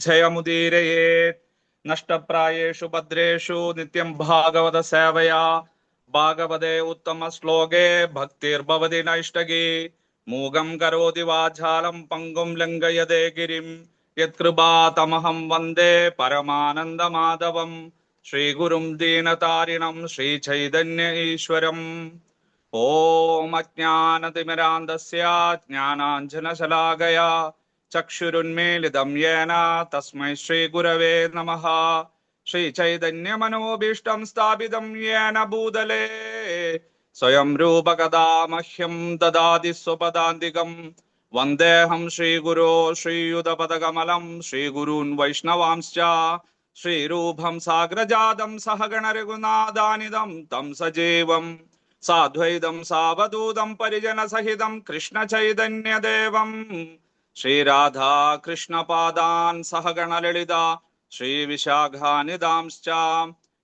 ജയമുദീരയേത് നഷ്ടപ്രായേഷു ഭദ്രേഷു നിത്യം ഭാഗവത സേവയാ ഭാഗവതേ ഉത്തമ ശ്ലോകേ ഭക്തിർഭവതി നൈഷ്ടകി മൂകം കരോതി വാചാലം പങ്കും ലംഘയതേ ഗിരിം യത്കൃപാതമഹം വന്ദേ പരമാനന്ദമാധവം ശ്രീഗുരും ദീനതാരിണം ശ്രീചൈതന്യ ഈശ്വരം. ഓം അജ്ഞാനതിമിരാന്തസ്യ ജ്ഞാനാഞ്ജനശലാകയാ ചക്ഷുരുന്മീലിതം യേന തസ്മൈ ശ്രീഗുരവേ നമഃ. ശ്രീചൈതന്യമനോഭീഷ്ടം സ്ഥാപിതം യേന ഭൂതലേ സ്വയം രൂപകഥാ മഹ്യം ദദാതി സ്വപദാന്തികം. വന്ദേഹം ശ്രീഗുരോ ശ്രീയുതപദകമലം ശ്രീഗുരൂൻ വൈഷ്ണവാംശ്ച ശ്രീരൂപം സാഗ്രജാതം സഹഗണ രഘുനാഥാനിതം തം സജീവം സാദ്വൈതം സാവധൂതം പരിജന സഹിതം കൃഷ്ണ ചൈതന്യദേവം ശ്രീരാധാ കൃഷ്ണപാദാൻ സഹഗണ ലളിത ശ്രീവിശാഖാനിദാംശ്ച.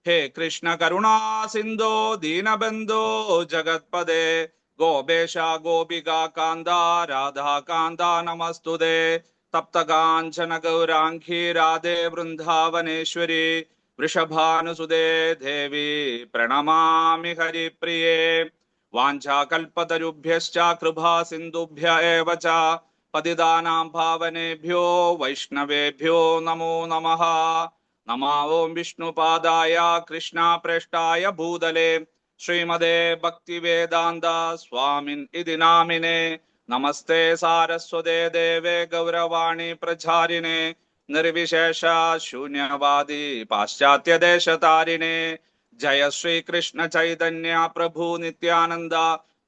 ഹേ കൃഷ്ണ കരുണാ സിന്ധോ ദീനബന്ധോ ജഗത്പദേ ഗോപേശ ഗോപികാ കാന്ത രാധാകാന്ത നമസ്തുതേ. തപ്തകാഞ്ചന ഗൗരാംഗീ രാധേ വൃന്ദാവനേശ്വരി വൃഷഭാനുസുതേ ദേവി പ്രണമാമി ഹരിപ്രിയേ. വാഞ്ചാകൽപതരുഭ്യശ്ച കൃപാ സിന്ധുഭ്യ ഏവ ച പതിതാനാം ഭാവനേഭ്യോ വൈഷ്ണവേഭ്യോ നമോ നമഃ. നമോ ഓം വിഷ്ണുപാദായ കൃഷ്ണപ്രേഷ്ഠായ ഭൂതലേ ശ്രീമദേ ഭക്തിവേദാന്ത സ്വാമിൻ ഇതി നാമിനെ. നമസ്തേ സാരസ്വതേ ദേവേ ഗൗരവാണി പ്രചാരിണേ നിർവിശേഷ ശൂന്യവാദി പാശ്ചാത്യദേശതാരിണേ. ജയ ശ്രീകൃഷ്ണ ചൈതന്യ പ്രഭു നിത്യാനന്ദ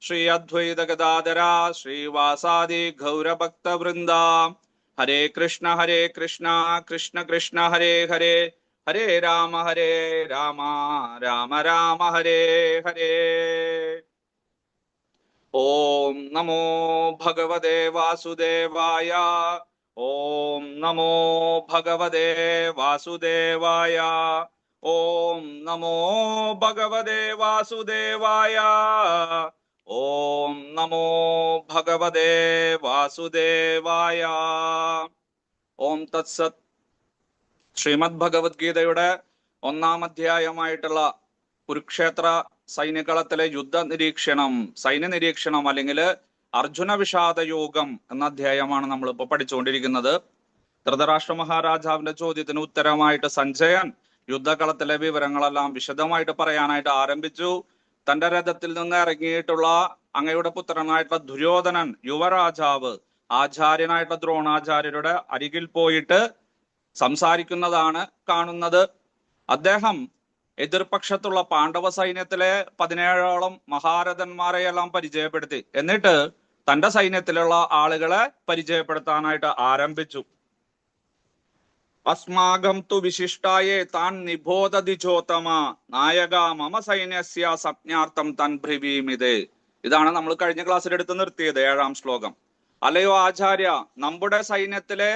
ശ്രീ അദ്വൈത ഗദാധര ശ്രീവാസാദി ഗൗരഭക്തവൃന്ദ. ഹരേ കൃഷ്ണ കൃഷ്ണ കൃഷ്ണ ഹരേ ഹരേ ഹരേ രാമ രാമ രാമ ഹരേ ഹരേ. ഓം നമോ ഭഗവതേ വാസുദേവായ. ഓം നമോ ഭഗവതേ വാസുദേവായ. ഓം നമോ ഭഗവതേ വാസുദേവായ. ഓം നമോ ഭഗവതേ വാസുദേവായ. ഓം തത്സത്. ശ്രീമദ് ഭഗവത്ഗീതയുടെ 1-ാം അധ്യായമായിട്ടുള്ള കുരുക്ഷേത്ര സൈന്യകളത്തിലെ സൈന്യ നിരീക്ഷണം അല്ലെങ്കിൽ അർജുന വിഷാദ യോഗം എന്ന അധ്യായമാണ് നമ്മളിപ്പോ പഠിച്ചുകൊണ്ടിരിക്കുന്നത്. ധൃതരാഷ്ട്ര മഹാരാജാവിന്റെ ചോദ്യത്തിന് ഉത്തരമായിട്ട് സഞ്ജയൻ യുദ്ധകളത്തിലെ വിവരങ്ങളെല്ലാം വിശദമായിട്ട് പറയാനായിട്ട് ആരംഭിച്ചു. തന്റെ രഥത്തിൽ നിന്ന് ഇറങ്ങിയിട്ടുള്ള അങ്ങയുടെ പുത്രനായിട്ടുള്ള ദുര്യോധനൻ യുവരാജാവ് ആചാര്യനായിട്ടുള്ള ദ്രോണാചാര്യരുടെ അരികിൽ പോയിട്ട് സംസാരിക്കുന്നതാണ് കാണുന്നത്. അദ്ദേഹം എതിർപക്ഷത്തുള്ള പാണ്ഡവ സൈന്യത്തിലെ 17ഓളം മഹാരഥന്മാരെയെല്ലാം പരിചയപ്പെടുത്തി. എന്നിട്ട് തന്റെ സൈന്യത്തിലുള്ള ആളുകളെ പരിചയപ്പെടുത്താനായിട്ട് ആരംഭിച്ചു. അസ്മാകം തു വിശിഷ്ടായേ താൻ നിബോധതിചോത്തമ നായക മമ സൈന്യസ്യ സംജ്ഞാർത്ഥം തൻ ബ്രവീമിതേ. ഇതാണ് നമ്മൾ കഴിഞ്ഞ ക്ലാസ്സിൽ എടുത്ത് നിർത്തിയത് 7-ാം ശ്ലോകം. അല്ലയോ ആചാര്യ, നമ്മുടെ സൈന്യത്തിലെ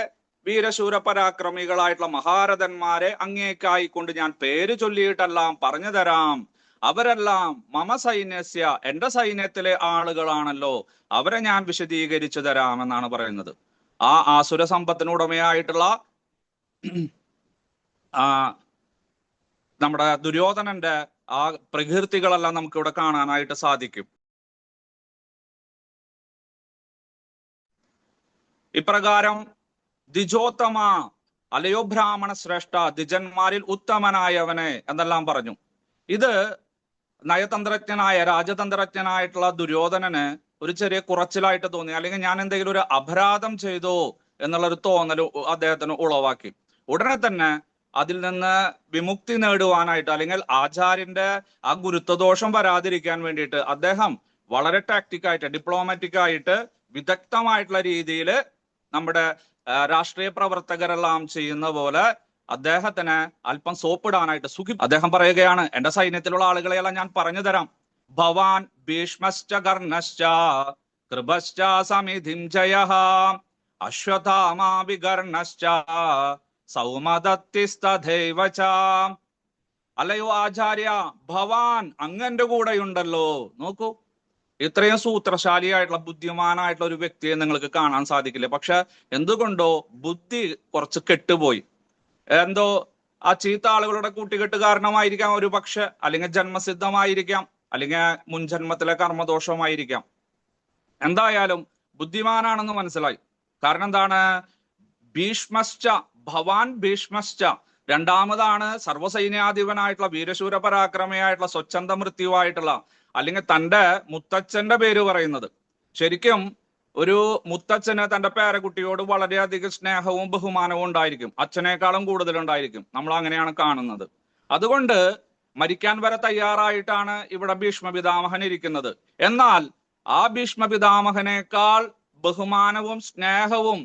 വീരശൂര പരാക്രമികളായിട്ടുള്ള മഹാരഥന്മാരെ അങ്ങേക്കായിക്കൊണ്ട് ഞാൻ പേര് ചൊല്ലിയിട്ടെല്ലാം പറഞ്ഞു തരാം. അവരെല്ലാം മമ സൈന്യസ്യ എന്റെ സൈന്യത്തിലെ ആളുകളാണല്ലോ, അവരെ ഞാൻ വിശദീകരിച്ചു തരാമെന്നാണ് പറയുന്നത്. ആ ആസുര സമ്പത്തിനുടമയായിട്ടുള്ള നമ്മുടെ ദുര്യോധനന്റെ ആ പ്രകീർത്തികളെല്ലാം നമുക്ക് ഇവിടെ കാണാനായിട്ട് സാധിക്കും. ഇപ്രകാരം ദ്വിജോത്തമ, അലയോ ബ്രാഹ്മണ ശ്രേഷ്ഠ, ദ്വിജന്മാരിൽ ഉത്തമനായവനെ എന്നെല്ലാം പറഞ്ഞു. ഇത് നയതന്ത്രജ്ഞനായ രാജതന്ത്രജ്ഞനായിട്ടുള്ള ദുര്യോധനന് ഒരു ചെറിയ കുറച്ചിലായിട്ട് തോന്നി, അല്ലെങ്കിൽ ഞാൻ എന്തെങ്കിലും ഒരു അപരാധം ചെയ്തോ എന്നുള്ളൊരു തോന്നൽ അദ്ദേഹത്തിന് ഉളവാക്കി. ഉടനെ തന്നെ അതിൽ നിന്ന് വിമുക്തി നേടുവാനായിട്ട്, അല്ലെങ്കിൽ ആചാര്യന്റെ ആ ഗുരുത്വദോഷം വരാതിരിക്കാൻ വേണ്ടിയിട്ട് അദ്ദേഹം വളരെ ടാക്ടിക്കായിട്ട്, ഡിപ്ലോമാറ്റിക് ആയിട്ട്, വിദഗ്ധമായിട്ടുള്ള രീതിയിൽ നമ്മുടെ രാഷ്ട്രീയ പ്രവർത്തകരെല്ലാം ചെയ്യുന്ന പോലെ അദ്ദേഹത്തിന് അല്പം സോപ്പിടാനായിട്ട് അദ്ദേഹം പറയുകയാണ്, എന്റെ സൈന്യത്തിലുള്ള ആളുകളെയെല്ലാം ഞാൻ പറഞ്ഞു തരാം. ഭവാൻ ഭീഷ്മശ്ച കർണശ്ച കൃപശ്ച സമിധിം ജയഃ അശ്വത്ഥാമാ വികർണശ്ച സൗമദത്തിസ്തഥൈവ ച. അല്ലയോ ആചാര്യ, ഭവാൻ അങ്ങന്റെ കൂടെയുണ്ടല്ലോ. നോക്കൂ, ഇത്രയും സൂത്രശാലിയായിട്ടുള്ള ബുദ്ധിമാനായിട്ടുള്ള ഒരു വ്യക്തിയെ നിങ്ങൾക്ക് കാണാൻ സാധിക്കില്ല. പക്ഷെ എന്തുകൊണ്ടോ ബുദ്ധി കുറച്ച് കെട്ടുപോയി. എന്തോ ആ ചീത്ത ആളുകളുടെ കൂട്ടുകെട്ട് കാരണമായിരിക്കാം ഒരു പക്ഷെ, അല്ലെങ്കിൽ ജന്മസിദ്ധമായിരിക്കാം, അല്ലെങ്കിൽ മുൻജന്മത്തിലെ കർമ്മദോഷമായിരിക്കാം. എന്തായാലും ബുദ്ധിമാനാണെന്ന് മനസ്സിലായി. കാരണം എന്താണ്? ഭീഷ്മശ്ച ഭവാൻ ഭീഷ്മശ്ച, രണ്ടാമതാണ് സർവ്വസൈന്യാധിപനായിട്ടുള്ള വീരശൂര പരാക്രമയായിട്ടുള്ള സ്വച്ഛന്ത മൃത്യുവായിട്ടുള്ള, അല്ലെങ്കിൽ തന്റെ മുത്തച്ഛന്റെ പേര് പറയുന്നത്. ശരിക്കും ഒരു മുത്തച്ഛന് തന്റെ പേരക്കുട്ടിയോട് വളരെയധികം സ്നേഹവും ബഹുമാനവും ഉണ്ടായിരിക്കും, അച്ഛനേക്കാളും കൂടുതൽ ഉണ്ടായിരിക്കും. നമ്മൾ അങ്ങനെയാണ് കാണുന്നത്. അതുകൊണ്ട് മരിക്കാൻ വരെ തയ്യാറായിട്ടാണ് ഇവിടെ ഭീഷ്മ പിതാമഹൻ ഇരിക്കുന്നത്. എന്നാൽ ആ ഭീഷ്മ പിതാമഹനേക്കാൾ ബഹുമാനവും സ്നേഹവും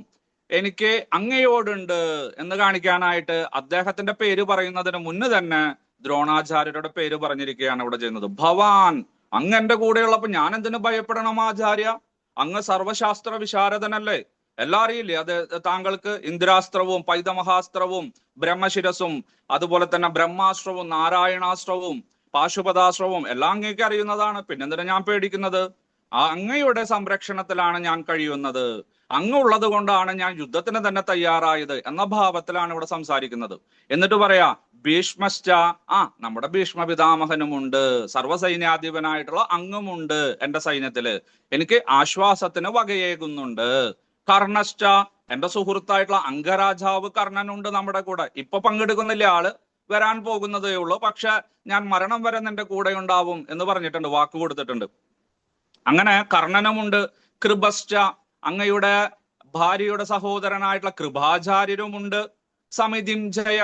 എനിക്ക് അങ്ങയോടുണ്ട് എന്ന് കാണിക്കാനായിട്ട് അദ്ദേഹത്തിന്റെ പേര് പറയുന്നതിന് മുന്നേ തന്നെ ദ്രോണാചാര്യരുടെ പേര് പറഞ്ഞിരിക്കുകയാണ് ഇവിടെ ചെയ്യുന്നത്. ഭവാൻ, അങ്ങ് എന്റെ കൂടെയുള്ളപ്പോ ഞാൻ എന്തിനു ഭയപ്പെടണം ആചാര്യ? അങ്ങ് സർവശാസ്ത്ര വിശാരദനല്ലേ? എല്ലാം അറിയില്ലേ? അത് താങ്കൾക്ക് ഇന്ദ്രാസ്ത്രവും പൈതമഹാസ്ത്രവും ബ്രഹ്മശിരസും അതുപോലെ തന്നെ ബ്രഹ്മാസ്ത്രവും നാരായണാസ്ത്രവും പാശുപതാസ്ത്രവും എല്ലാം അങ്ങേക്ക് അറിയുന്നതാണ്. പിന്നെന്തിനാ ഞാൻ പേടിക്കുന്നത്? അങ്ങയുടെ സംരക്ഷണത്തിലാണ് ഞാൻ കഴിയുന്നത്, അങ്ങ് ഉള്ളത് കൊണ്ടാണ് ഞാൻ യുദ്ധത്തിന് തന്നെ തയ്യാറായത് എന്ന ഭാവത്തിലാണ് ഇവിടെ സംസാരിക്കുന്നത്. എന്നിട്ട് പറയാ ഭീഷ്മശ്ച, നമ്മുടെ ഭീഷ്മ പിതാമഹനുമുണ്ട്, സർവ്വസൈന്യാധിപനായിട്ടുള്ള അങ്ങുമുണ്ട് എന്റെ സൈന്യത്തില്, എനിക്ക് ആശ്വാസത്തിന് വകയേകുന്നുണ്ട്. കർണശ്ച, എന്റെ സുഹൃത്തായിട്ടുള്ള അംഗരാജാവ് കർണനുണ്ട് നമ്മുടെ കൂടെ. ഇപ്പൊ പങ്കെടുക്കുന്നില്ല, ആള് വരാൻ പോകുന്നതേ ഉള്ളൂ, പക്ഷെ ഞാൻ മരണം വരെ നിന്റെ കൂടെ ഉണ്ടാവും എന്ന് പറഞ്ഞിട്ടുണ്ട്, വാക്ക് കൊടുത്തിട്ടുണ്ട്. അങ്ങനെ കർണനുമുണ്ട്. കൃപശ്ച, അങ്ങയുടെ ഭാര്യയുടെ സഹോദരനായിട്ടുള്ള കൃപാചാര്യരുമുണ്ട്. സമിതിഞ്ജയ,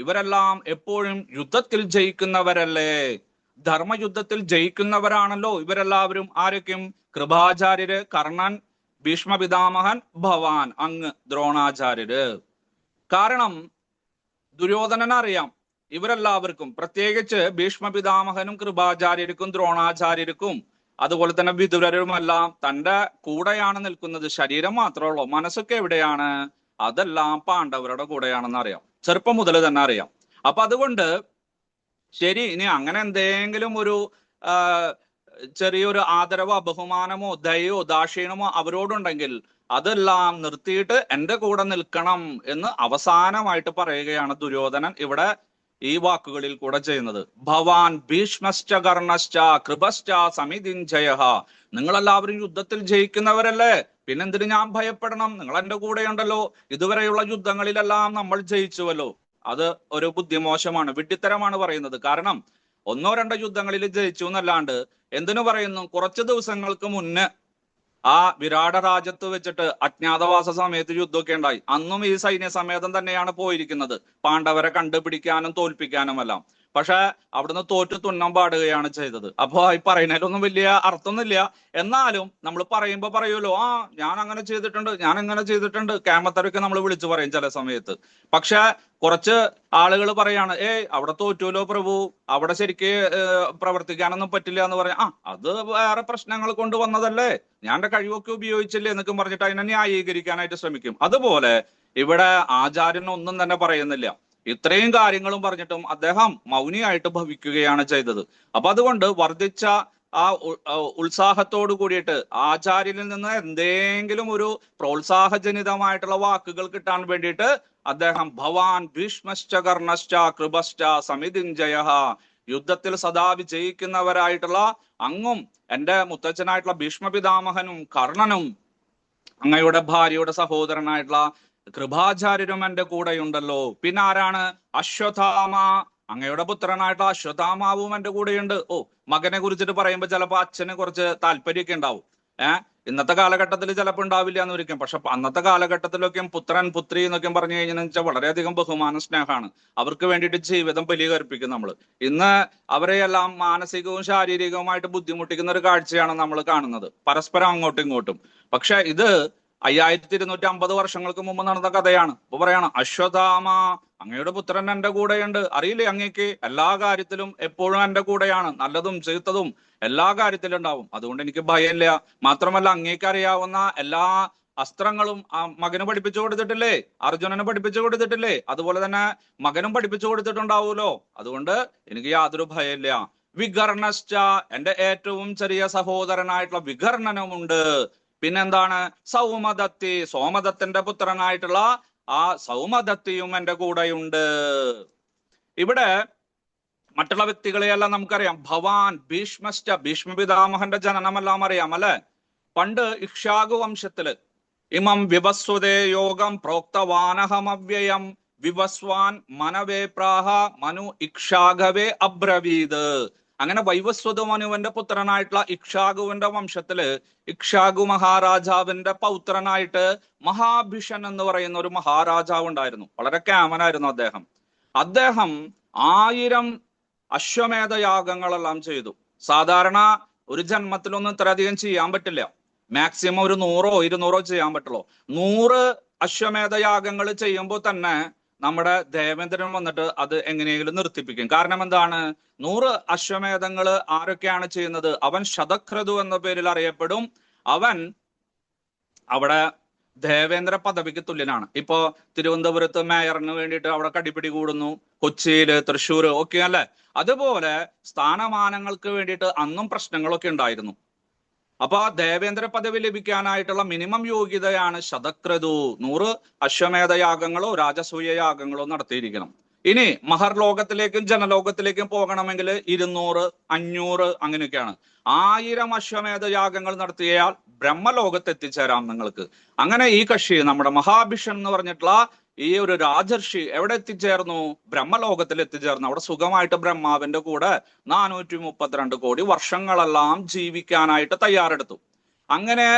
ഇവരെല്ലാം എപ്പോഴും യുദ്ധത്തിൽ ജയിക്കുന്നവരല്ലേ? ധർമ്മയുദ്ധത്തിൽ ജയിക്കുന്നവരാണല്ലോ ഇവരെല്ലാവരും. ആരൊക്കെയും? കൃപാചാര്യര്, കർണൻ, ഭീഷ്മ പിതാമഹൻ, ഭവാൻ, അങ്ങ്, ദ്രോണാചാര്യര്. കാരണം ദുര്യോധനനറിയാം ഇവരെല്ലാവർക്കും, പ്രത്യേകിച്ച് ഭീഷ്മ പിതാമഹനും കൃപാചാര്യർക്കും ദ്രോണാചാര്യർക്കും അതുപോലെ തന്നെ വിതുരരുമെല്ലാം തന്റെ കൂടെയാണ് നിൽക്കുന്നത്. ശരീരം മാത്രമേ ഉള്ളൂ, മനസ്സൊക്കെ എവിടെയാണ്? അതെല്ലാം പാണ്ഡവരുടെ കൂടെയാണെന്ന് അറിയാം, ചെറുപ്പം മുതൽ തന്നെ അറിയാം. അപ്പൊ അതുകൊണ്ട് ശരി, ഇനി അങ്ങനെ എന്തെങ്കിലും ഒരു ചെറിയൊരു ആദരവോ ബഹുമാനമോ ദയോ ദാക്ഷിണമോ അവരോടുണ്ടെങ്കിൽ അതെല്ലാം നിർത്തിയിട്ട് എന്റെ കൂടെ നിൽക്കണം എന്ന് അവസാനമായിട്ട് പറയുകയാണ് ദുര്യോധനൻ ഇവിടെ ഈ വാക്കുകളിൽ കൂടെ ചെയ്യുന്നത്. ഭവാൻ ഭീഷ്മശ്ച കർണശ്ച കൃപശ്ച സമിതിഞ്ജയ, നിങ്ങളെല്ലാവരും യുദ്ധത്തിൽ ജയിക്കുന്നവരല്ലേ, പിന്നെന്തിന് ഞാൻ ഭയപ്പെടണം? നിങ്ങൾ എന്റെ കൂടെയുണ്ടല്ലോ. ഇതുവരെയുള്ള യുദ്ധങ്ങളിലെല്ലാം നമ്മൾ ജയിച്ചുവല്ലോ. അത് ഒരു ബുദ്ധിമോശമാണ്, വിഡ്ഢിത്തരമാണ് പറയുന്നത്. കാരണം ഒന്നോ രണ്ടോ യുദ്ധങ്ങളിൽ ജയിച്ചു എന്നല്ലാണ്ട് എന്തിനു പറയുന്നു? കുറച്ച് ദിവസങ്ങൾക്ക് മുന്നേ ആ വിരാട രാജ്യത്ത് വെച്ചിട്ട് അജ്ഞാതവാസ സമയത്ത് യുദ്ധമൊക്കെ ഉണ്ടായി. അന്നും ഈ സൈന്യ സമേതം തന്നെയാണ് പോയിരിക്കുന്നത്, പാണ്ഡവരെ കണ്ടുപിടിക്കാനും തോൽപ്പിക്കാനുമെല്ലാം. പക്ഷെ അവിടുന്ന് തോറ്റു തുന്നം പാടുകയാണ് ചെയ്തത്. അപ്പൊ ഈ പറയുന്നതിലൊന്നും വലിയ അർത്ഥമൊന്നുമില്ല. എന്നാലും നമ്മൾ പറയുമ്പോ പറയൂലോ, ഞാൻ അങ്ങനെ ചെയ്തിട്ടുണ്ട്, ഞാൻ എങ്ങനെ ചെയ്തിട്ടുണ്ട്, കേമത്തരൊക്കെ നമ്മൾ വിളിച്ചു പറയും ചില സമയത്ത്. പക്ഷെ കുറച്ച് ആളുകൾ പറയാണ്, അവിടെ തോറ്റുല്ലോ പ്രഭു, അവിടെ ശരിക്ക് പ്രവർത്തിക്കാനൊന്നും പറ്റില്ല എന്ന് പറയാം. അത് വേറെ പ്രശ്നങ്ങൾ കൊണ്ടുവന്നതല്ലേ, ഞാൻ എന്റെ കഴിവൊക്കെ ഉപയോഗിച്ചില്ലേ എന്നൊക്കെ പറഞ്ഞിട്ട് അതിനെ ന്യായീകരിക്കാനായിട്ട് ശ്രമിക്കും. അതുപോലെ ഇവിടെ ആചാര്യൻ ഒന്നും തന്നെ പറയുന്നില്ല. ഇത്രയും കാര്യങ്ങളും പറഞ്ഞിട്ടും അദ്ദേഹം മൗനിയായിട്ട് ഭവിക്കുകയാണ് ചെയ്തത്. അപ്പൊ അതുകൊണ്ട് വർദ്ധിച്ച ആ ഉത്സാഹത്തോട് കൂടിയിട്ട് ആചാര്യനിൽ നിന്ന് എന്തെങ്കിലും ഒരു പ്രോത്സാഹജനിതമായിട്ടുള്ള വാക്കുകൾ കിട്ടാൻ വേണ്ടിയിട്ട് അദ്ദേഹം ഭവാൻ ഭീഷ്മശ്ച കർണശ്ച കൃപശ്ച സമിതിഞ്ജയ, യുദ്ധത്തിൽ സദാ വിജയിക്കുന്നവരായിട്ടുള്ള അങ്ങും എന്റെ മുത്തച്ഛനായിട്ടുള്ള ഭീഷ്മ പിതാമഹനും കർണനും അങ്ങയുടെ ഭാര്യയുടെ സഹോദരനായിട്ടുള്ള കൃപാചാര്യരും എന്റെ കൂടെയുണ്ടല്ലോ. പിന്നെ ആരാണ്? അശ്വത്ഥാമ, അങ്ങയുടെ പുത്രനായിട്ടുള്ള അശ്വത്ഥാമാവും എന്റെ കൂടെയുണ്ട്. മകനെ കുറിച്ചിട്ട് പറയുമ്പോൾ ചിലപ്പോ അച്ഛന് കുറച്ച് താല്പര്യമൊക്കെ ഉണ്ടാവും. ഇന്നത്തെ കാലഘട്ടത്തിൽ ചിലപ്പോൾ ഉണ്ടാവില്ല എന്ന് ഒരിക്കും. പക്ഷെ അന്നത്തെ കാലഘട്ടത്തിലൊക്കെ പുത്രൻ പുത്രി എന്നൊക്കെ പറഞ്ഞു കഴിഞ്ഞാൽ വെച്ചാൽ വളരെയധികം ബഹുമാന സ്നേഹമാണ്. അവർക്ക് വേണ്ടിയിട്ട് ജീവിതം ബലി കഴിപ്പിക്കും നമ്മൾ. ഇന്ന് അവരെയെല്ലാം മാനസികവും ശാരീരികവുമായിട്ട് ബുദ്ധിമുട്ടിക്കുന്ന ഒരു കാഴ്ചയാണ് നമ്മൾ കാണുന്നത്, പരസ്പരം അങ്ങോട്ടും ഇങ്ങോട്ടും. പക്ഷെ ഇത് 5250 വർഷങ്ങൾക്ക് മുമ്പ് നടന്ന കഥയാണ്. ഇപ്പൊ പറയാണ് അശ്വത്ഥാമ, അങ്ങയുടെ പുത്രൻ എന്റെ കൂടെയുണ്ട്. അറിയില്ലേ അങ്ങേക്ക്? എല്ലാ കാര്യത്തിലും എപ്പോഴും എന്റെ കൂടെയാണ്, നല്ലതും ചീത്തതും എല്ലാ കാര്യത്തിലും ഉണ്ടാവും. അതുകൊണ്ട് എനിക്ക് ഭയമില്ല. മാത്രമല്ല അങ്ങേക്ക് അറിയാവുന്ന എല്ലാ അസ്ത്രങ്ങളും മകന് പഠിപ്പിച്ചു കൊടുത്തിട്ടില്ലേ, അർജുനന് പഠിപ്പിച്ചു കൊടുത്തിട്ടില്ലേ, അതുപോലെ തന്നെ മകനും പഠിപ്പിച്ചു കൊടുത്തിട്ടുണ്ടാവുമല്ലോ. അതുകൊണ്ട് എനിക്ക് യാതൊരു ഭയമില്ല. വികർണശ്ച, എന്റെ ഏറ്റവും ചെറിയ സഹോദരനായിട്ടുള്ള വികർണനുമുണ്ട്. പിന്നെന്താണ്? സൗമദത്തി, സോമദത്തിന്റെ പുത്രനായിട്ടുള്ള ആ സൗമദത്തിയും എന്റെ കൂടെയുണ്ട്. ഇവിടെ മറ്റുള്ള വ്യക്തികളെയെല്ലാം നമുക്കറിയാം. ഭവാൻ, ഭീഷ്മശ്ച, ഭീഷ്മ പിതാമഹന്റെ ജനനമെല്ലാം അറിയാം അല്ലെ. പണ്ട് ഇക്ഷ്വാകു വംശത്തില് ഇമം വിവസ്വതേ യോഗം പ്രോക്തവാനഹമവ്യയം വിവസ്വാൻ മനവേ പ്രാഹ മനു ഇക്ഷ്വാകവേ അബ്രവീത്. അങ്ങനെ വൈവസ്വത മനുവിന്റെ പുത്രനായിട്ടുള്ള ഇക്ഷ്വാകുവിന്റെ വംശത്തില് ഇക്ഷ്വാകു മഹാരാജാവിന്റെ പൗത്രനായിട്ട് മഹാഭിഷൻ എന്ന് പറയുന്ന ഒരു മഹാരാജാവ് ഉണ്ടായിരുന്നു. വളരെ ക്യാമനായിരുന്നു അദ്ദേഹം. അദ്ദേഹം 1000 അശ്വമേധയാഗങ്ങളെല്ലാം ചെയ്തു. സാധാരണ ഒരു ജന്മത്തിലൊന്നും ഇത്രയധികം ചെയ്യാൻ പറ്റില്ല. മാക്സിമം ഒരു 100ഓ 200ഓ ചെയ്യാൻ പറ്റുള്ളൂ. 100 അശ്വമേധയാഗങ്ങൾ ചെയ്യുമ്പോൾ തന്നെ നമ്മുടെ ദേവേന്ദ്രൻ വന്നിട്ട് അത് എങ്ങനെയെങ്കിലും നിർത്തിപ്പിക്കും. കാരണം എന്താണ്? 100 അശ്വമേധങ്ങൾ ആരൊക്കെയാണ് ചെയ്യുന്നത്? അവൻ ശതക്രതു എന്ന പേരിൽ അറിയപ്പെടും. അവൻ അവിടെ ദേവേന്ദ്ര പദവിക്ക് തുല്യനാണ്. ഇപ്പോ തിരുവനന്തപുരത്ത് മേയറിന് വേണ്ടിയിട്ട് അവിടെ കടിപിടി കൂടുന്നു, കൊച്ചിയില്, തൃശ്ശൂര് ഒക്കെ അല്ലെ. അതുപോലെ സ്ഥാനമാനങ്ങൾക്ക് വേണ്ടിയിട്ട് അന്നും പ്രശ്നങ്ങളൊക്കെ ഉണ്ടായിരുന്നു. അപ്പൊ ആ ദേവേന്ദ്ര പദവി ലഭിക്കാനായിട്ടുള്ള മിനിമം യോഗ്യതയാണ് ശതക്രതു. 100 അശ്വമേധയാഗങ്ങളോ രാജസൂയ യാഗങ്ങളോ നടത്തിയിരിക്കണം. ഇനി മഹർലോകത്തിലേക്കും ജനലോകത്തിലേക്കും പോകണമെങ്കിൽ 200, 500 അങ്ങനെയൊക്കെയാണ്. 1000 അശ്വമേധയാഗങ്ങൾ നടത്തിയാൽ ബ്രഹ്മലോകത്ത് എത്തിച്ചേരാം നിങ്ങൾക്ക്. അങ്ങനെ ഈ കക്ഷി നമ്മുടെ മഹാഭിഷൻ എന്ന് പറഞ്ഞിട്ടുള്ള ഈ ഒരു രാജർഷി എവിടെ എത്തിച്ചേർന്നു? ബ്രഹ്മലോകത്തിൽ എത്തിച്ചേർന്നു. അവിടെ സുഖമായിട്ട് ബ്രഹ്മാവിന്റെ കൂടെ 432 കോടി വർഷങ്ങളെല്ലാം ജീവിക്കാനായിട്ട് തയ്യാറെടുത്തു. അങ്ങനെ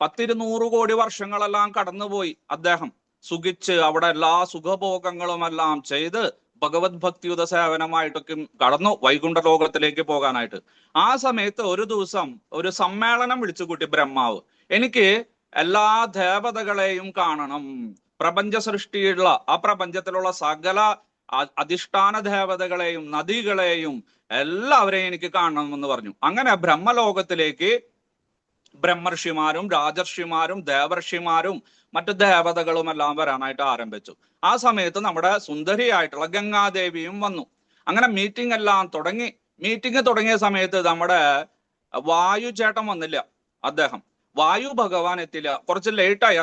10-200 കോടി വർഷങ്ങളെല്ലാം കടന്നുപോയി. അദ്ദേഹം സുഖിച്ച് അവിടെ എല്ലാ സുഖഭോഗങ്ങളും എല്ലാം ചെയ്ത് ഭഗവത് ഭക്തിയുത സേവനമായിട്ടൊക്കെ കടന്നു വൈകുണ്ഠ ലോകത്തിലേക്ക് പോകാനായിട്ട്. ആ സമയത്ത് ഒരു ദിവസം ഒരു സമ്മേളനം വിളിച്ചുകൂട്ടി ബ്രഹ്മാവ്. എനിക്ക് എല്ലാ ദേവതകളെയും കാണണം, പ്രപഞ്ച സൃഷ്ടിയുള്ള ആ പ്രപഞ്ചത്തിലുള്ള സകല അധിഷ്ഠാന ദേവതകളെയും നദികളെയും എല്ലാവരെയും എനിക്ക് കാണണമെന്ന് പറഞ്ഞു. അങ്ങനെ ബ്രഹ്മലോകത്തിലേക്ക് ബ്രഹ്മർഷിമാരും രാജർഷിമാരും ദേവർഷിമാരും മറ്റു ദേവതകളും എല്ലാം വരാനായിട്ട് ആരംഭിച്ചു. ആ സമയത്ത് നമ്മുടെ സുന്ദരിയായിട്ടുള്ള ഗംഗാദേവിയും വന്നു. അങ്ങനെ മീറ്റിംഗ് എല്ലാം തുടങ്ങി. മീറ്റിംഗ് തുടങ്ങിയ സമയത്ത് നമ്മുടെ വായു ചേട്ടൻ വന്നില്ല. വായു ഭഗവാൻ എത്തില്ല, കുറച്ച് ലേറ്റായി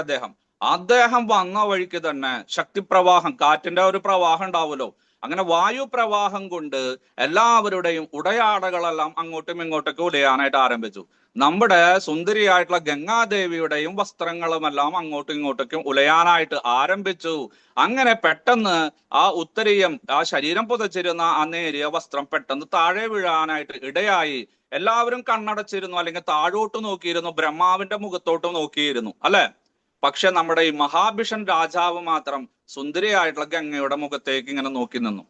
അദ്ദേഹം വന്ന വഴിക്ക് തന്നെ ശക്തിപ്രവാഹം, കാറ്റിന്റെ ഒരു പ്രവാഹം ഉണ്ടാവുമല്ലോ, അങ്ങനെ വായു പ്രവാഹം കൊണ്ട് എല്ലാവരുടെയും ഉടയാടകളെല്ലാം അങ്ങോട്ടും ഇങ്ങോട്ടൊക്കെ ഉലയാനായിട്ട് ആരംഭിച്ചു. നമ്മുടെ സുന്ദരിയായിട്ടുള്ള ഗംഗാദേവിയുടെയും വസ്ത്രങ്ങളുമെല്ലാം അങ്ങോട്ടും ഇങ്ങോട്ടൊക്കെ ഉലയാനായിട്ട് ആരംഭിച്ചു. അങ്ങനെ പെട്ടെന്ന് ആ ഉത്തരീയം, ആ ശരീരം പുതച്ചിരുന്ന ആ നേരിയ വസ്ത്രം പെട്ടെന്ന് താഴെ വീഴാനായിട്ട് ഇടയായി. എല്ലാവരും കണ്ണടച്ചിരുന്നു, അല്ലെങ്കിൽ താഴോട്ട് നോക്കിയിരുന്നു, ബ്രഹ്മാവിന്റെ മുഖത്തോട്ട് നോക്കിയിരുന്നു അല്ലെ. പക്ഷെ നമ്മുടെ ഈ മഹാഭിഷൻ രാജാവ് മാത്രം സുന്ദരിയായിട്ടുള്ള ഗംഗയുടെ മുഖത്തേക്ക് ഇങ്ങനെ നോക്കി നിന്നു.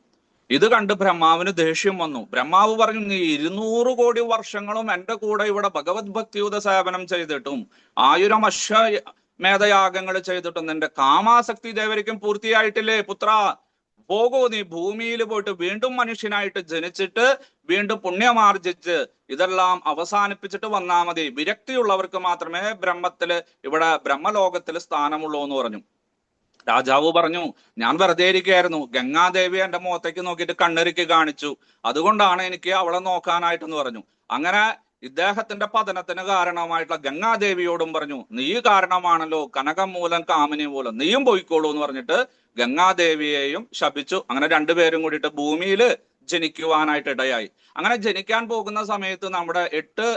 ഇത് കണ്ട് ബ്രഹ്മാവിന് ദേഷ്യം വന്നു. ബ്രഹ്മാവ് പറഞ്ഞു, നീ 200 കോടി വർഷങ്ങളും എന്റെ കൂടെ ഇവിടെ ഭഗവത് ഭക്തിയുത സേവനം ചെയ്തിട്ടും 1000 അശ്വമേധയാഗങ്ങൾ ചെയ്തിട്ടും നിന്റെ കാമാസക്തി ദേവരിക്കും പൂർത്തിയായിട്ടില്ലേ പുത്ര? പോകൂ, നീ ഭൂമിയിൽ പോയിട്ട് വീണ്ടും മനുഷ്യനായിട്ട് ജനിച്ചിട്ട് വീണ്ടും പുണ്യമാർജിച്ച് ഇതെല്ലാം അവസാനിപ്പിച്ചിട്ട് വന്നാ മതി. വിരക്തിയുള്ളവർക്ക് മാത്രമേ ഇവിടെ ബ്രഹ്മലോകത്തിൽ സ്ഥാനമുള്ളൂ എന്ന് പറഞ്ഞു. രാജാവ് പറഞ്ഞു, ഞാൻ വെറുതെ ഇരിക്കുകയായിരുന്നു, ഗംഗാദേവി എന്റെ മുഖത്തേക്ക് നോക്കിയിട്ട് കണ്ണിറുക്കി കാണിച്ചു, അതുകൊണ്ടാണ് എനിക്ക് അവളെ നോക്കാനായിട്ടെന്ന് പറഞ്ഞു. അങ്ങനെ ഇദ്ദേഹത്തിന്റെ പതനത്തിന് കാരണമായിട്ടുള്ള ഗംഗാദേവിയോടും പറഞ്ഞു, നീ കാരണമാണല്ലോ, കനകം മൂലം കാമിനി മൂലം, നീയും പോയിക്കോളൂ എന്ന് പറഞ്ഞിട്ട് ഗംഗാദേവിയെയും ശപിച്ചു. അങ്ങനെ രണ്ടുപേരും കൂടിയിട്ട് ഭൂമിയിൽ ജനിക്കുവാനായിട്ട് ഇടയായി. അങ്ങനെ ജനിക്കാൻ പോകുന്ന സമയത്ത് നമ്മുടെ 8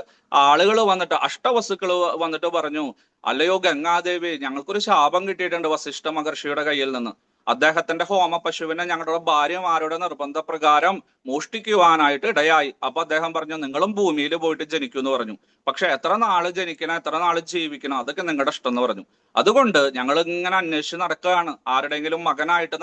ആളുകൾ വന്നിട്ട്, അഷ്ടവസുക്കൾ വന്നിട്ട് പറഞ്ഞു, അല്ലയോ ഗംഗാദേവി, ഞങ്ങൾക്കൊരു ശാപം കിട്ടിയിട്ടുണ്ട് വസിഷ്ഠ മഹർഷിയുടെ കയ്യിൽ നിന്ന്. അദ്ദേഹത്തിന്റെ ഹോമ പശുവിനെ ഞങ്ങളുടെ ഭാര്യമാരുടെ നിർബന്ധപ്രകാരം മോഷ്ടിക്കുവാനായിട്ട് ഇടയായി. അപ്പൊ അദ്ദേഹം പറഞ്ഞു, നിങ്ങളും ഭൂമിയിൽ പോയിട്ട് ജനിക്കും എന്ന് പറഞ്ഞു. പക്ഷെ എത്ര നാള് ജനിക്കണം, എത്ര നാള് ജീവിക്കണം, അതൊക്കെ നിങ്ങളുടെ ഇഷ്ടം എന്ന് പറഞ്ഞു. അതുകൊണ്ട് ഞങ്ങൾ ഇങ്ങനെ അന്വേഷിച്ച് നടക്കുകയാണ് ആരുടെങ്കിലും മകനായിട്ട്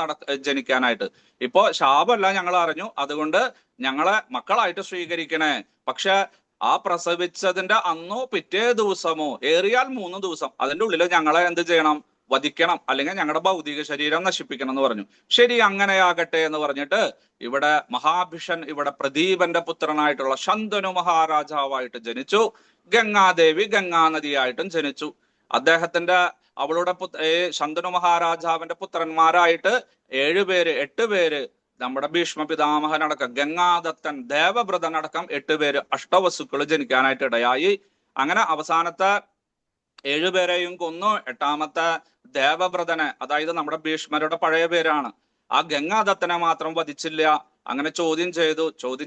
ജനിക്കാനായിട്ട്. ഇപ്പോ ശാപമല്ല ഞങ്ങൾ അറിഞ്ഞു, അതുകൊണ്ട് ഞങ്ങളെ മക്കളായിട്ട് സ്വീകരിക്കണേ. പക്ഷെ ആ പ്രസവിച്ചതിന്റെ അന്നോ പിറ്റേ ദിവസമോ ഏറിയാൽ 3 ദിവസം അതിന്റെ ഉള്ളിൽ ഞങ്ങളെ എന്ത് ചെയ്യണം? വധിക്കണം, അല്ലെങ്കിൽ ഞങ്ങളുടെ ഭൗതിക ശരീരം നശിപ്പിക്കണം എന്ന് പറഞ്ഞു. ശരി, അങ്ങനെയാകട്ടെ എന്ന് പറഞ്ഞിട്ട് ഇവിടെ മഹാഭിഷൻ ഇവിടെ പ്രദീപന്റെ പുത്രനായിട്ടുള്ള ശന്തനു മഹാരാജാവായിട്ട് ജനിച്ചു. ഗംഗാദേവി ഗംഗാനദിയായിട്ടും ജനിച്ചു. അവളുടെ ശന്തനു മഹാരാജാവിന്റെ പുത്രന്മാരായിട്ട് 8 പേര് നമ്മുടെ ഭീഷ്മ പിതാമഹനടക്കം ഗംഗാദത്തൻ, ദേവവ്രതനടക്കം 8 പേര് അഷ്ടവസുക്കൾ ജനിക്കാനായിട്ട് ഇടയായി. അങ്ങനെ അവസാനത്തെ 7 പേരെയും കൊന്നു. 8ാമത്തെ ദേവവ്രതനെ, അതായത് നമ്മുടെ ഭീഷ്മരുടെ പഴയ പേരാണ്, ആ ഗംഗാദത്തനെ മാത്രം വധിച്ചില്ല. അങ്ങനെ ചോദ്യം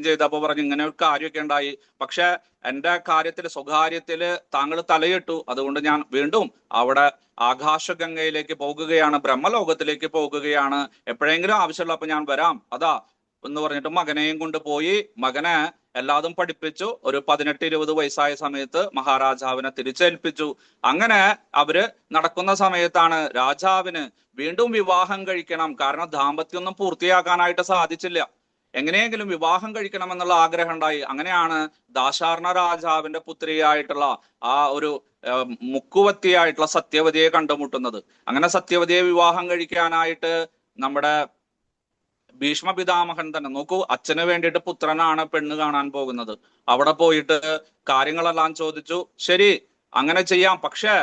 ചെയ്തപ്പോ പറഞ്ഞു ഇങ്ങനെ ഒരു കാര്യമൊക്കെ ഉണ്ടായി, പക്ഷെ എന്റെ കാര്യത്തില്, സ്വകാര്യത്തില് താങ്കൾ തലയിട്ടു, അതുകൊണ്ട് ഞാൻ വീണ്ടും അവിടെ ആകാശഗംഗയിലേക്ക് പോകുകയാണ്, ബ്രഹ്മലോകത്തിലേക്ക് പോകുകയാണ്, എപ്പോഴെങ്കിലും ആവശ്യമുള്ളപ്പോ ഞാൻ വരാം, അതാ എന്ന് പറഞ്ഞിട്ട് മകനെയും കൊണ്ട് പോയി. മകനെ എല്ലാതും പഠിപ്പിച്ചു. ഒരു 18-20 വയസ്സായ സമയത്ത് മഹാരാജാവിനെ തിരിച്ചേൽപ്പിച്ചു. അങ്ങനെ അവര് നടക്കുന്ന സമയത്താണ് രാജാവിന് വീണ്ടും വിവാഹം കഴിക്കണം. കാരണം ദാമ്പത്യമൊന്നും പൂർത്തിയാക്കാനായിട്ട് സാധിച്ചില്ല. എങ്ങനെയെങ്കിലും വിവാഹം കഴിക്കണം എന്നുള്ള ആഗ്രഹം ഉണ്ടായി. അങ്ങനെയാണ് ദാശാർണ രാജാവിന്റെ പുത്രിയായിട്ടുള്ള ആ ഒരു മുക്കുവത്തിയായിട്ടുള്ള സത്യവതിയെ കണ്ടുമുട്ടുന്നത്. അങ്ങനെ സത്യവതിയെ വിവാഹം കഴിക്കാനായിട്ട് നമ്മുടെ ഭീഷ്മ പിതാമഹൻ തന്നെ, നോക്കൂ, അച്ഛന് വേണ്ടിയിട്ട് പുത്രനാണ് പെണ്ണ് കാണാൻ പോകുന്നത്. അവിടെ പോയിട്ട് കാര്യങ്ങളെല്ലാം ചോദിച്ചു. ശരി, അങ്ങനെ ചെയ്യാം, പക്ഷെ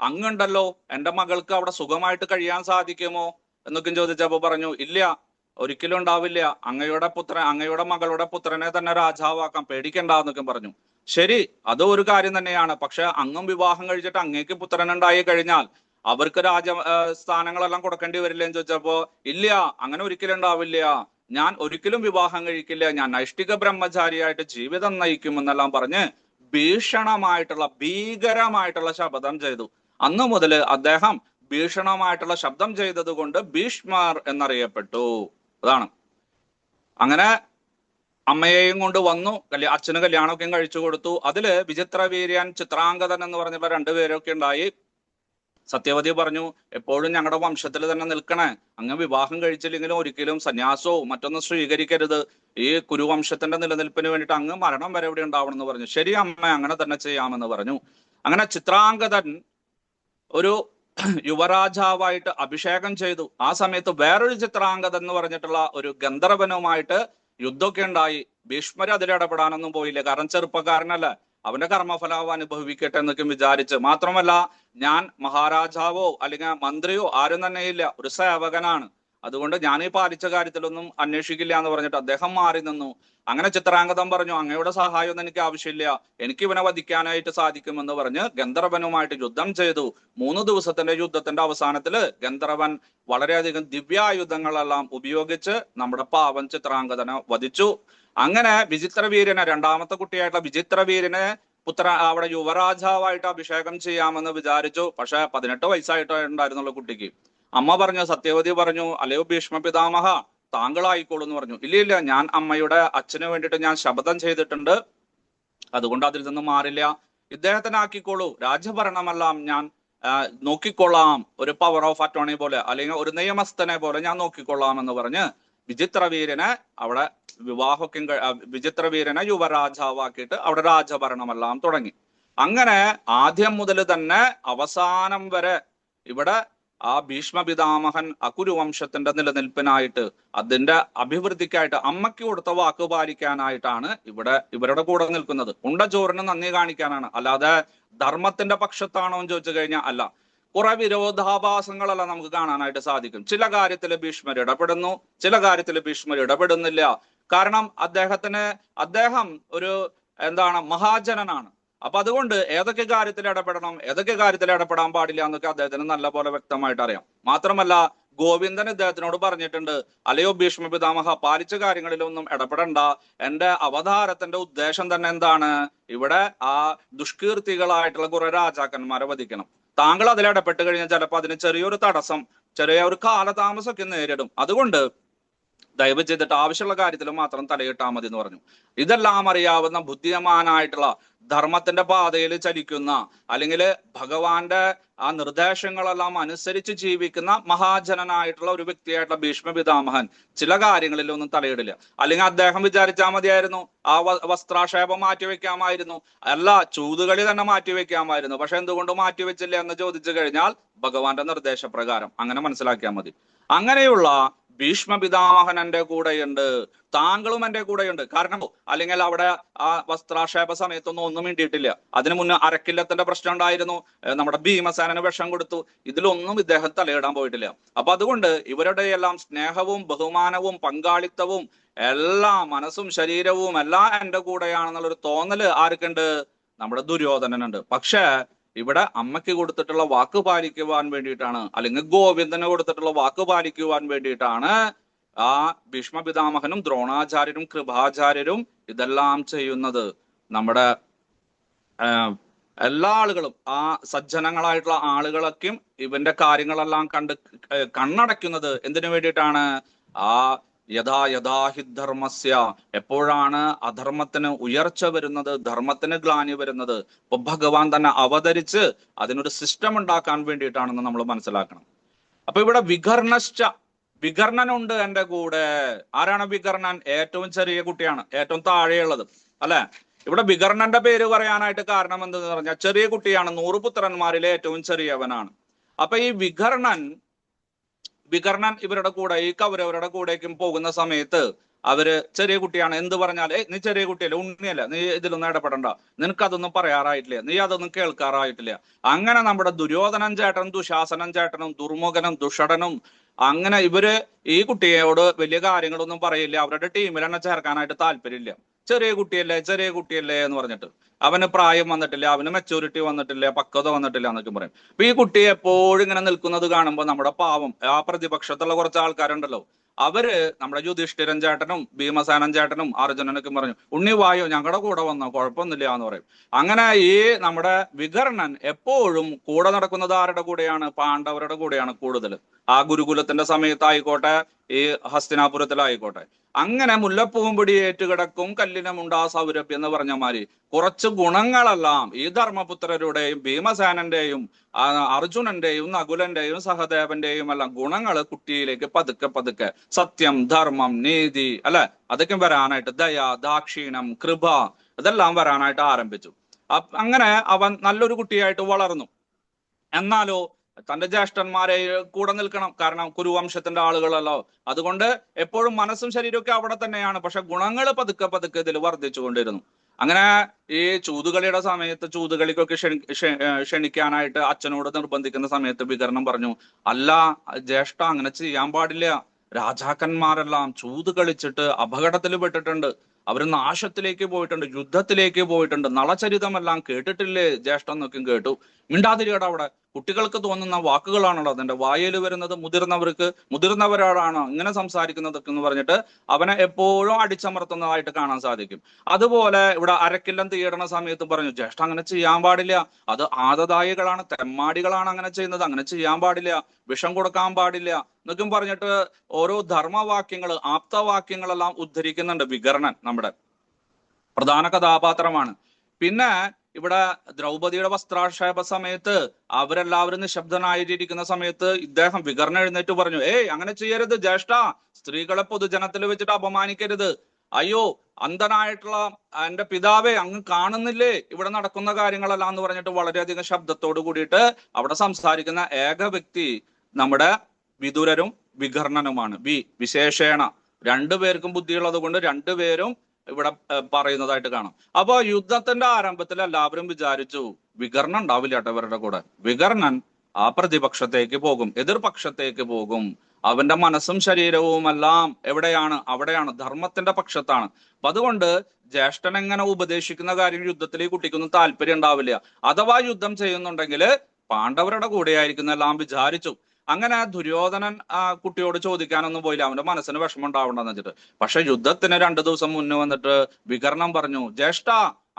അങ്ങുണ്ടല്ലോ, എന്റെ മകൾക്ക് അവിടെ സുഖമായിട്ട് കഴിയാൻ സാധിക്കുമോ എന്നൊക്കെ ചോദിച്ചപ്പോ പറഞ്ഞു, ഇല്ല, ഒരിക്കലും ഉണ്ടാവില്ല. അങ്ങയുടെ മകളുടെ പുത്രനെ തന്നെ രാജാവാക്കാം, പേടിക്കണ്ട എന്നൊക്കെ പറഞ്ഞു. ശരി, അത് ഒരു കാര്യം തന്നെയാണ്. പക്ഷെ അങ്ങും വിവാഹം കഴിച്ചിട്ട് അങ്ങേക്ക് പുത്രൻ ഉണ്ടായി കഴിഞ്ഞാൽ അവർക്ക് സ്ഥാനങ്ങളെല്ലാം കൊടുക്കേണ്ടി വരില്ല എന്ന് ചോദിച്ചപ്പോ, ഇല്ല, അങ്ങനെ ഒരിക്കലും ഉണ്ടാവില്ല, ഞാൻ ഒരിക്കലും വിവാഹം കഴിക്കില്ല, ഞാൻ നൈഷ്ഠിക ബ്രഹ്മചാരിയായിട്ട് ജീവിതം നയിക്കുമെന്നെല്ലാം പറഞ്ഞ് ഭീകരമായിട്ടുള്ള ശപഥം ചെയ്തു. അന്നു മുതൽ അദ്ദേഹം ഭീഷണമായിട്ടുള്ള ശബ്ദം ചെയ്തത് കൊണ്ട് ഭീഷ്മർ എന്നറിയപ്പെട്ടു. അതാണ്. അങ്ങനെ അമ്മയെയും കൊണ്ട് വന്നു. അച്ഛന് കല്യാണമൊക്കെ കഴിച്ചു കൊടുത്തു. അതില് വിചിത്രവീര്യൻ, ചിത്രാംഗതൻ എന്ന് പറഞ്ഞിട്ടുള്ള 2 പേരൊക്കെ ഉണ്ടായി. സത്യവതി പറഞ്ഞു, എപ്പോഴും ഞങ്ങളുടെ വംശത്തിൽ തന്നെ നിൽക്കണേ, അങ്ങ് വിവാഹം കഴിച്ചില്ലെങ്കിലും ഒരിക്കലും സന്യാസവും മറ്റൊന്നും സ്വീകരിക്കരുത്, ഈ കുരുവംശത്തിന്റെ നിലനിൽപ്പിന് വേണ്ടിയിട്ട് അങ്ങ് മരണം വരെ ഇവിടെ ഉണ്ടാവണം എന്ന് പറഞ്ഞു. ശരി അമ്മ, അങ്ങനെ തന്നെ ചെയ്യാമെന്ന് പറഞ്ഞു. അങ്ങനെ ചിത്രാംഗതൻ ഒരു യുവരാജാവായിട്ട് അഭിഷേകം ചെയ്തു. ആ സമയത്ത് വേറൊരു ചിത്രാംഗതൻ എന്ന് പറഞ്ഞിട്ടുള്ള ഒരു ഗന്ധർവനുമായിട്ട് യുദ്ധമൊക്കെ ഉണ്ടായി. ഭീഷ്മര് അതിലിടപെടാനൊന്നും പോയില്ല, കാരണം ചെറുപ്പക്കാരനല്ല, അവന്റെ കർമ്മഫലം അനുഭവിക്കട്ടെ എന്നൊക്കെ വിചാരിച്ച്. മാത്രമല്ല, ഞാൻ മഹാരാജാവോ അല്ലെങ്കിൽ മന്ത്രിയോ ആരും തന്നെയില്ല, ഒരു സേവകനാണ്, അതുകൊണ്ട് ഞാൻ ഈ പാലിച്ച കാര്യത്തിലൊന്നും അന്വേഷിക്കില്ല എന്ന് പറഞ്ഞിട്ട് അദ്ദേഹം മാറി നിന്നു. അങ്ങനെ ചിത്രാംഗതം പറഞ്ഞു, അങ്ങയുടെ സഹായമൊന്നും എനിക്ക് ആവശ്യമില്ല, എനിക്ക് ഇവനെ വധിക്കാനായിട്ട് സാധിക്കുമെന്ന് പറഞ്ഞ് ഗന്ധർവനുമായിട്ട് യുദ്ധം ചെയ്തു. 3 ദിവസത്തിന്റെ യുദ്ധത്തിന്റെ അവസാനത്തില് ഗന്ധർവൻ വളരെയധികം ദിവ്യായുധങ്ങളെല്ലാം ഉപയോഗിച്ച് നമ്മുടെ പാവൻ ചിത്രാംഗതനെ വധിച്ചു. അങ്ങനെ വിചിത്രവീര്യനെ, 2ാമത്തെ കുട്ടിയായിട്ടുള്ള വിചിത്രവീര്യനെ അവിടെ യുവരാജാവായിട്ട് അഭിഷേകം ചെയ്യാമെന്ന് വിചാരിച്ചു. പക്ഷെ 18 വയസ്സായിട്ടോ ഉണ്ടായിരുന്നുള്ള കുട്ടിക്ക്. അമ്മ പറഞ്ഞു, സത്യവതി പറഞ്ഞു, അല്ലയോ ഭീഷ്മ പിതാമഹ, താങ്കളായിക്കോളൂ എന്ന് പറഞ്ഞു. ഇല്ല, ഞാൻ അമ്മയുടെ അച്ഛന് വേണ്ടിയിട്ട് ഞാൻ ശപഥം ചെയ്തിട്ടുണ്ട്, അതുകൊണ്ട് അതിൽ നിന്നും മാറില്ല, ഇദ്ദേഹത്തിനാക്കിക്കോളൂ, രാജ്യഭരണമെല്ലാം ഞാൻ നോക്കിക്കൊള്ളാം, ഒരു പവർ ഓഫ് അറ്റോർണി പോലെ, അല്ലെങ്കിൽ ഒരു നിയമസ്ഥനെ പോലെ ഞാൻ നോക്കിക്കൊള്ളാം എന്ന് പറഞ്ഞ് വിചിത്രവീരനെ അവിടെ വിചിത്രവീരനെ യുവരാജാവാക്കിയിട്ട് അവിടെ രാജഭരണമെല്ലാം തുടങ്ങി. അങ്ങനെ ആദ്യം മുതൽ തന്നെ അവസാനം വരെ ഇവിടെ ആ ഭീഷ്മ പിതാമഹൻ അകുരുവംശത്തിന്റെ നിലനിൽപ്പിനായിട്ട്, അതിന്റെ അഭിവൃദ്ധിക്കായിട്ട്, അമ്മയ്ക്ക് കൊടുത്ത വാക്ക് പാലിക്കാനായിട്ടാണ് ഇവരുടെ കൂടെ നിൽക്കുന്നത്. ഉണ്ട ചോറിന് നന്ദി കാണിക്കാനാണ്, അല്ലാതെ ധർമ്മത്തിന്റെ പക്ഷത്താണോ എന്ന് ചോദിച്ചു കഴിഞ്ഞാൽ അല്ല. കുറെ വിരോധാഭാസങ്ങളെല്ലാം നമുക്ക് കാണാനായിട്ട് സാധിക്കും. ചില കാര്യത്തിൽ ഭീഷ്മർ ഇടപെടുന്നു, ചില കാര്യത്തിൽ ഭീഷ്മർ ഇടപെടുന്നില്ല. കാരണം അദ്ദേഹം ഒരു മഹാജനനാണ്. അപ്പൊ അതുകൊണ്ട് ഏതൊക്കെ കാര്യത്തിൽ ഇടപെടണം, ഏതൊക്കെ കാര്യത്തിൽ ഇടപെടാൻ പാടില്ല എന്നൊക്കെ അദ്ദേഹത്തിന് നല്ല പോലെ വ്യക്തമായിട്ട് അറിയാം. മാത്രമല്ല, ഗോവിന്ദൻ ഇദ്ദേഹത്തിനോട് പറഞ്ഞിട്ടുണ്ട്, അല്ലയോ ഭീഷ്മ പിതാമഹ, പാലിച്ച കാര്യങ്ങളിലൊന്നും ഇടപെടണ്ട, എന്റെ അവതാരത്തിന്റെ ഉദ്ദേശം തന്നെ എന്താണ്, ഇവിടെ ആ ദുഷ്കീർത്തികളായിട്ടുള്ള കുറെ രാജാക്കന്മാരെ വധിക്കണം. താങ്കൾ അതിലിടപെട്ട് കഴിഞ്ഞാൽ ചിലപ്പോൾ അതിന് ചെറിയൊരു തടസ്സം, ചെറിയ ഒരു കാലതാമസമൊക്കെ നേരിടും, അതുകൊണ്ട് ദയവ് ചെയ്തിട്ട് ആവശ്യമുള്ള കാര്യത്തിൽ മാത്രം തലയിട്ടാൽ മതി എന്ന് പറഞ്ഞു. ഇതെല്ലാം അറിയാവുന്ന ബുദ്ധിമാനായിട്ടുള്ള, ധർമ്മത്തിന്റെ പാതയിൽ ചലിക്കുന്ന, അല്ലെങ്കിൽ ഭഗവാന്റെ ആ നിർദ്ദേശങ്ങളെല്ലാം അനുസരിച്ച് ജീവിക്കുന്ന മഹാജനനായിട്ടുള്ള ഒരു വ്യക്തിയായിട്ടുള്ള ഭീഷ്മ പിതാമഹൻ ചില കാര്യങ്ങളിലൊന്നും തലയിടില്ല. അല്ലെങ്കിൽ അദ്ദേഹം വിചാരിച്ചാൽ മതിയായിരുന്നു, ആ വസ്ത്രാക്ഷേപം മാറ്റിവെക്കാമായിരുന്നു, അല്ല ചൂതുകളി തന്നെ മാറ്റിവെക്കാമായിരുന്നു. പക്ഷെ എന്തുകൊണ്ട് മാറ്റിവെച്ചില്ല എന്ന് ചോദിച്ചു കഴിഞ്ഞാൽ ഭഗവാന്റെ നിർദ്ദേശപ്രകാരം അങ്ങനെ മനസ്സിലാക്കിയാൽ മതി. അങ്ങനെയുള്ള ഭീഷ്മ പിതാമഹൻ എന്റെ കൂടെയുണ്ട്, താങ്കളും എന്റെ കൂടെയുണ്ട്. കാരണം അല്ലെങ്കിൽ അവിടെ ആ വസ്ത്രാക്ഷേപ സമയത്തൊന്നും ഒന്നും വേണ്ടിയിട്ടില്ല. അതിനു മുന്നേ അരക്കില്ലത്തിന്റെ പ്രശ്നം ഉണ്ടായിരുന്നു, നമ്മുടെ ഭീമസേനന് വിഷം കൊടുത്തു. ഇതിലൊന്നും ഇദ്ദേഹം തലയിടാൻ പോയിട്ടില്ല. അപ്പൊ അതുകൊണ്ട് ഇവരുടെ എല്ലാം സ്നേഹവും ബഹുമാനവും പങ്കാളിത്തവും എല്ലാം മനസ്സും ശരീരവും എല്ലാം എന്റെ കൂടെയാണെന്നുള്ളൊരു തോന്നല് ആർക്കുണ്ട്? നമ്മുടെ ദുര്യോധനനുണ്ട്. പക്ഷെ ഇവിടെ അമ്മയ്ക്ക് കൊടുത്തിട്ടുള്ള വാക്ക് പാലിക്കുവാൻ വേണ്ടിയിട്ടാണ്, അല്ലെങ്കിൽ ഗോവിന്ദന് കൊടുത്തിട്ടുള്ള വാക്ക് പാലിക്കുവാൻ വേണ്ടിയിട്ടാണ് ആ ഭീഷ്മ പിതാമഹനും ദ്രോണാചാര്യരും കൃപാചാര്യരും ഇതെല്ലാം ചെയ്യുന്നത്. നമ്മുടെ എല്ലാ ആളുകളും, ആ സജ്ജനങ്ങളായിട്ടുള്ള ആളുകളൊക്കെയും ഇവന്റെ കാര്യങ്ങളെല്ലാം കണ്ണടയ്ക്കുന്നത് എന്തിനു വേണ്ടിയിട്ടാണ്? ആ യഥാ യഥാഹി ധർമ്മസ്യ, എപ്പോഴാണ് അധർമ്മത്തിന് ഉയർച്ച വരുന്നത്, ധർമ്മത്തിന് ഗ്ലാനി വരുന്നത്, ഇപ്പൊ ഭഗവാൻ തന്നെ അവതരിച്ച് അതിനൊരു സിസ്റ്റം ഉണ്ടാക്കാൻ വേണ്ടിയിട്ടാണെന്ന് നമ്മൾ മനസ്സിലാക്കണം. അപ്പൊ ഇവിടെ വികർണശ്ച, വികർണനുണ്ട് എന്റെ കൂടെ. ആരാണ് വികർണൻ? ഏറ്റവും ചെറിയ കുട്ടിയാണ്, ഏറ്റവും താഴെയുള്ളത് അല്ലെ. ഇവിടെ വികർണന്റെ പേര് പറയാനായിട്ട് കാരണം എന്തെന്ന് പറഞ്ഞാൽ ചെറിയ കുട്ടിയാണ്, 100 പുത്രന്മാരിലെ ഏറ്റവും ചെറിയവനാണ്. അപ്പൊ ഈ വികർണൻ ഇവരുടെ കൂടെ, ഈ കൗരവരുടെ കൂടേക്കും പോകുന്ന സമയത്ത് അവര് ചെറിയ കുട്ടിയാണ്. എന്ത് പറഞ്ഞാൽ നീ ചെറിയ കുട്ടിയല്ല, ഉണ്ണിയല്ല, നീ ഇതിലൊന്നും ഇടപെടണ്ട, നിനക്ക് അതൊന്നും പറയാറായിട്ടില്ല, നീ അതൊന്നും കേൾക്കാറായിട്ടില്ല. അങ്ങനെ നമ്മുടെ ദുര്യോധനൻ ചേട്ടനും ദുശാസനൻ ചേട്ടനും ദുർമുഖനും ദുഷടനും അങ്ങനെ ഇവര് ഈ കുട്ടിയോട് വലിയ കാര്യങ്ങളൊന്നും പറയില്ല. അവരുടെ ടീമിൽ തന്നെ ചേർക്കാനായിട്ട് താല്പര്യമില്ല. ചെറിയ കുട്ടിയല്ലേ എന്ന് പറഞ്ഞിട്ട്, അവന് പ്രായം വന്നിട്ടില്ല, അവന് മെച്ചൂരിറ്റി വന്നിട്ടില്ല, പക്വത വന്നിട്ടില്ല എന്നൊക്കെ പറയും. അപ്പൊ ഈ കുട്ടി എപ്പോഴും ഇങ്ങനെ നിൽക്കുന്നത് കാണുമ്പോൾ നമ്മുടെ പാവം ആ പ്രതിപക്ഷത്തുള്ള കുറച്ച് ആൾക്കാരുണ്ടല്ലോ, അവര് നമ്മുടെ യുധിഷ്ഠിരൻ ചേട്ടനും ഭീമസേനൻ ചേട്ടനും അർജുനനൊക്കെ പറഞ്ഞു, ഉണ്ണി വായോ ഞങ്ങളുടെ കൂടെ വന്നോ, കുഴപ്പമൊന്നുമില്ല എന്ന് പറയും. അങ്ങനെ ഈ നമ്മുടെ വികർണൻ എപ്പോഴും കൂടെ നടക്കുന്നത് ആരുടെ കൂടെയാണ്? പാണ്ഡവരുടെ കൂടെയാണ് കൂടുതൽ. ആ ഗുരുകുലത്തിന്റെ സമയത്തായിക്കോട്ടെ, ഈ ഹസ്തിനാപുരത്തിലായിക്കോട്ടെ. അങ്ങനെ മുല്ലപ്പൂവും പിടി ഏറ്റുകിടക്കും കല്ലിനമുണ്ടാ സൗരഭ്യം എന്ന് പറഞ്ഞ മാതിരി കുറച്ച് ഗുണങ്ങളെല്ലാം ഈ ധർമ്മപുത്രരുടെയും ഭീമസേനന്റെയും അർജുനന്റെയും നകുലന്റെയും സഹദേവന്റെയും എല്ലാം ഗുണങ്ങൾ കുട്ടിയിലേക്ക് പതുക്കെ പതുക്കെ, സത്യം, ധർമ്മം, നീതി അല്ലെ, അതൊക്കെ വരാനായിട്ട്, ദയ, ദാക്ഷിണം, കൃപ, ഇതെല്ലാം വരാനായിട്ട് ആരംഭിച്ചു. അങ്ങനെ അവൻ നല്ലൊരു കുട്ടിയായിട്ട് വളർന്നു. എന്നാലോ തന്റെ ജ്യേഷ്ഠന്മാരെ കൂടെ നിൽക്കണം, കാരണം കുരുവംശത്തിന്റെ ആളുകളല്ലോ. അതുകൊണ്ട് എപ്പോഴും മനസ്സും ശരീരമൊക്കെ അവിടെ തന്നെയാണ്, പക്ഷെ ഗുണങ്ങൾ പതുക്കെ പതുക്കെ ഇതിൽ വർദ്ധിച്ചു കൊണ്ടിരുന്നു. അങ്ങനെ ഈ ചൂതുകളിയുടെ സമയത്ത്, ചൂതുകളിക്കൊക്കെ ക്ഷണിക്കാനായിട്ട് അച്ഛനോട് നിർബന്ധിക്കുന്ന സമയത്ത് വികർണം പറഞ്ഞു, അല്ല ജ്യേഷ്ഠ, അങ്ങനെ ചെയ്യാൻ പാടില്ല. രാജാക്കന്മാരെല്ലാം ചൂത് കളിച്ചിട്ട് അപകടത്തിൽ പെട്ടിട്ടുണ്ട്, അവര് നാശത്തിലേക്ക് പോയിട്ടുണ്ട്, യുദ്ധത്തിലേക്ക് പോയിട്ടുണ്ട്, നളചരിതമെല്ലാം കേട്ടിട്ടില്ലേ ജ്യേഷ്ഠൻ എന്നൊക്കെ കേട്ടു. മിണ്ടാതിരിയുടെ അവിടെ, കുട്ടികൾക്ക് തോന്നുന്ന വാക്കുകളാണല്ലോ അതിന്റെ വായിൽ വരുന്നത്, മുതിർന്നവരോടാണ് ഇങ്ങനെ സംസാരിക്കുന്നതൊക്കെ എന്ന് പറഞ്ഞിട്ട് അവനെ എപ്പോഴും അടിച്ചമർത്തുന്നതായിട്ട് കാണാൻ സാധിക്കും. അതുപോലെ ഇവിടെ അരക്കില്ലം തീയിടണ സമയത്ത് പറഞ്ഞു, ജ്യേഷ്ഠ അങ്ങനെ ചെയ്യാൻ പാടില്ല, അത് ആദതായികളാണ്, തെമ്മാടികളാണ് അങ്ങനെ ചെയ്യുന്നത്, അങ്ങനെ ചെയ്യാൻ പാടില്ല, വിഷം കൊടുക്കാൻ പാടില്ല എന്നൊക്കെ പറഞ്ഞിട്ട് ഓരോ ധർമ്മവാക്യങ്ങൾ, ആപ്തവാക്യങ്ങളെല്ലാം ഉദ്ധരിക്കുന്നുണ്ട് വികർണൻ. നമ്മുടെ പ്രധാന കഥാപാത്രമാണ്. പിന്നെ ഇവിടെ ദ്രൗപദിയുടെ വസ്ത്രാക്ഷേപ സമയത്ത് അവരെല്ലാവരും നിശബ്ദനായിരിക്കുന്ന സമയത്ത് ഇദ്ദേഹം വികർണൻ എഴുന്നേറ്റ് പറഞ്ഞു, അങ്ങനെ ചെയ്യരുത് ജ്യേഷ്ഠ, സ്ത്രീകളെ പൊതുജനത്തിൽ വെച്ചിട്ട് അപമാനിക്കരുത്. അയ്യോ അന്ധനായിട്ടുള്ള എന്റെ പിതാവേ, അങ്ങ് കാണുന്നില്ലേ ഇവിടെ നടക്കുന്ന കാര്യങ്ങളെല്ലാം എന്ന് പറഞ്ഞിട്ട് വളരെയധികം ശബ്ദത്തോട് കൂടിയിട്ട് അവിടെ സംസാരിക്കുന്ന ഏക വ്യക്തി നമ്മുടെ വിദുരരും വികർണനുമാണ്. വിശേഷേണ രണ്ടുപേർക്കും ബുദ്ധിയുള്ളത് കൊണ്ട് രണ്ടുപേരും ഇവിടെ പറയുന്നതായിട്ട് കാണാം. അപ്പൊ യുദ്ധത്തിന്റെ ആരംഭത്തിൽ എല്ലാവരും വിചാരിച്ചു വികർണൻ ഉണ്ടാവില്ല കേട്ടോ ഇവരുടെ കൂടെ. വികർണൻ ആ പ്രതിപക്ഷത്തേക്ക് പോകും, എതിർപക്ഷത്തേക്ക് പോകും. അവന്റെ മനസ്സും ശരീരവും എല്ലാം എവിടെയാണ്? അവിടെയാണ്, ധർമ്മത്തിന്റെ പക്ഷത്താണ്. അപ്പൊ അതുകൊണ്ട് ജ്യേഷ്ഠൻ എങ്ങനെ ഉപദേശിക്കുന്ന കാര്യം യുദ്ധത്തിൽ ഈ കുട്ടിക്കൊന്നും താല്പര്യം ഉണ്ടാവില്ല. അഥവാ യുദ്ധം ചെയ്യുന്നുണ്ടെങ്കിൽ പാണ്ഡവരുടെ കൂടെ ആയിരിക്കും എല്ലാം വിചാരിച്ചു. അങ്ങനെ ദുര്യോധനൻ കുട്ടിയോട് ചോദിക്കാനൊന്നും പോയില്ല, അവന്റെ മനസ്സിന് വിഷമം ഉണ്ടാവണ്ടെന്ന് വെച്ചിട്ട്. പക്ഷെ യുദ്ധത്തിന് 2 ദിവസം മുന്നേ വന്നിട്ട് വികർണം പറഞ്ഞു, ജ്യേഷ്ഠ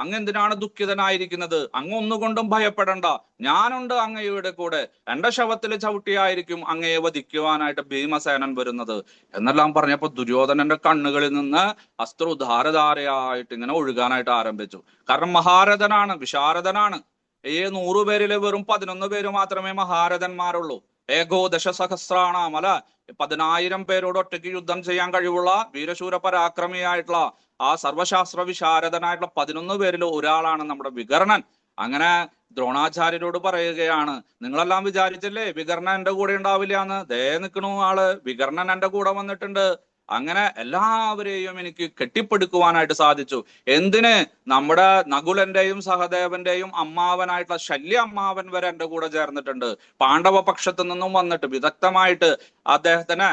അങ്ങ് എന്തിനാണ് ദുഃഖിതനായിരിക്കുന്നത്? അങ്ങ് ഒന്നുകൊണ്ടും ഭയപ്പെടണ്ട, ഞാനുണ്ട് അങ്ങയുടെ കൂടെ. എന്റെ ശവത്തിൽ ചവിട്ടിയായിരിക്കും അങ്ങയെ വധിക്കുവാനായിട്ട് ഭീമസേനൻ വരുന്നത് എന്നെല്ലാം പറഞ്ഞപ്പോ ദുര്യോധനന്റെ കണ്ണുകളിൽ നിന്ന് അസ്ത്രു ധാരധാരയായിട്ട് ഇങ്ങനെ ഒഴുകാനായിട്ട് ആരംഭിച്ചു. കാരണം മഹാരഥനാണ്, വിശാരദനാണ്. ഈ 100 പേരില് വെറും 11 പേര് മാത്രമേ മഹാരഥന്മാരുള്ളൂ. ഏകോദശ സഹസ്രാണാം, അല്ല 10,000 പേരോട് ഒറ്റയ്ക്ക് യുദ്ധം ചെയ്യാൻ കഴിവുള്ള വീരശൂര പരാക്രമിയായിട്ടുള്ള ആ സർവശാസ്ത്ര വിശാരദനായിട്ടുള്ള 11 പേരിൽ ഒരാളാണ് നമ്മുടെ വികർണൻ. അങ്ങനെ ദ്രോണാചാര്യരോട് പറയുകയാണ്, നിങ്ങളെല്ലാം വിചാരിച്ചല്ലേ വികർണൻ എന്റെ കൂടെ ഉണ്ടാവില്ല എന്ന്. ദേ നിൽക്കണു ആള്, വികർണൻ എന്റെ കൂടെ വന്നിട്ടുണ്ട്. അങ്ങനെ എല്ലാവരെയും എനിക്ക് കെട്ടിപ്പടുക്കുവാനായിട്ട് സാധിച്ചു. എന്തിന്? നമ്മുടെ നകുലന്റെയും സഹദേവന്റെയും അമ്മാവനായിട്ടുള്ള ശല്യ അമ്മാവൻ വരെ എന്റെ കൂടെ ചേർന്നിട്ടുണ്ട്. പാണ്ഡവ പക്ഷത്തു നിന്നും വന്നിട്ട് വിദഗ്ധമായിട്ട് അദ്ദേഹത്തിന്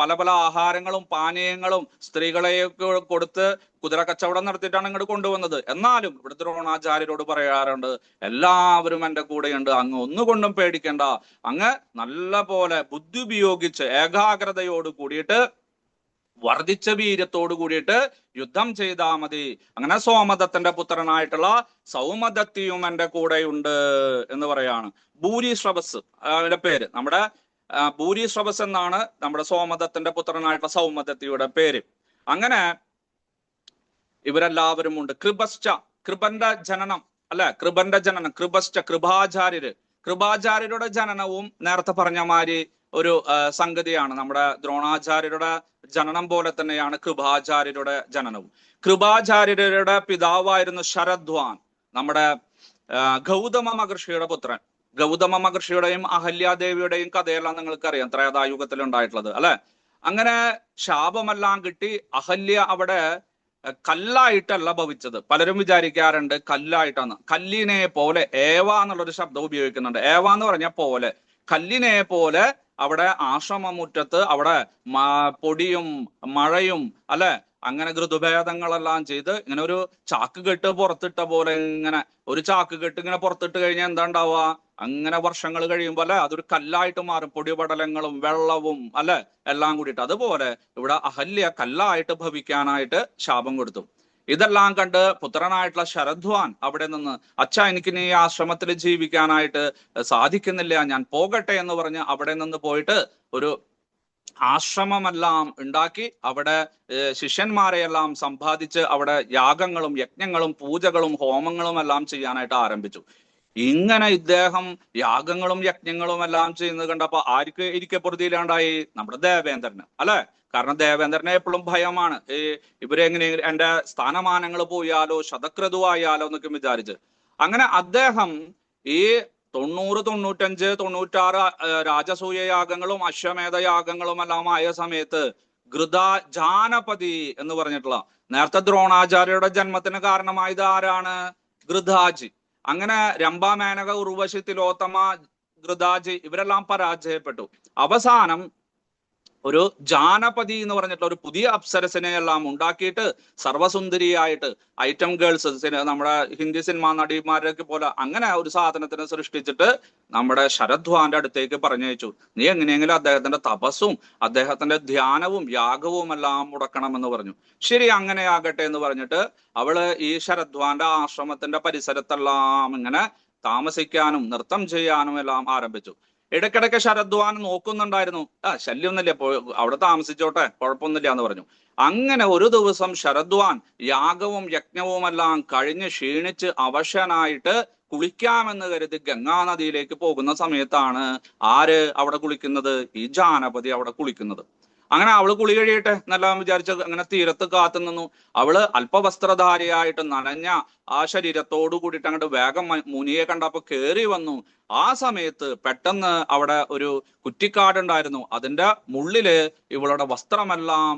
പല പല ആഹാരങ്ങളും പാനീയങ്ങളും സ്ത്രീകളെയൊക്കെ കൊടുത്ത് കുതിര കച്ചവടം നടത്തിയിട്ടാണ് ഇങ്ങോട്ട് കൊണ്ടുവന്നത്. എന്നാലും ഇവിടെ ദ്രോണാചാര്യരോട് പറയാറുണ്ട്, എല്ലാവരും എന്റെ കൂടെയുണ്ട്, അങ്ങ് ഒന്നുകൊണ്ടും പേടിക്കണ്ട, അങ്ങ് നല്ല പോലെ ബുദ്ധി ഉപയോഗിച്ച് ഏകാഗ്രതയോട് കൂടിയിട്ട് വർദ്ധിച്ച വീര്യത്തോട് കൂടിയിട്ട് യുദ്ധം ചെയ്താൽ മതി. അങ്ങനെ സോമദത്തന്റെ പുത്രനായിട്ടുള്ള സൗമദത്തിയും എന്റെ കൂടെയുണ്ട് എന്ന് പറയാണ്. ഭൂരിശ്രവസ് അവന്റെ പേര്, നമ്മുടെ ഭൂരിശ്രവസ് എന്നാണ് നമ്മുടെ സോമദത്തന്റെ പുത്രനായിട്ടുള്ള സൗമദത്തിയുടെ പേര്. അങ്ങനെ ഇവരെല്ലാവരും ഉണ്ട്. കൃപശ്ച, കൃപന്റെ ജനനം അല്ലെ, കൃപന്റെ ജനനം, കൃപശ്ച കൃപാചാര്യരുടെ ജനനവും നേരത്തെ പറഞ്ഞ മാതിരി ഒരു സംഗതിയാണ്. നമ്മുടെ ദ്രോണാചാര്യരുടെ ജനനം പോലെ തന്നെയാണ് കൃപാചാര്യരുടെ ജനനവും. കൃപാചാര്യരുടെ പിതാവായിരുന്നു ശരദ്വാൻ, നമ്മുടെ ഗൗതമ മഹർഷിയുടെ പുത്രൻ. ഗൗതമ മഹർഷിയുടെയും അഹല്യാദേവിയുടെയും കഥയെല്ലാം നിങ്ങൾക്കറിയാം, ത്രേതായുഗത്തിൽ ഉണ്ടായിട്ടുള്ളത് അല്ലെ. അങ്ങനെ ശാപമെല്ലാം കിട്ടി അഹല്യ അവിടെ കല്ലായിട്ടല്ല ഭവിച്ചത്. പലരും വിചാരിക്കാറുണ്ട് കല്ലായിട്ടാണ്. കല്ലിനെ പോലെ, ഏവ എന്നുള്ളൊരു ശബ്ദം ഉപയോഗിക്കുന്നുണ്ട്. ഏവ എന്ന് പറഞ്ഞ പോലെ, കല്ലിനെ പോലെ അവിടെ ആശ്രമമുറ്റത്ത് അവിടെ പൊടിയും മഴയും അല്ലെ, അങ്ങനെ ഋതുഭേദങ്ങളെല്ലാം ചെയ്ത് ഇങ്ങനെ ഒരു ചാക്ക് കെട്ട് പുറത്തിട്ട പോലെ, ഇങ്ങനെ ഒരു ചാക്ക് കെട്ട് ഇങ്ങനെ പുറത്തിട്ട് കഴിഞ്ഞാൽ എന്താ ഉണ്ടാവുക? അങ്ങനെ വർഷങ്ങൾ കഴിയുമ്പോൾ അല്ലെ അതൊരു കല്ലായിട്ട് മാറും, പൊടിപടലങ്ങളും വെള്ളവും അല്ലെ എല്ലാം കൂടിയിട്ട്. അതുപോലെ ഇവിടെ അഹല്യ കല്ലായിട്ട് ഭവിക്കാനായിട്ട് ശാപം കൊടുത്തു. ഇതെല്ലാം കണ്ട് പുത്രനായിട്ടുള്ള ശരദ്വാൻ അവിടെ നിന്ന്, അച്ഛാ എനിക്ക് ഈ ആശ്രമത്തിൽ ജീവിക്കാനായിട്ട് സാധിക്കുന്നില്ല, ഞാൻ പോകട്ടെ എന്ന് പറഞ്ഞ് അവിടെ നിന്ന് പോയിട്ട് ഒരു ആശ്രമമെല്ലാം ഉണ്ടാക്കി അവിടെ ശിഷ്യന്മാരെയെല്ലാം സമ്പാദിച്ച് അവിടെ യാഗങ്ങളും യജ്ഞങ്ങളും പൂജകളും ഹോമങ്ങളും എല്ലാം ചെയ്യാനായിട്ട് ആരംഭിച്ചു. ഇങ്ങനെ ഇദ്ദേഹം യാഗങ്ങളും യജ്ഞങ്ങളും എല്ലാം ചെയ്യുന്നത് കണ്ടപ്പോ ആർക്ക് ഇരിക്കപ്പുറത്തിയില്ലാണ്ടായി? നമ്മുടെ ദേവേന്ദ്രന് അല്ലെ. കാരണം ദേവേന്ദ്രനെ എപ്പോഴും ഭയമാണ്, ഇവരെങ്ങനെ എന്റെ സ്ഥാനമാനങ്ങൾ പോയാലോ ശതക്രതുവായാലോ എന്നൊക്കെ വിചാരിച്ച്. അങ്ങനെ അദ്ദേഹം ഈ 90, 95, 96 രാജസൂയ യാഗങ്ങളും അശ്വമേധ യാഗങ്ങളും എല്ലാം ആയ സമയത്ത് ജാനപതി എന്ന് പറഞ്ഞിട്ടുള്ള, നേരത്തെ ദ്രോണാചാര്യരുടെ ജന്മത്തിന് കാരണമായത് ആരാണ്? ഗൃധാജി. അങ്ങനെ രംഭാമേനക, ഉർവശി, തിലോത്തമ, ഗൃധാജി ഇവരെല്ലാം പരാജയപ്പെട്ടു. അവസാനം ഒരു ജാനപതി എന്ന് പറഞ്ഞിട്ടുള്ള ഒരു പുതിയ അപ്സരസിനെ എല്ലാം ഉണ്ടാക്കിയിട്ട് സർവസുന്ദരിയായിട്ട് ഐറ്റം ഗേൾസ്, നമ്മുടെ ഹിന്ദി സിനിമാ നടിമാരൊക്കെ പോലെ അങ്ങനെ ഒരു സാധനത്തിനെ സൃഷ്ടിച്ചിട്ട് നമ്മുടെ ശരദ്വാന്റെ അടുത്തേക്ക് പറഞ്ഞയച്ചു. നീ എങ്ങനെയെങ്കിലും അദ്ദേഹത്തിന്റെ തപസ്സും അദ്ദേഹത്തിന്റെ ധ്യാനവും യാഗവും എല്ലാം മുടക്കണമെന്ന് പറഞ്ഞു. ശരി, അങ്ങനെ ആകട്ടെ എന്ന് പറഞ്ഞിട്ട് അവള് ഈ ശരദ്വാന്റെ ആശ്രമത്തിന്റെ പരിസരത്തെല്ലാം ഇങ്ങനെ താമസിക്കാനും നൃത്തം ചെയ്യാനും എല്ലാം ആരംഭിച്ചു. ഇടയ്ക്കിടയ്ക്ക് ശരദ്വാൻ നോക്കുന്നുണ്ടായിരുന്നു, ശല്യമൊന്നുമില്ല, അവിടെ താമസിച്ചോട്ടെ, കുഴപ്പമൊന്നുമില്ല എന്ന് പറഞ്ഞു. അങ്ങനെ ഒരു ദിവസം ശരദ്വാൻ യാഗവും യജ്ഞവും എല്ലാം കഴിഞ്ഞ് ക്ഷീണിച്ച് അവശനായിട്ട് കുളിക്കാമെന്ന് കരുതി ഗംഗാനദിയിലേക്ക് പോകുന്ന സമയത്താണ് ആര് അവിടെ കുളിക്കുന്നത്? ഈ ജാനപതി അവിടെ കുളിക്കുന്നത്. അങ്ങനെ അവള് കുളി കഴിയട്ടെ എന്നെല്ലാം വിചാരിച്ച് അങ്ങനെ തീരത്ത് കാത്തു നിന്നു. അവള് അല്പവസ്ത്രധാരിയായിട്ട് നനഞ്ഞ ആ ശരീരത്തോടു കൂടിയിട്ട് അങ്ങോട്ട് വേഗം മുനിയെ കണ്ടപ്പോ കേറി വന്നു. ആ സമയത്ത് പെട്ടെന്ന് അവിടെ ഒരു കുറ്റിക്കാടുണ്ടായിരുന്നു, അതിന്റെ മുള്ളില് ഇവളുടെ വസ്ത്രമെല്ലാം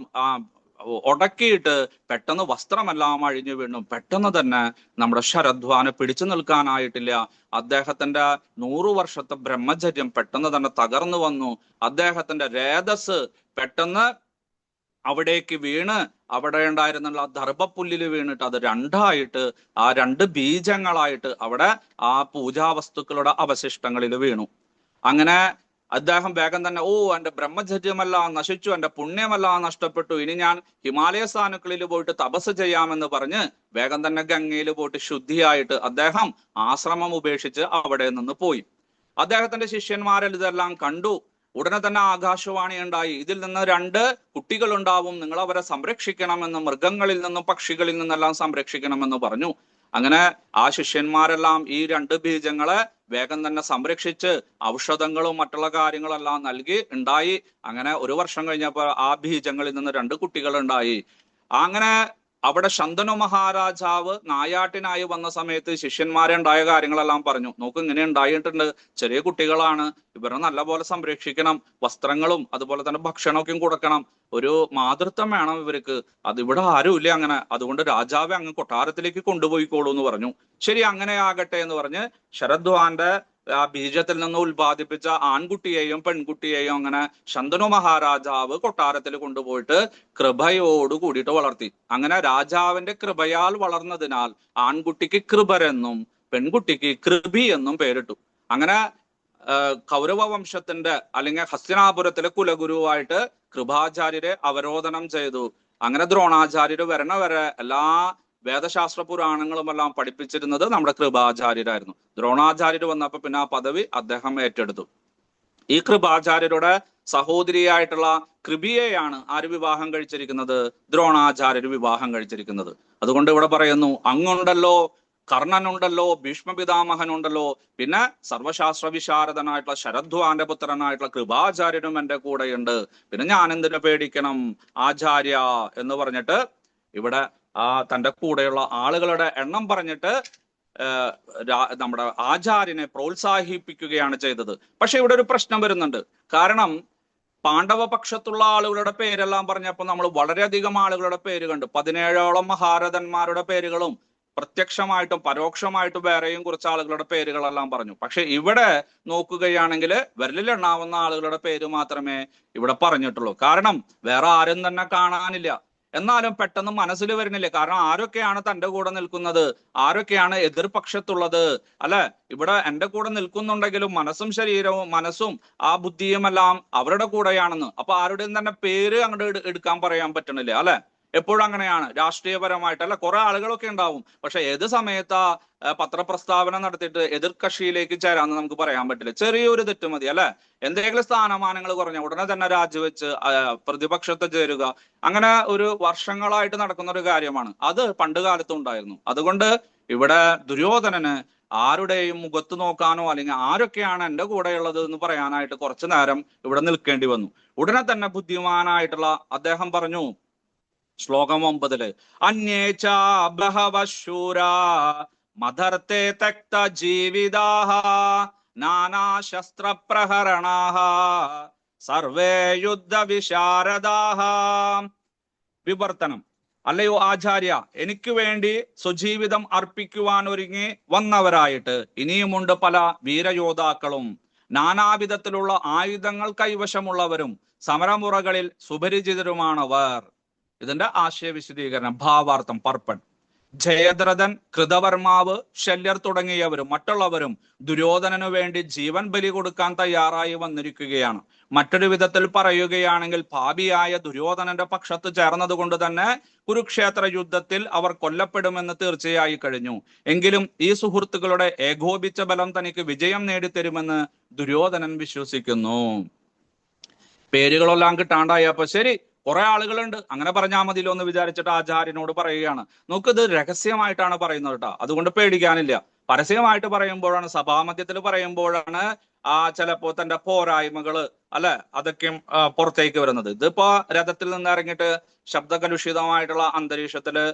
ഉടക്കിയിട്ട് പെട്ടെന്ന് വസ്ത്രമെല്ലാം അഴിഞ്ഞു വീണു. പെട്ടെന്ന് തന്നെ നമ്മുടെ ശരദ്വാന് പിടിച്ചു നിൽക്കാനായിട്ടില്ല. അദ്ദേഹത്തിന്റെ 100 വർഷത്തെ ബ്രഹ്മചര്യം പെട്ടെന്ന് തന്നെ തകർന്നു വന്നു. അദ്ദേഹത്തിന്റെ രേതസ് പെട്ടെന്ന് അവിടേക്ക് വീണ് അവിടെ ഉണ്ടായിരുന്നുള്ള ദർഭപ്പുല്ലിൽ വീണിട്ട് അത് രണ്ടായിട്ട്, ആ 2 ബീജങ്ങളായിട്ട് അവിടെ ആ പൂജാവസ്തുക്കളുടെ അവശിഷ്ടങ്ങളിൽ വീണു. അങ്ങനെ അദ്ദേഹം വേഗം തന്നെ, എന്റെ ബ്രഹ്മചര്യമെല്ലാം നശിച്ചു, എന്റെ പുണ്യമെല്ലാം നഷ്ടപ്പെട്ടു, ഇനി ഞാൻ ഹിമാലയ സ്ഥാനുക്കളിൽ പോയിട്ട് തപസ് ചെയ്യാമെന്ന് പറഞ്ഞ് വേഗം തന്നെ ഗംഗയിൽ പോയിട്ട് ശുദ്ധിയായിട്ട് അദ്ദേഹം ആശ്രമം ഉപേക്ഷിച്ച് അവിടെ നിന്ന് പോയി. അദ്ദേഹത്തിന്റെ ശിഷ്യന്മാരിൽ ഇതെല്ലാം കണ്ടു. ഉടനെ തന്നെ ആകാശവാണി ഉണ്ടായി, ഇതിൽ നിന്ന് 2 കുട്ടികൾ ഉണ്ടാവും, നിങ്ങൾ അവരെ സംരക്ഷിക്കണമെന്ന്, മൃഗങ്ങളിൽ നിന്നും പക്ഷികളിൽ നിന്നെല്ലാം സംരക്ഷിക്കണമെന്ന് പറഞ്ഞു. അങ്ങനെ ആ ശിഷ്യന്മാരെല്ലാം ഈ 2 ബീജങ്ങളെ വേഗം തന്നെ സംരക്ഷിച്ച് ഔഷധങ്ങളും മറ്റുള്ള കാര്യങ്ങളെല്ലാം നൽകി ഉണ്ടായി. അങ്ങനെ 1 വർഷം കഴിഞ്ഞപ്പോൾ ആ ബീജങ്ങളിൽ നിന്ന് 2 കുട്ടികൾ ഉണ്ടായി. അങ്ങനെ അവിടെ ശന്തനു മഹാരാജാവ് നായാട്ടിനായി വന്ന സമയത്ത് ശിഷ്യന്മാരെ ഉണ്ടായ കാര്യങ്ങളെല്ലാം പറഞ്ഞു. നോക്ക്, ഇങ്ങനെ ഉണ്ടായിട്ടുണ്ട്, ചെറിയ കുട്ടികളാണ്, ഇവരെ നല്ലപോലെ സംരക്ഷിക്കണം, വസ്ത്രങ്ങളും അതുപോലെ തന്നെ ഭക്ഷണമൊക്കെയും കൊടുക്കണം, ഒരു മാതൃത്വം വേണം ഇവർക്ക്. അതിവിടെ ആരുമില്ല അങ്ങനെ, അതുകൊണ്ട് രാജാവെ അങ്ങ് കൊട്ടാരത്തിലേക്ക് കൊണ്ടുപോയിക്കോളൂ എന്ന് പറഞ്ഞു. ശരി, അങ്ങനെ ആകട്ടെ എന്ന് പറഞ്ഞ് ശരദ്വാന്റെ ആ ബീജത്തിൽ നിന്ന് ഉത്പാദിപ്പിച്ച ആൺകുട്ടിയെയും പെൺകുട്ടിയെയും അങ്ങനെ ശന്തനു മഹാരാജാവ് കൊട്ടാരത്തിൽ കൊണ്ടുപോയിട്ട് കൃപയോട് കൂടിയിട്ട് വളർത്തി. അങ്ങനെ രാജാവിന്റെ കൃപയാൽ വളർന്നതിനാൽ ആൺകുട്ടിക്ക് കൃപരെന്നും പെൺകുട്ടിക്ക് കൃപി എന്നും പേരിട്ടു. അങ്ങനെ കൗരവ വംശത്തിന്റെ അല്ലെങ്കിൽ ഹസ്തിനാപുരത്തിലെ കുലഗുരുവായിട്ട് കൃപാചാര്യരെ അവരോധനം ചെയ്തു. അങ്ങനെ ദ്രോണാചാര്യര് വരണ വരെ എല്ലാ വേദശാസ്ത്ര പുരാണങ്ങളും എല്ലാം പഠിപ്പിച്ചിരുന്നത് നമ്മുടെ കൃപാചാര്യരായിരുന്നു. ദ്രോണാചാര്യർ വന്നപ്പോ പിന്നെ ആ പദവി അദ്ദേഹം ഏറ്റെടുത്തു. ഈ കൃപാചാര്യരുടെ സഹോദരിയായിട്ടുള്ള കൃപിയെയാണ് ആര് വിവാഹം കഴിച്ചിരിക്കുന്നത്? ദ്രോണാചാര്യർ വിവാഹം കഴിച്ചിരിക്കുന്നത്. അതുകൊണ്ട് ഇവിടെ പറയുന്നു, അങ്ങുണ്ടല്ലോ, കർണനുണ്ടല്ലോ, ഭീഷ്മപിതാമഹനുണ്ടല്ലോ, പിന്നെ സർവശാസ്ത്ര വിശാരദനായിട്ടുള്ള ശരദ്വാന്റെ പുത്രനായിട്ടുള്ള കൃപാചാര്യനും എന്റെ കൂടെയുണ്ട്, പിന്നെ ഞാൻ എന്തിനു പേടിക്കണം ആചാര്യ എന്ന് പറഞ്ഞിട്ട് ഇവിടെ തന്റെ കൂടെയുള്ള ആളുകളുടെ എണ്ണം പറഞ്ഞിട്ട് നമ്മുടെ ആചാര്യനെ പ്രോത്സാഹിപ്പിക്കുകയാണ് ചെയ്തത്. പക്ഷെ ഇവിടെ ഒരു പ്രശ്നം വരുന്നുണ്ട്. കാരണം പാണ്ഡവ പക്ഷത്തുള്ള ആളുകളുടെ പേരെല്ലാം പറഞ്ഞപ്പോൾ നമ്മൾ വളരെയധികം ആളുകളുടെ പേര് കണ്ടു. 17ഓളം മഹാരഥന്മാരുടെ പേരുകളും പ്രത്യക്ഷമായിട്ടും പരോക്ഷമായിട്ടും വേറെയും കുറച്ച് ആളുകളുടെ പേരുകളെല്ലാം പറഞ്ഞു. പക്ഷെ ഇവിടെ നോക്കുകയാണെങ്കിൽ വിരലിലെണ്ണാവുന്ന ആളുകളുടെ പേര് മാത്രമേ ഇവിടെ പറഞ്ഞിട്ടുള്ളൂ. കാരണം വേറെ ആരും തന്നെ കാണാനില്ല. എന്നാലും പെട്ടെന്ന് മനസ്സിൽ വരുന്നില്ല. കാരണം ആരൊക്കെയാണ് തൻ്റെ കൂടെ നിൽക്കുന്നത്, ആരൊക്കെയാണ് എതിർപക്ഷത്തുള്ളത്? അല്ലെ, ഇവിടെ എൻ്റെ കൂടെ നിൽക്കുന്നുണ്ടെങ്കിലും മനസ്സും ശരീരവും മനസ്സും ആ ബുദ്ധിയും എല്ലാം അവരുടെ കൂടെയാണെന്ന്. അപ്പൊ ആരുടെയും തന്നെ പേര് അങ്ങോട്ട് എടുക്കാൻ പറയാൻ പറ്റണില്ല. അല്ലെ, എപ്പോഴും അങ്ങനെയാണ് രാഷ്ട്രീയപരമായിട്ട്. അല്ല, കുറെ ആളുകളൊക്കെ ഉണ്ടാവും, പക്ഷെ ഏത് സമയത്താ പത്രപ്രസ്താവന നടത്തിയിട്ട് എതിർ കക്ഷിയിലേക്ക് ചേരാന്ന് നമുക്ക് പറയാൻ പറ്റില്ല. ചെറിയൊരു തെറ്റ് മതി, അല്ലെ, എന്തെങ്കിലും സ്ഥാനമാനങ്ങൾ കുറഞ്ഞ ഉടനെ തന്നെ രാജിവെച്ച് പ്രതിപക്ഷത്തെ ചേരുക, അങ്ങനെ ഒരു വർഷങ്ങളായിട്ട് നടക്കുന്ന ഒരു കാര്യമാണ്. അത് പണ്ട് കാലത്തും ഉണ്ടായിരുന്നു. അതുകൊണ്ട് ഇവിടെ ദുര്യോധനന് ആരുടെയും മുഖത്ത് നോക്കാനോ അല്ലെങ്കിൽ ആരൊക്കെയാണ് എൻ്റെ കൂടെയുള്ളത് എന്ന് പറയാനായിട്ട് കുറച്ചു നേരം ഇവിടെ നിൽക്കേണ്ടി വന്നു. ഉടനെ തന്നെ ബുദ്ധിമാനായിട്ടുള്ള അദ്ദേഹം പറഞ്ഞു, ശ്ലോകം 9 അന്യേച ബഹവശൂരാ മദർത്തെ തക്ത ജീവിതാഹ നാനാശസ്ത്ര പ്രഹരണാഹ സർവേ യുദ്ധ വിശാരദാഹ. വിവർത്തനം: അല്ലയോ ആചാര്യ, എനിക്ക് വേണ്ടി സ്വജീവിതം അർപ്പിക്കുവാൻ ഒരുങ്ങി വന്നവരായിട്ട് ഇനിയുമുണ്ട് പല വീരയോദ്ധാക്കളും, നാനാവിധത്തിലുള്ള ആയുധങ്ങൾ കൈവശമുള്ളവരും സമരമുറകളിൽ സുപരിചിതരുമാണവർ. ഇതിന്റെ ആശയ വിശദീകരണം, ഭാവാർത്ഥം, പർപ്പൺ. ജയദ്രഥൻ, കൃതവർമാവ്, ശല്യർ തുടങ്ങിയവരും മറ്റുള്ളവരും ദുര്യോധനനു വേണ്ടി ജീവൻ ബലി കൊടുക്കാൻ തയ്യാറായി വന്നിരിക്കുകയാണ്. മറ്റൊരു വിധത്തിൽ പറയുകയാണെങ്കിൽ പാപിയായ ദുര്യോധനന്റെ പക്ഷത്ത് ചേർന്നത് കൊണ്ട് തന്നെ കുരുക്ഷേത്ര യുദ്ധത്തിൽ അവർ കൊല്ലപ്പെടുമെന്ന് തീർച്ചയായി കഴിഞ്ഞു. എങ്കിലും ഈ സുഹൃത്തുക്കളുടെ ഏകോപിച്ച ബലം തനിക്ക് വിജയം നേടിത്തരുമെന്ന് ദുര്യോധനൻ വിശ്വസിക്കുന്നു. പേരുകളെല്ലാം കിട്ടാണ്ടായപ്പോ ശരി, കുറെ ആളുകളുണ്ട്, അങ്ങനെ പറഞ്ഞാൽ മതിയല്ലോ എന്ന് വിചാരിച്ചിട്ട് ആചാര്യനോട് പറയുകയാണ്. നോക്കിത് രഹസ്യമായിട്ടാണ് പറയുന്നത് കേട്ടോ, അതുകൊണ്ട് പേടിക്കാനില്ല. പരസ്യമായിട്ട് പറയുമ്പോഴാണ്, സഭാമധ്യത്തിൽ പറയുമ്പോഴാണ് ചിലപ്പോ തന്റെ പോരായ്മകള് അല്ലെ അതൊക്കെയും പുറത്തേക്ക് വരുന്നത്. ഇതിപ്പോ രഥത്തിൽ നിന്ന് ഇറങ്ങിയിട്ട് ശബ്ദകലുഷിതമായിട്ടുള്ള അന്തരീക്ഷത്തില്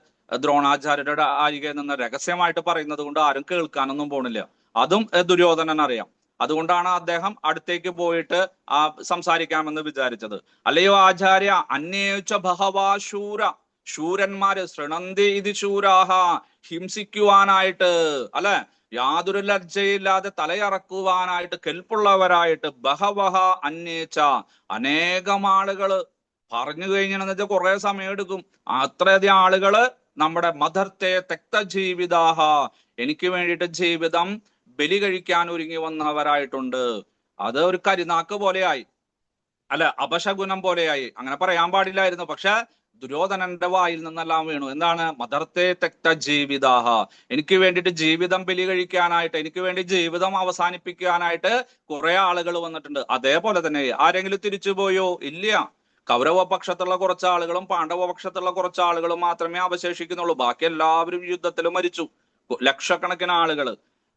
ദ്രോണാചാര്യരുടെ ആരികയിൽ നിന്ന് രഹസ്യമായിട്ട് പറയുന്നത് കൊണ്ട് ആരും കേൾക്കാനൊന്നും പോണില്ല. അതും ദുര്യോധനൻ അറിയാം. അതുകൊണ്ടാണ് അദ്ദേഹം അടുത്തേക്ക് പോയിട്ട് സംസാരിക്കാമെന്ന് വിചാരിച്ചത്. അല്ലയോ ആചാര്യ, അന്യേച്ച ബഹവാശൂര, ശൂരന്മാര് ശൃണന്തി ഇത് ശൂരാഹ, ഹിംസിക്കുവാനായിട്ട് അല്ലെ യാതൊരു ലജ്ജയില്ലാതെ തലയറക്കുവാനായിട്ട് കെൽപ്പുള്ളവരായിട്ട് ബഹവഹ അന്യേച്ച, അനേകം ആളുകള്. പറഞ്ഞു കഴിഞ്ഞാണെന്ന് വെച്ചാൽ കുറെ സമയം എടുക്കും. അത്രയധികം ആളുകള് നമ്മുടെ മദർത്തെ തെക്ത ജീവിതാഹ, എനിക്ക് വേണ്ടിയിട്ട് ജീവിതം ബലി കഴിക്കാൻ ഒരുങ്ങി വന്നവരായിട്ടുണ്ട്. അത് ഒരു കരിനാക്ക് പോലെയായി, അല്ല അപശകുനം പോലെയായി. അങ്ങനെ പറയാൻ പാടില്ലായിരുന്നു, പക്ഷെ ദുര്യോധനന്റെ വായിൽ നിന്നെല്ലാം വീണു. എന്താണ്? മദർത്തെ തെക്ത ജീവിതാഹ, എനിക്ക് വേണ്ടിയിട്ട് ജീവിതം ബലി കഴിക്കാനായിട്ട്, എനിക്ക് വേണ്ടി ജീവിതം അവസാനിപ്പിക്കാനായിട്ട് കുറെ ആളുകൾ വന്നിട്ടുണ്ട്. അതേപോലെ തന്നെ ആരെങ്കിലും തിരിച്ചുപോയോ? ഇല്ല. കൗരവ പക്ഷത്തുള്ള കുറച്ച് ആളുകളും പാണ്ഡവ പക്ഷത്തുള്ള കുറച്ച് ആളുകളും മാത്രമേ അവശേഷിക്കുന്നുള്ളൂ. ബാക്കി എല്ലാവരും യുദ്ധത്തിൽ മരിച്ചു, ലക്ഷക്കണക്കിന് ആളുകൾ.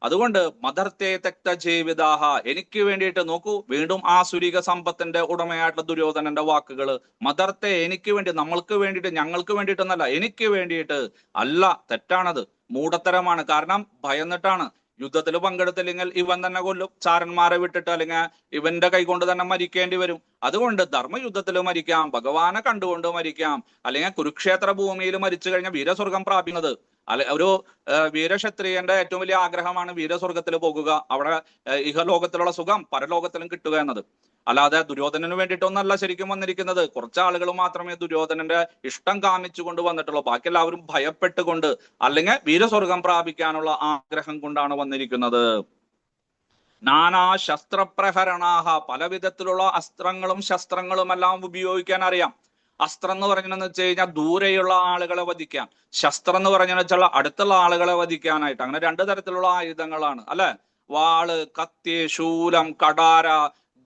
അതുകൊണ്ട് മദർത്തേ തെക്ത ജീവിതാഹ, എനിക്ക് വേണ്ടിയിട്ട് നോക്കൂ, വീണ്ടും ആ സുരിക സമ്പത്തിന്റെ ഉടമയായിട്ടുള്ള ദുര്യോധനന്റെ വാക്കുകള്. മദർത്തെ, എനിക്ക് വേണ്ടി, നമ്മൾക്ക് വേണ്ടിയിട്ട്, ഞങ്ങൾക്ക് വേണ്ടിയിട്ടൊന്നല്ല, എനിക്ക് വേണ്ടിയിട്ട് അല്ല. തെറ്റാണത്, മൂഢത്തരമാണ്. കാരണം ഭയന്നിട്ടാണ്. യുദ്ധത്തിൽ പങ്കെടുത്തില്ലെങ്കിൽ ഇവൻ തന്നെ കൊല്ലും, ചാരന്മാരെ വിട്ടിട്ട്, അല്ലെങ്കിൽ ഇവന്റെ കൈകൊണ്ട് തന്നെ മരിക്കേണ്ടി വരും. അതുകൊണ്ട് ധർമ്മയുദ്ധത്തിൽ മരിക്കാം, ഭഗവാനെ കണ്ടുകൊണ്ട് മരിക്കാം, അല്ലെങ്കിൽ കുരുക്ഷേത്ര ഭൂമിയിൽ മരിച്ചു കഴിഞ്ഞാൽ വീരസ്വർഗം പ്രാപിക്കുന്നത്. ഒരു വീരക്ഷത്രിയന്റെ ഏറ്റവും വലിയ ആഗ്രഹമാണ് വീരസ്വർഗത്തിൽ പോകുക, അവിടെ ഇഹലോകത്തിലുള്ള സുഖം പരലോകത്തിലും കിട്ടുക എന്നത്. അല്ലാതെ ദുര്യോധനന് വേണ്ടിയിട്ടൊന്നല്ല ശരിക്കും വന്നിരിക്കുന്നത്. കുറച്ച് ആളുകൾ മാത്രമേ ദുര്യോധനന്റെ ഇഷ്ടം കാമിച്ചുകൊണ്ട് വന്നിട്ടുള്ളൂ. ബാക്കി എല്ലാവരും ഭയപ്പെട്ടുകൊണ്ട്, അല്ലെങ്കിൽ വീരസ്വർഗം പ്രാപിക്കാനുള്ള ആഗ്രഹം കൊണ്ടാണ് വന്നിരിക്കുന്നത്. നാനാ ശസ്ത്രപ്രഹരണാഹ, പല വിധത്തിലുള്ള അസ്ത്രങ്ങളും ശസ്ത്രങ്ങളും എല്ലാം ഉപയോഗിക്കാൻ അറിയാം. അസ്ത്രം എന്ന് പറഞ്ഞെന്ന് വെച്ച് കഴിഞ്ഞാൽ ദൂരെയുള്ള ആളുകളെ വധിക്കാൻ, ശസ്ത്രം എന്ന് പറഞ്ഞെന്ന് വെച്ചാൽ അടുത്തുള്ള ആളുകളെ വധിക്കാനായിട്ട്. അങ്ങനെ രണ്ടു തരത്തിലുള്ള ആയുധങ്ങളാണ് അല്ലെ. വാള്, കത്തി, ശൂലം, കടാര,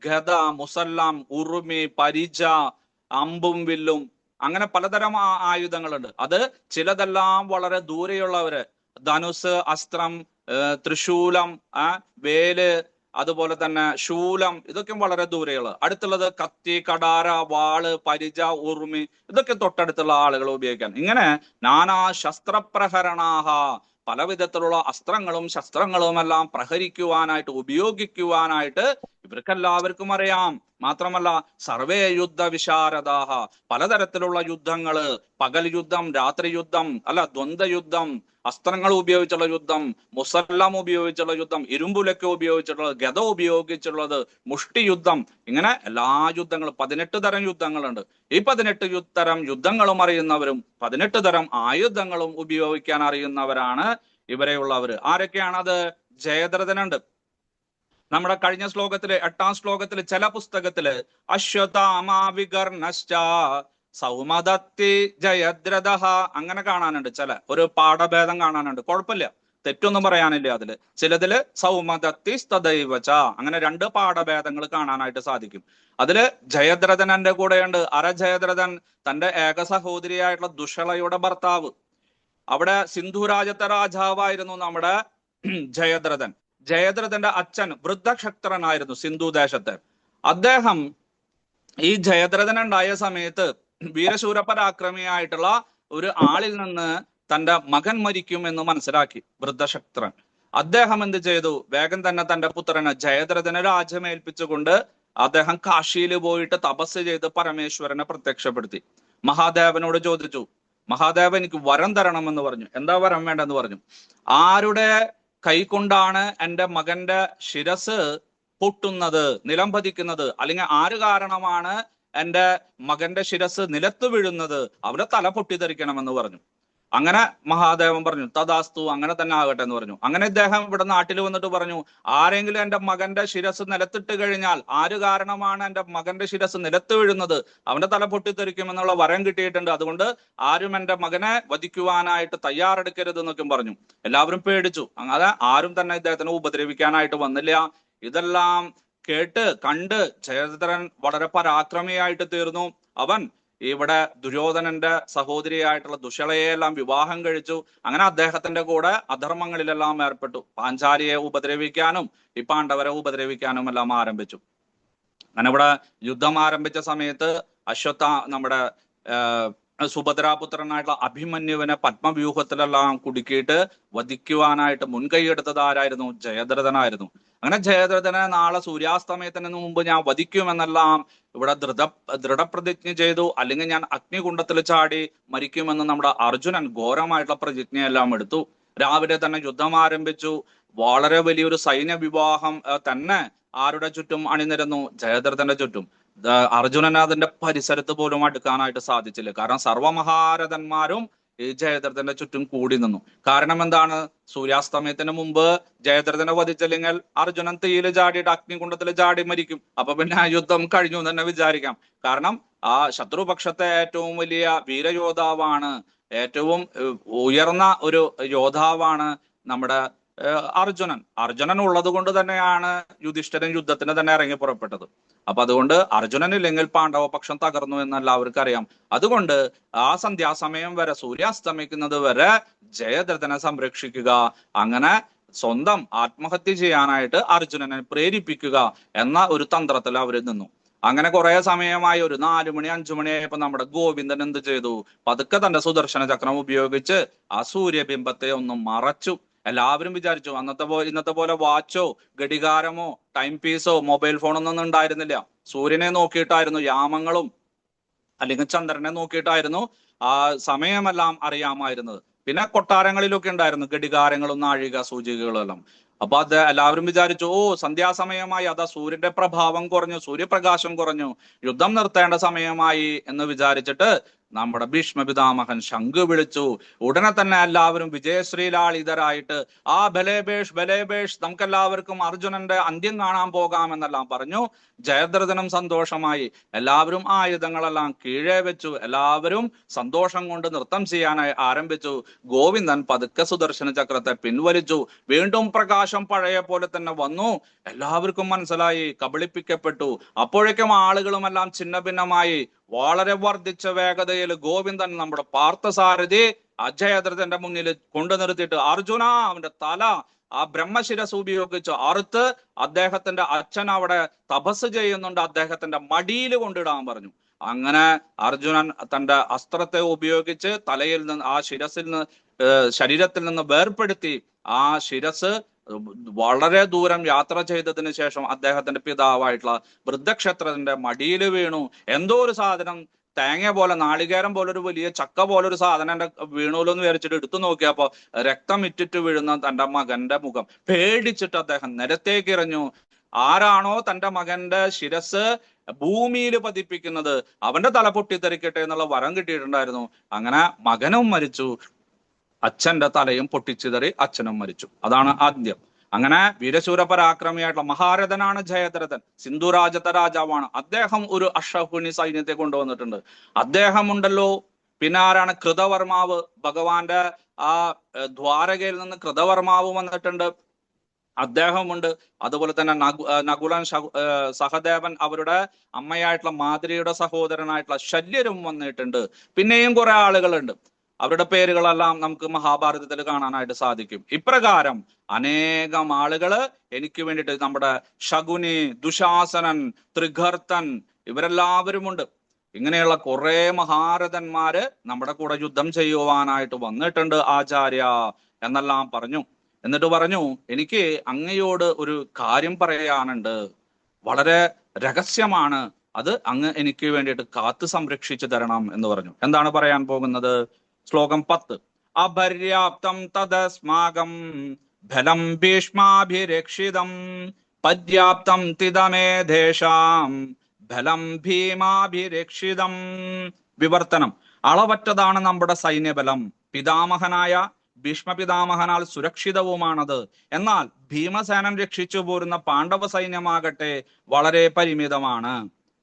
ഗദ, മുസല്ലാം, ഉറുമി, പരിച, അമ്പും വില്ലും, അങ്ങനെ പലതരം ആയുധങ്ങളുണ്ട്. അത് ചിലതെല്ലാം വളരെ ദൂരെയുള്ളവര്, ധനുസ്, അസ്ത്രം, തൃശൂലം, വേല്, അതുപോലെ തന്നെ ശൂലം, ഇതൊക്കെ വളരെ ദൂരെയുള്ള. അടുത്തുള്ളത് കത്തി, കടാര, വാള്, പരിച, ഉറുമി, ഇതൊക്കെ തൊട്ടടുത്തുള്ള ആളുകൾ ഉപയോഗിക്കാൻ. ഇങ്ങനെ നാനാ ശസ്ത്രപ്രഹരണാഹ, പല വിധത്തിലുള്ള അസ്ത്രങ്ങളും ശസ്ത്രങ്ങളും എല്ലാം പ്രഹരിക്കുവാനായിട്ട്, ഉപയോഗിക്കുവാനായിട്ട് ഇവർക്കെല്ലാവർക്കും അറിയാം. മാത്രമല്ല സർവേ യുദ്ധ വിശാരദാഹ, പലതരത്തിലുള്ള യുദ്ധങ്ങള്, പകൽ യുദ്ധം, രാത്രി യുദ്ധം, അല്ല ദ്വന്ദ്വ യുദ്ധം, അസ്ത്രങ്ങൾ ഉപയോഗിച്ചുള്ള യുദ്ധം, മുസല്ലം ഉപയോഗിച്ചുള്ള യുദ്ധം, ഇരുമ്പുലൊക്കെ ഉപയോഗിച്ചിട്ടുള്ളത്, ഗദ ഉപയോഗിച്ചുള്ളത്, മുഷ്ടി യുദ്ധം, ഇങ്ങനെ എല്ലാ യുദ്ധങ്ങളും 18 തരം യുദ്ധങ്ങളുണ്ട്. ഈ 18 തരം യുദ്ധങ്ങളും അറിയുന്നവരും 18 തരം ആയുധങ്ങളും ഉപയോഗിക്കാൻ അറിയുന്നവരാണ് ഇവരെയുള്ളവര്. ആരൊക്കെയാണത്? ജയദ്രഥനുണ്ട്. നമ്മുടെ കഴിഞ്ഞ ശ്ലോകത്തില്, 8ാം ശ്ലോകത്തില്, ചില പുസ്തകത്തില് അശ്വത്ഥാമാവികർണശ്ച സൗമദത്തി ജയദ്രഥ അങ്ങനെ കാണാനുണ്ട്. ഒരു പാഠഭേദം കാണാനുണ്ട്. കുഴപ്പമില്ല, തെറ്റൊന്നും പറയാനില്ല അതില്. ചിലതില് സൗമദത്തി തദൈവച, അങ്ങനെ 2 പാഠഭേദങ്ങൾ കാണാനായിട്ട് സാധിക്കും. അതില് ജയദ്രഥനന്റെ കൂടെയുണ്ട്. ജയദ്രഥൻ തന്റെ ഏക സഹോദരിയായിട്ടുള്ള ദുഷളയുടെ ഭർത്താവ്. അവിടെ സിന്ധു രാജ്യത്തെ രാജാവായിരുന്നു നമ്മുടെ ജയദ്രഥൻ. ജയദ്രഥന്റെ അച്ഛൻ വൃദ്ധക്ഷത്രനായിരുന്നു സിന്ധു ദേശത്തെ. അദ്ദേഹം ഈ ജയദ്രഥൻ ഉണ്ടായ സമയത്ത് വീരശൂരപരാക്രമിയായിട്ടുള്ള ഒരു ആളിൽ നിന്ന് തന്റെ മകൻ മരിക്കും എന്ന് മനസ്സിലാക്കി വൃദ്ധക്ഷത്രൻ. അദ്ദേഹം എന്ത് ചെയ്തു? വേഗം തന്നെ തന്റെ പുത്രന് ജയദ്രഥനെ രാജ്യമേൽപ്പിച്ചുകൊണ്ട് അദ്ദേഹം കാശിയിൽ പോയിട്ട് തപസ് ചെയ്ത് പരമേശ്വരനെ പ്രത്യക്ഷപ്പെടുത്തി. മഹാദേവനോട് ചോദിച്ചു, മഹാദേവൻ എനിക്ക് വരം തരണമെന്ന് പറഞ്ഞു. എന്താ വരം വേണ്ടെന്ന് പറഞ്ഞു? ആരുടെ കൈകൊണ്ടാണ് എൻ്റെ മകന്റെ ശിരസ് പൊട്ടുന്നത്, നിലം പതിക്കുന്നത്, അല്ലെങ്കിൽ ആര് കാരണമാണ് എൻ്റെ മകന്റെ ശിരസ് നിലത്ത് വീഴുന്നത്, അവരുടെ തല പൊട്ടിത്തെറിക്കണമെന്ന് പറഞ്ഞു. അങ്ങനെ മഹാദേവൻ പറഞ്ഞു, തദാസ്തു, അങ്ങനെ തന്നെ ആകട്ടെ എന്ന് പറഞ്ഞു. അങ്ങനെ ഇദ്ദേഹം ഇവിടെ നാട്ടിൽ വന്നിട്ട് പറഞ്ഞു, ആരെങ്കിലും എൻ്റെ മകന്റെ ശിരസ് നിലത്തിട്ട് കഴിഞ്ഞാൽ, ആര് കാരണമാണ് എൻ്റെ മകന്റെ ശിരസ് നിലത്ത് വീഴുന്നത്, അവന്റെ തല പൊട്ടിത്തെറിക്കുമെന്നുള്ള വരം കിട്ടിയിട്ടുണ്ട്. അതുകൊണ്ട് ആരും എൻ്റെ മകനെ വധിക്കുവാനായിട്ട് തയ്യാറെടുക്കരുത് എന്നൊക്കെ പറഞ്ഞു. എല്ലാവരും പേടിച്ചു. അങ്ങനെ ആരും തന്നെ ഇദ്ദേഹത്തിനെ ഉപദ്രവിക്കാനായിട്ട് വന്നില്ല. ഇതെല്ലാം കേട്ട് കണ്ട് ജയദ്രഥൻ വളരെ പരാക്രമിയായിട്ട് തീർന്നു. അവൻ ഇവിടെ ദുര്യോധനന്റെ സഹോദരിയായിട്ടുള്ള ദുഷളയെല്ലാം വിവാഹം കഴിച്ചു. അങ്ങനെ അദ്ദേഹത്തിന്റെ കൂടെ അധർമ്മങ്ങളിലെല്ലാം ഏർപ്പെട്ടു. പാഞ്ചാലിയെ ഉപദ്രവിക്കാനും ഈ പാണ്ഡവരെ ഉപദ്രവിക്കാനും എല്ലാം ആരംഭിച്ചു. അങ്ങനെ ഇവിടെ യുദ്ധം ആരംഭിച്ച സമയത്ത് നമ്മുടെ സുഭദ്രാപുത്രനായിട്ടുള്ള അഭിമന്യുവിനെ പത്മവ്യൂഹത്തിലെല്ലാം കുടുക്കിയിട്ട് വധിക്കുവാനായിട്ട് മുൻകൈയെടുത്തത് ആരായിരുന്നു? ജയദ്രഥനായിരുന്നു. അങ്ങനെ ജയദ്രഥനെ നാളെ സൂര്യാസ്തമയത്തിന് മുമ്പ് ഞാൻ വധിക്കുമെന്നെല്ലാം ഇവിടെ ദൃഢപ്രതിജ്ഞ ചെയ്തു. അല്ലെങ്കിൽ ഞാൻ അഗ്നികുണ്ഡത്തിൽ ചാടി മരിക്കുമെന്ന് നമ്മുടെ അർജുനൻ ഘോരമായിട്ടുള്ള പ്രതിജ്ഞയെല്ലാം എടുത്തു. രാവിലെ തന്നെ യുദ്ധം ആരംഭിച്ചു. വളരെ വലിയൊരു സൈന്യ വിവാഹം തന്നെ ആരുടെ ചുറ്റും അണിനിരന്നു? ജയദ്രഥന്റെ ചുറ്റും. അർജുനന് അതിന്റെ പരിസരത്ത് പോലും അടുക്കാനായിട്ട് സാധിച്ചില്ല. കാരണം സർവമഹാരഥന്മാരും ഈ ജയദ്രഥന്റെ ചുറ്റും കൂടി നിന്നു. കാരണം എന്താണ്? സൂര്യാസ്തമയത്തിന് മുമ്പ് ജയദ്രഥനെ വധിച്ചില്ലെങ്കിൽ അർജുനൻ തീയിൽ ചാടിയിട്ട് അഗ്നികുണ്ഡത്തിൽ ചാടി മരിക്കും. അപ്പൊ പിന്നെ യുദ്ധം കഴിഞ്ഞു എന്ന് തന്നെ വിചാരിക്കാം. കാരണം ആ ശത്രുപക്ഷത്തെ ഏറ്റവും വലിയ വീരയോദ്ധാവാണ്, ഏറ്റവും ഉയർന്ന ഒരു യോദ്ധാവാണ് നമ്മുടെ അർജുനൻ ഉള്ളത് കൊണ്ട് തന്നെയാണ് യുധിഷ്ഠിരൻ യുദ്ധത്തിന് തന്നെ ഇറങ്ങി പുറപ്പെട്ടത്. അപ്പൊ അതുകൊണ്ട് അർജുനനില്ലെങ്കിൽ പാണ്ഡവപക്ഷം തകർന്നു എന്ന് എല്ലാവർക്കും അറിയാം. അതുകൊണ്ട് ആ സന്ധ്യാസമയം വരെ, സൂര്യാസ്തമിക്കുന്നത് വരെ ജയദ്രഥനെ സംരക്ഷിക്കുക. അങ്ങനെ സ്വന്തം ആത്മഹത്യ ചെയ്യാനായിട്ട് അർജുനനെ പ്രേരിപ്പിക്കുക എന്ന ഒരു തന്ത്രത്തിൽ അവർ നിന്നു. അങ്ങനെ കുറെ സമയമായി, ഒരു 4 മണി 5 മണിയായപ്പോ നമ്മുടെ ഗോവിന്ദൻ എന്ത് ചെയ്തു? പതുക്കെ തന്റെ സുദർശന ചക്രം ഉപയോഗിച്ച് ആ സൂര്യബിംബത്തെ ഒന്ന് മറച്ചു. എല്ലാവരും വിചാരിച്ചു ഇന്നത്തെ പോലെ വാച്ചോ ഘടികാരമോ ടൈം പീസോ മൊബൈൽ ഫോണൊന്നും ഉണ്ടായിരുന്നില്ല. സൂര്യനെ നോക്കിയിട്ടായിരുന്നു യാമങ്ങളും അല്ലെങ്കിൽ ചന്ദ്രനെ നോക്കിയിട്ടായിരുന്നു ആ സമയമെല്ലാം അറിയാമായിരുന്നത്. പിന്നെ കൊട്ടാരങ്ങളിലൊക്കെ ഉണ്ടായിരുന്നു ഘടികാരങ്ങളും നാഴിക സൂചികകളും എല്ലാം. അപ്പൊ എല്ലാവരും വിചാരിച്ചു, ഓ സന്ധ്യാസമയമായി, അതാ സൂര്യന്റെ പ്രഭാവം കുറഞ്ഞു, സൂര്യപ്രകാശം കുറഞ്ഞു, യുദ്ധം നിർത്തേണ്ട സമയമായി എന്ന് വിചാരിച്ചിട്ട് നമ്മുടെ ഭീഷ്മ പിതാമഹൻ ശംഖ് വിളിച്ചു. ഉടനെ തന്നെ എല്ലാവരും വിജയശ്രീലാളിതരായിട്ട് ആ ബലേബേഷ് ബലേബേഷ്, നമുക്കെല്ലാവർക്കും അർജുനന്റെ അന്ത്യം കാണാൻ പോകാമെന്നെല്ലാം പറഞ്ഞു. ജയദ്രഥനും സന്തോഷമായി. എല്ലാവരും ആയുധങ്ങളെല്ലാം കീഴേ വെച്ചു. എല്ലാവരും സന്തോഷം കൊണ്ട് നൃത്തം ചെയ്യാനായി ആരംഭിച്ചു. ഗോവിന്ദൻ പതുക്കെ സുദർശന ചക്രത്തെ പിൻവലിച്ചു. വീണ്ടും പ്രകാശം പഴയ പോലെ തന്നെ വന്നു. എല്ലാവർക്കും മനസ്സിലായി, കബളിപ്പിക്കപ്പെട്ടു. അപ്പോഴേക്കും ആളുകളുമെല്ലാം ഛിന്ന ഭിന്നമായി. വളരെ വർദ്ധിച്ച വേഗതയിൽ ഗോവിന്ദൻ നമ്മുടെ പാർത്ഥസാരഥി അജയദ്രഥന്റെ മുന്നിൽ കൊണ്ടു നിർത്തിയിട്ട് അർജുന, അവന്റെ തല ആ ബ്രഹ്മശിരസ് ഉപയോഗിച്ച് അറുത്ത് അദ്ദേഹത്തിന്റെ അച്ഛൻ അവിടെ തപസ് ചെയ്യുന്നുണ്ട്, അദ്ദേഹത്തിന്റെ മടിയിൽ കൊണ്ടിടാൻ പറഞ്ഞു. അങ്ങനെ അർജുനൻ തന്റെ അസ്ത്രത്തെ ഉപയോഗിച്ച് തലയിൽ നിന്ന് ആ ശരീരത്തിൽ നിന്ന് വേർപെടുത്തി ആ ശിരസ് വളരെ ദൂരം യാത്ര ചെയ്തതിന് ശേഷം അദ്ദേഹത്തിന്റെ പിതാവായിട്ടുള്ള വൃദ്ധക്ഷത്രത്തിന്റെ മടിയിൽ വീണു. എന്തോ ഒരു സാധനം തേങ്ങ പോലെ, നാളികേരം പോലെ, ഒരു വലിയ ചക്ക പോലെ ഒരു സാധനം എന്റെ വീണൂലോ എന്ന് വിചാരിച്ചിട്ട് എടുത്തു നോക്കിയപ്പോ രക്തം ഇറ്റിട്ട് വീഴുന്ന തന്റെ മകന്റെ മുഖം. പേടിച്ചിട്ട് അദ്ദേഹം നിലത്തേക്ക് എറിഞ്ഞു. ആരാണോ തന്റെ മകന്റെ ശിരസ് ഭൂമിയിൽ പതിപ്പിക്കുന്നത് അവന്റെ തല പൊട്ടിത്തെറിക്കട്ടെ എന്നുള്ള വരം കിട്ടിയിട്ടുണ്ടായിരുന്നു. അങ്ങനെ മകനും മരിച്ചു, അച്ഛന്റെ തലയും പൊട്ടിച്ചിതറി അച്ഛനും മരിച്ചു. അതാണ് ആദ്യം. അങ്ങനെ വീരശൂര പരാക്രമിയായിട്ടുള്ള മഹാരഥനാണ് ജയദ്രഥൻ, സിന്ധു രാജ്യത്തെ രാജാവാണ്. അദ്ദേഹം ഒരു അശ്വഹുനി സൈന്യത്തെ കൊണ്ടുവന്നിട്ടുണ്ട്. അദ്ദേഹം ഉണ്ടല്ലോ. പിന്നെ ആരാണ്? കൃതവർമാവ്. ഭഗവാന്റെ ആ ദ്വാരകയിൽ നിന്ന് കൃതവർമാവ് വന്നിട്ടുണ്ട്, അദ്ദേഹമുണ്ട്. അതുപോലെ തന്നെ നകുലൻ, സഹദേവൻ, അവരുടെ അമ്മയായിട്ടുള്ള മാതിരിയുടെ സഹോദരനായിട്ടുള്ള ശല്യരും വന്നിട്ടുണ്ട്. പിന്നെയും കുറെ ആളുകളുണ്ട്. അവരുടെ പേരുകളെല്ലാം നമുക്ക് മഹാഭാരതത്തിൽ കാണാനായിട്ട് സാധിക്കും. ഇപ്രകാരം അനേകം ആളുകള് എനിക്ക് വേണ്ടിയിട്ട്, നമ്മുടെ ശകുനി, ദുശാസനൻ, ത്രിഗർത്തൻ, ഇവരെല്ലാവരുമുണ്ട്. ഇങ്ങനെയുള്ള കുറെ മഹാരഥന്മാര് നമ്മുടെ കൂടെ യുദ്ധം ചെയ്യുവാനായിട്ട് വന്നിട്ടുണ്ട് ആചാര്യ എന്നെല്ലാം പറഞ്ഞു. എന്നിട്ട് പറഞ്ഞു, എനിക്ക് അങ്ങയോട് ഒരു കാര്യം പറയാനുണ്ട്, വളരെ രഹസ്യമാണ്, അത് അങ്ങ് എനിക്ക് വേണ്ടിയിട്ട് കാത്തു സംരക്ഷിച്ചു തരണം എന്ന് പറഞ്ഞു. എന്താണ് പറയാൻ പോകുന്നത്? ശ്ലോകം 10. അപര്യാപ്തം തദസ്മാകം ഫലം ഭീഷ്മാഭിരക്ഷിതം പര്യാപ്തം തിദമേധേഷാം ഫലം ഭീമാഭിരക്ഷിതം. വിവർത്തനം: അളവറ്റതാണ് നമ്മുടെ സൈന്യബലം. പിതാമഹനായ ഭീഷ്മ പിതാമഹനാൽ സുരക്ഷിതവുമാണത്. എന്നാൽ ഭീമസേനൻ രക്ഷിച്ചു പോരുന്ന പാണ്ഡവ സൈന്യമാകട്ടെ വളരെ പരിമിതമാണ്.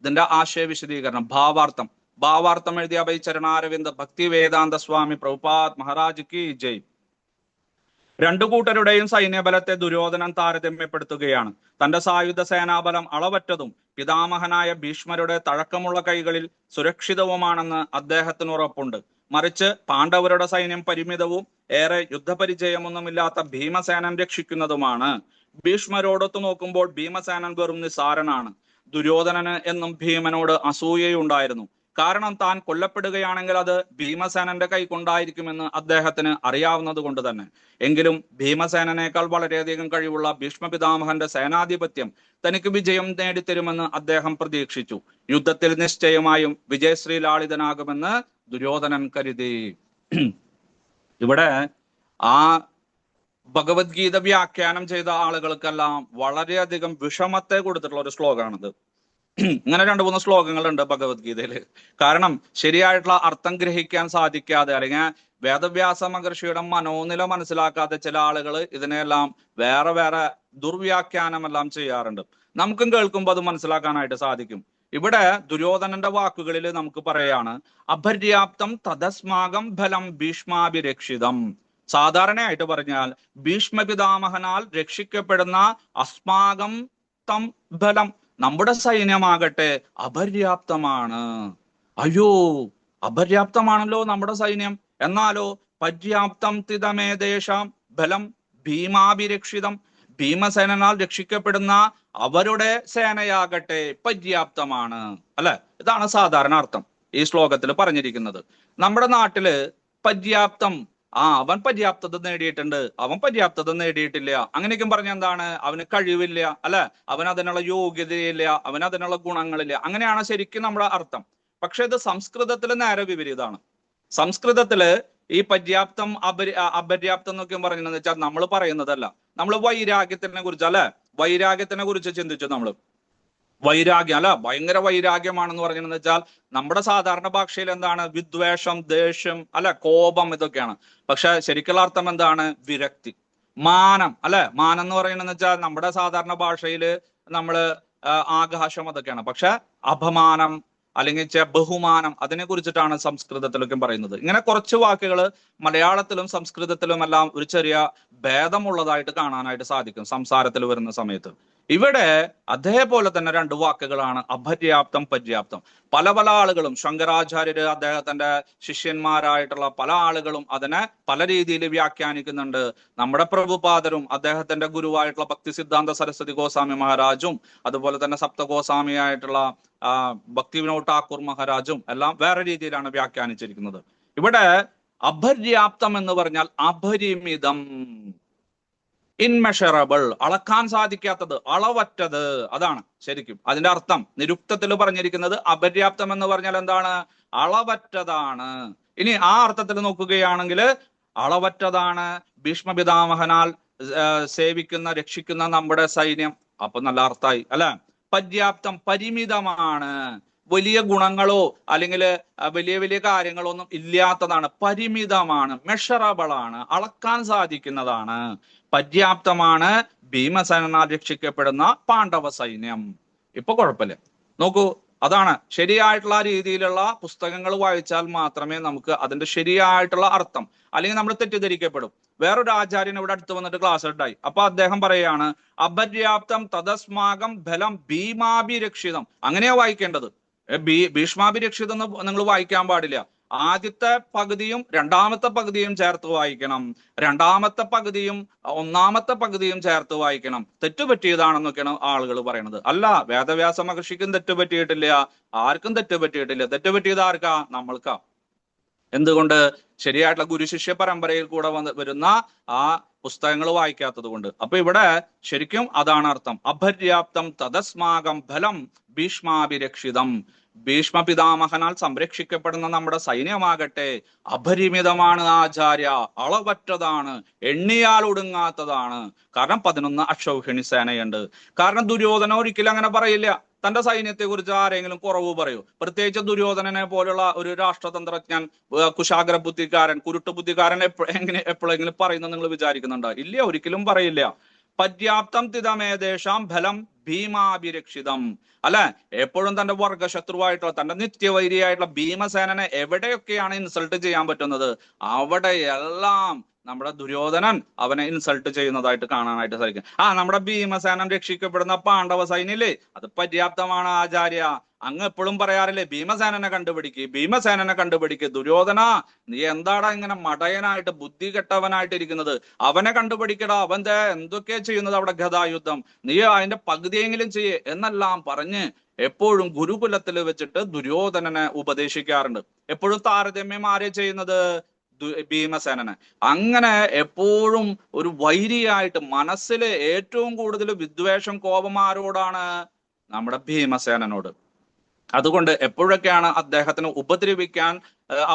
ഇതിന്റെ ആശയ വിശദീകരണം. ഭാവാർത്ഥം എഴുതിയ അഭയ് ചരണാരവിന്ദ് ഭക്തി വേദാന്ത സ്വാമി പ്രഭുപാദ് മഹാരാജ് കി ജയ്. രണ്ടു കൂട്ടരുടെയും സൈന്യബലത്തെ ദുര്യോധനൻ താരതമ്യപ്പെടുത്തുകയാണ്. തന്റെ സായുധ സേനാബലം അളവറ്റതും പിതാമഹനായ ഭീഷ്മരുടെ തഴക്കമുള്ള കൈകളിൽ സുരക്ഷിതവുമാണെന്ന് അദ്ദേഹത്തിന് ഉറപ്പുണ്ട്. മറിച്ച് പാണ്ഡവരുടെ സൈന്യം പരിമിതവും ഏറെ യുദ്ധപരിചയമൊന്നുമില്ലാത്ത ഭീമസേനൻ രക്ഷിക്കുന്നതുമാണ്. ഭീഷ്മരോടൊത്തു നോക്കുമ്പോൾ ഭീമസേനൻ വെറും നിസ്സാരനാണ്. ദുര്യോധനന് എന്നും ഭീമനോട് അസൂയയുണ്ടായിരുന്നു. കാരണം താൻ കൊല്ലപ്പെടുകയാണെങ്കിൽ അത് ഭീമസേനന്റെ കൈകൊണ്ടായിരിക്കുമെന്ന് അദ്ദേഹത്തിന് അറിയാവുന്നത് കൊണ്ട് തന്നെ. എങ്കിലും ഭീമസേനനേക്കാൾ വളരെയധികം കഴിവുള്ള ഭീഷ്മ പിതാമഹന്റെ സേനാധിപത്യം തനിക്ക് വിജയം നേടിത്തരുമെന്ന് അദ്ദേഹം പ്രതീക്ഷിച്ചു. യുദ്ധത്തിൽ നിശ്ചയമായും വിജയശ്രീലാളിതനാകുമെന്ന് ദുര്യോധനൻ കരുതി. ഇവിടെ ആ ഭഗവത്ഗീത വ്യാഖ്യാനം ചെയ്ത ആളുകൾക്കെല്ലാം വളരെയധികം വിഷമത്തെ കൊടുത്തിട്ടുള്ള ഒരു ശ്ലോകമാണിത്. ഇങ്ങനെ 2-3 ശ്ലോകങ്ങളുണ്ട് ഭഗവത്ഗീതയിൽ. കാരണം ശരിയായിട്ടുള്ള അർത്ഥം ഗ്രഹിക്കാൻ സാധിക്കാതെ, അല്ലെങ്കിൽ വേദവ്യാസ മഹർഷിയുടെ മനോനില മനസ്സിലാക്കാതെ ചില ആളുകൾ ഇതിനെല്ലാം വേറെ വേറെ ദുർവ്യാഖ്യാനമെല്ലാം ചെയ്യാറുണ്ട്. നമുക്കും കേൾക്കുമ്പോൾ അത് മനസ്സിലാക്കാനായിട്ട് സാധിക്കും. ഇവിടെ ദുര്യോധനന്റെ വാക്കുകളിൽ നമുക്ക് പറയാണ്, അപര്യാപ്തം തദസ്മാകം ഫലം ഭീഷ്മാഭിരക്ഷിതം. സാധാരണയായിട്ട് പറഞ്ഞാൽ ഭീഷ്മ പിതാമഹനാൽ രക്ഷിക്കപ്പെടുന്ന അസ്മാകം തം ഫലം, നമ്മുടെ സൈന്യമാകട്ടെ അപര്യാപ്തമാണ്. അയ്യോ, അപര്യാപ്തമാണല്ലോ നമ്മുടെ സൈന്യം. എന്നാലോ പര്യാപ്തം തിതമേദേശാം ഫലം ഭീമാഭിരക്ഷിതം, ഭീമസേനാൽ രക്ഷിക്കപ്പെടുന്ന അവരുടെ സേനയാകട്ടെ പര്യാപ്തമാണ്. അല്ലെ, ഇതാണ് സാധാരണ അർത്ഥം ഈ ശ്ലോകത്തിൽ പറഞ്ഞിരിക്കുന്നത്. നമ്മുടെ നാട്ടില് പര്യാപ്തം, അവൻ പര്യാപ്തത നേടിയിട്ടുണ്ട്, അവൻ പര്യാപ്തത നേടിയിട്ടില്ല, അങ്ങനെയൊക്കെ പറഞ്ഞ എന്താണ്, അവന് കഴിവില്ല, അല്ലെ, അവൻ അതിനുള്ള യോഗ്യതയില്ല, അവൻ അതിനുള്ള ഗുണങ്ങളില്ല, അങ്ങനെയാണ് ശരിക്കും നമ്മുടെ അർത്ഥം. പക്ഷെ ഇത് സംസ്കൃതത്തില് നേരെ വിപരീതമാണ്. സംസ്കൃതത്തില് ഈ പര്യാപ്തം അപര്യാപ്തം എന്നൊക്കെ പറഞ്ഞതെന്ന് വെച്ചാൽ നമ്മൾ പറയുന്നതല്ല. നമ്മൾ വൈരാഗ്യത്തിനെ കുറിച്ച്, അല്ലെ, വൈരാഗ്യത്തിനെ കുറിച്ച് ചിന്തിച്ചു. നമ്മൾ വൈരാഗ്യം, അല്ല, ഭയങ്കര വൈരാഗ്യമാണെന്ന് പറഞ്ഞതെന്ന് വെച്ചാൽ നമ്മുടെ സാധാരണ ഭാഷയിൽ എന്താണ്, വിദ്വേഷം, ദേഷ്യം, അല്ലെ, കോപം, ഇതൊക്കെയാണ്. പക്ഷെ ശരിക്കുള്ള അർത്ഥം എന്താണ്, വിരക്തി. മാനം, അല്ലെ, മാനം എന്ന് പറയുന്നതെന്ന് വെച്ചാൽ നമ്മുടെ സാധാരണ ഭാഷയിൽ നമ്മള് ആകാശം, അതൊക്കെയാണ്. പക്ഷെ അപമാനം അല്ലെങ്കിൽ ബഹുമാനം, അതിനെ കുറിച്ചിട്ടാണ് സംസ്കൃതത്തിലൊക്കെ പറയുന്നത്. ഇങ്ങനെ കുറച്ച് വാക്കുകൾ മലയാളത്തിലും സംസ്കൃതത്തിലും എല്ലാം ഒരു ചെറിയ ഭേദമുള്ളതായിട്ട് കാണാനായിട്ട് സാധിക്കും സംസാരത്തിൽ വരുന്ന സമയത്ത്. ഇവിടെ അതേപോലെ തന്നെ രണ്ട് വാക്കുകളാണ്, അപര്യാപ്തം, പര്യാപ്തം. പല പല ആളുകളും, ശങ്കരാചാര്യര്, അദ്ദേഹത്തിന്റെ ശിഷ്യന്മാരായിട്ടുള്ള പല ആളുകളും അതിനെ പല രീതിയിൽ വ്യാഖ്യാനിക്കുന്നുണ്ട്. നമ്മുടെ പ്രഭുപാദരും അദ്ദേഹത്തിന്റെ ഗുരുവായിട്ടുള്ള ഭക്തി സിദ്ധാന്ത സരസ്വതി ഗോസ്വാമി മഹാരാജും അതുപോലെ തന്നെ സപ്തഗോസ്വാമിയായിട്ടുള്ള ഭക്തി വിനോദ് ഠാക്കൂർ മഹാരാജും എല്ലാം വേറെ രീതിയിലാണ് വ്യാഖ്യാനിച്ചിരിക്കുന്നത്. ഇവിടെ അപര്യാപ്തം എന്ന് പറഞ്ഞാൽ അപരിമിതം, ഇൻമെഷറബിൾ, അളക്കാൻ സാധിക്കാത്തത്, അളവറ്റത്, അതാണ് ശരിക്കും അതിന്റെ അർത്ഥം. നിരുക്തത്തിൽ പറഞ്ഞിരിക്കുന്നത് അപര്യാപ്തം എന്ന് പറഞ്ഞാൽ എന്താണ്, അളവറ്റതാണ്. ഇനി ആ അർത്ഥത്തിൽ നോക്കുകയാണെങ്കിൽ അളവറ്റതാണ് ഭീഷ്മ പിതാമഹനാൽ സേവിക്കുന്ന, രക്ഷിക്കുന്ന നമ്മുടെ സൈന്യം. അപ്പൊ നല്ല അർത്ഥമായി, അല്ലെ. പര്യാപ്തം പരിമിതമാണ്, വലിയ ഗുണങ്ങളോ അല്ലെങ്കിൽ വലിയ വലിയ കാര്യങ്ങളോ ഒന്നും ഇല്ലാത്തതാണ്, പരിമിതമാണ്, മെഷറബിൾ ആണ്, അളക്കാൻ സാധിക്കുന്നതാണ്. പര്യാപ്തമാണ് ഭീമസേനാൽ രക്ഷിക്കപ്പെടുന്ന പാണ്ഡവ സൈന്യം. ഇപ്പൊ കുഴപ്പമില്ല. നോക്കൂ, അതാണ് ശരിയായിട്ടുള്ള രീതിയിലുള്ള പുസ്തകങ്ങൾ വായിച്ചാൽ മാത്രമേ നമുക്ക് അതിന്റെ ശരിയായിട്ടുള്ള അർത്ഥം, അല്ലെങ്കിൽ നമ്മൾ തെറ്റിദ്ധരിക്കപ്പെടും. വേറൊരു ആചാര്യൻ ഇവിടെ അടുത്ത് വന്നിട്ട് ക്ലാസ് ഉണ്ടായി. അപ്പൊ അദ്ദേഹം പറയാണ്, അപര്യാപ്തം തദസ്മാകം ഫലം ഭീമാഭിരക്ഷിതം. അങ്ങനെയാ വായിക്കേണ്ടത്. ഭീഷ്മാഭിരക്ഷിതം എന്ന് നിങ്ങൾ വായിക്കാൻ പാടില്ല. ആദ്യത്തെ പകുതിയും രണ്ടാമത്തെ പകുതിയും ചേർത്ത് വായിക്കണം, രണ്ടാമത്തെ പകുതിയും ഒന്നാമത്തെ പകുതിയും ചേർത്ത് വായിക്കണം. തെറ്റുപറ്റിയതാണെന്നൊക്കെയാണ് ആളുകൾ പറയുന്നത്. അല്ല, വേദവ്യാസ മഹർഷിക്കും തെറ്റുപറ്റിയിട്ടില്ല, ആർക്കും തെറ്റുപറ്റിയിട്ടില്ല. തെറ്റുപറ്റിയത് ആർക്കാ? നമ്മൾക്കാ. എന്തുകൊണ്ട്? ശരിയായിട്ടുള്ള ഗുരുശിഷ്യ പരമ്പരയിൽ കൂടെ വരുന്ന ആ പുസ്തകങ്ങൾ വായിക്കാത്തത് കൊണ്ട്. അപ്പൊ ഇവിടെ ശരിക്കും അതാണ് അർത്ഥം. അപര്യാപ്തം തദസ്മാകം ഫലം ഭീഷ്മാഭിരക്ഷിതം. ഭീഷ്മ പിതാമഹനാൽ സംരക്ഷിക്കപ്പെടുന്ന നമ്മുടെ സൈന്യമാകട്ടെ അപരിമിതമാണ് ആചാര്യ, അളവറ്റതാണ്, എണ്ണിയാൽ ഒടുങ്ങാത്തതാണ്. കാരണം 11 അക്ഷൗഹിണി സേനയുണ്ട്. കാരണം ദുര്യോധന ഒരിക്കലും അങ്ങനെ പറയില്ല. തന്റെ സൈന്യത്തെ കുറിച്ച് ആരെങ്കിലും കുറവ് പറയൂ? പ്രത്യേകിച്ച് ദുര്യോധനനെ പോലുള്ള ഒരു രാഷ്ട്രതന്ത്രജ്ഞൻ, കുശാഗ്ര ബുദ്ധിക്കാരൻ, കുരുട്ട് ബുദ്ധിക്കാരൻ എപ്പോഴെങ്കിലും പറയുന്നത് നിങ്ങൾ വിചാരിക്കുന്നുണ്ടോ? ഇല്ല, ഒരിക്കലും പറയില്ല. പര്യാപ്തം തിതമേദേശാം ഫലം ഭീമാഭിരക്ഷിതം. അല്ലെ, എപ്പോഴും തന്റെ വർഗശത്രുവായിട്ടുള്ള, തന്റെ നിത്യവൈരിയായിട്ടുള്ള ഭീമസേനനെ എവിടെയൊക്കെയാണ് ഇൻസൾട്ട് ചെയ്യാൻ പറ്റുന്നത് അവിടെയെല്ലാം നമ്മുടെ ദുര്യോധനൻ അവനെ ഇൻസൾട്ട് ചെയ്യുന്നതായിട്ട് കാണാനായിട്ട് സാധിക്കും. നമ്മുടെ ഭീമസേനൻ രക്ഷിക്കപ്പെടുന്ന പാണ്ഡവ സൈന്യല്ലേ, അത് പര്യാപ്തമാണ് ആചാര്യ. അങ്ങ് എപ്പോഴും പറയാറില്ലേ, ഭീമസേനനെ കണ്ടുപിടിക്ക്, ഭീമസേനനെ കണ്ടുപിടിക്ക്. ദുര്യോധന, നീ എന്താടാ ഇങ്ങനെ മടയനായിട്ട് ബുദ്ധി കെട്ടവനായിട്ട് ഇരിക്കുന്നത്? അവനെ കണ്ടുപിടിക്കടാ, അവന്റെ എന്തൊക്കെയാ ചെയ്യുന്നത് അവിടെ ഗദായുദ്ധം, നീ അതിന്റെ പകുതിയെങ്കിലും ചെയ്യേ എന്നെല്ലാം പറഞ്ഞ് എപ്പോഴും ഗുരുകുലത്തിൽ വെച്ചിട്ട് ദുര്യോധനനെ ഉപദേശിക്കാറുണ്ട്. എപ്പോഴും താരതമ്യം ആരെ ചെയ്യുന്നത്? ഭീമസേനനെ. അങ്ങനെ എപ്പോഴും ഒരു വൈരിയായിട്ട്, മനസ്സിൽ ഏറ്റവും കൂടുതൽ വിദ്വേഷം, കോപം ആരോടാണ്? നമ്മുടെ ഭീമസേനനോട്. അതുകൊണ്ട് എപ്പോഴൊക്കെയാണ് അദ്ദേഹത്തിന് ഉപദ്രവിക്കാൻ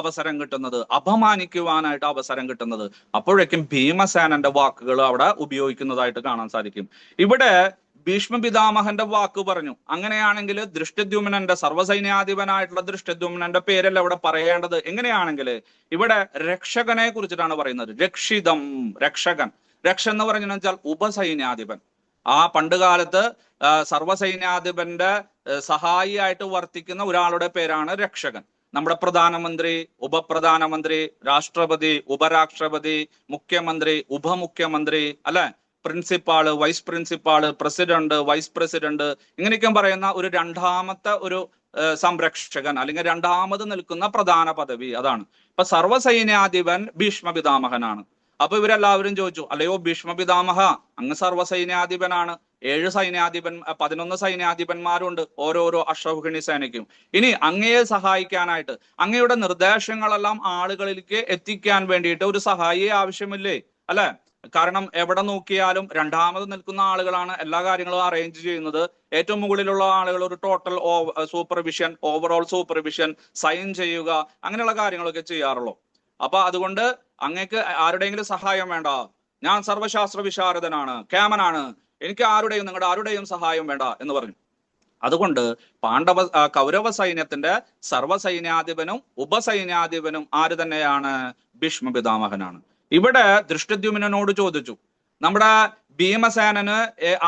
അവസരം കിട്ടുന്നത്, അപമാനിക്കുവാനായിട്ട് അവസരം കിട്ടുന്നത്, അപ്പോഴേക്കും ഭീമസേനന്റെ വാക്കുകൾ അവിടെ ഉപയോഗിക്കുന്നതായിട്ട് കാണാൻ സാധിക്കും. ഇവിടെ ഭീഷ്മ പിതാമഹന്റെ വാക്ക് പറഞ്ഞു. അങ്ങനെയാണെങ്കിൽ ദൃഷ്ടദ്യുമ്നന്റെ, സർവ്വസൈന്യാധിപനായിട്ടുള്ള ദൃഷ്ടദ്യുമ്നന്റെ പേരല്ല ഇവിടെ പറയേണ്ടത്. എങ്ങനെയാണെങ്കിൽ ഇവിടെ രക്ഷകനെ കുറിച്ചിട്ടാണ് പറയുന്നത്. രക്ഷിതം, രക്ഷകൻ. രക്ഷൻ എന്ന് പറഞ്ഞു വെച്ചാൽ ഉപസൈന്യാധിപൻ. പണ്ട് കാലത്ത് സർവ്വസൈന്യാധിപന്റെ സഹായിയായിട്ട് വർത്തിക്കുന്ന ഒരാളുടെ പേരാണ് രക്ഷകൻ. നമ്മുടെ പ്രധാനമന്ത്രി, ഉപപ്രധാനമന്ത്രി, രാഷ്ട്രപതി, ഉപരാഷ്ട്രപതി, മുഖ്യമന്ത്രി, ഉപമുഖ്യമന്ത്രി, അല്ലെ, principal, vice principal, president, vice president, ഇങ്ങനെയൊക്കെ പറയുന്ന ഒരു രണ്ടാമത്തെ ഒരു സംരക്ഷകൻ, അല്ലെങ്കിൽ രണ്ടാമത് നിൽക്കുന്ന പ്രധാന പദവി, അതാണ്. ഇപ്പൊ സർവ്വസൈന്യാധിപൻ ഭീഷ്മ പിതാമഹനാണ്. അപ്പൊ ഇവരെല്ലാവരും ചോദിച്ചു, അല്ലയോ ഭീഷ്മ പിതാമഹ, അങ്ങ് സർവ്വസൈന്യാധിപനാണ്, 11 സൈന്യാധിപന്മാരുണ്ട് ഓരോരോ അശ്വഹിണി സേനയ്ക്കും. ഇനി അങ്ങയെ സഹായിക്കാനായിട്ട് അങ്ങയുടെ നിർദ്ദേശങ്ങളെല്ലാം ആളുകളിലേക്ക് എത്തിക്കാൻ വേണ്ടിയിട്ട് ഒരു സഹായിയെ ആവശ്യമില്ലേ? അല്ലെ? കാരണം എവിടെ നോക്കിയാലും രണ്ടാമത് നിൽക്കുന്ന ആളുകളാണ് എല്ലാ കാര്യങ്ങളും അറേഞ്ച് ചെയ്യുന്നത്. ഏറ്റവും മുകളിലുള്ള ആളുകൾ ഒരു total supervision, overall supervision, sign ചെയ്യുക, അങ്ങനെയുള്ള കാര്യങ്ങളൊക്കെ ചെയ്യാറുള്ളൂ. അപ്പൊ അതുകൊണ്ട് അങ്ങക്ക് ആരുടെയെങ്കിലും സഹായം വേണ്ട, ഞാൻ സർവശാസ്ത്ര വിശാരദനാണ്, കേമനാണ്, എനിക്ക് നിങ്ങളുടെ ആരുടെയും സഹായം വേണ്ട എന്ന് പറഞ്ഞു. അതുകൊണ്ട് കൗരവ സൈന്യത്തിന്റെ സർവ്വസൈന്യാധിപനും ഉപസൈന്യാധിപനും ആര് തന്നെയാണ്? ഭീഷ്മ പിതാമഹനാണ്. ഇവിടെ ദൃഷ്ടദ്യുമ്നനോട് ചോദിച്ചു, നമ്മുടെ ഭീമസേനന്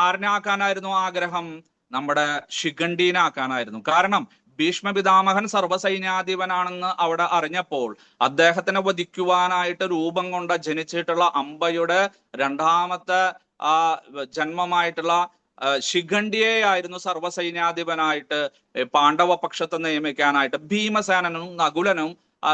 ആരിനെ ആക്കാനായിരുന്നു ആഗ്രഹം? നമ്മുടെ ശിഖണ്ഡീനെ ആക്കാനായിരുന്നു. കാരണം ഭീഷ്മ പിതാമഹൻ സർവ്വസൈന്യാധിപനാണെന്ന് അവിടെ അറിഞ്ഞപ്പോൾ അദ്ദേഹത്തിനെ വധിക്കുവാനായിട്ട് രൂപം കൊണ്ട് ജനിച്ചിട്ടുള്ള അംബയുടെ രണ്ടാമത്തെ ജന്മമായിട്ടുള്ള ശിഖണ്ഡിയെയായിരുന്നു സർവ്വസൈന്യാധിപനായിട്ട് പാണ്ഡവ പക്ഷത്ത് നിയമിക്കാനായിട്ട് ഭീമസേനനും നകുലനും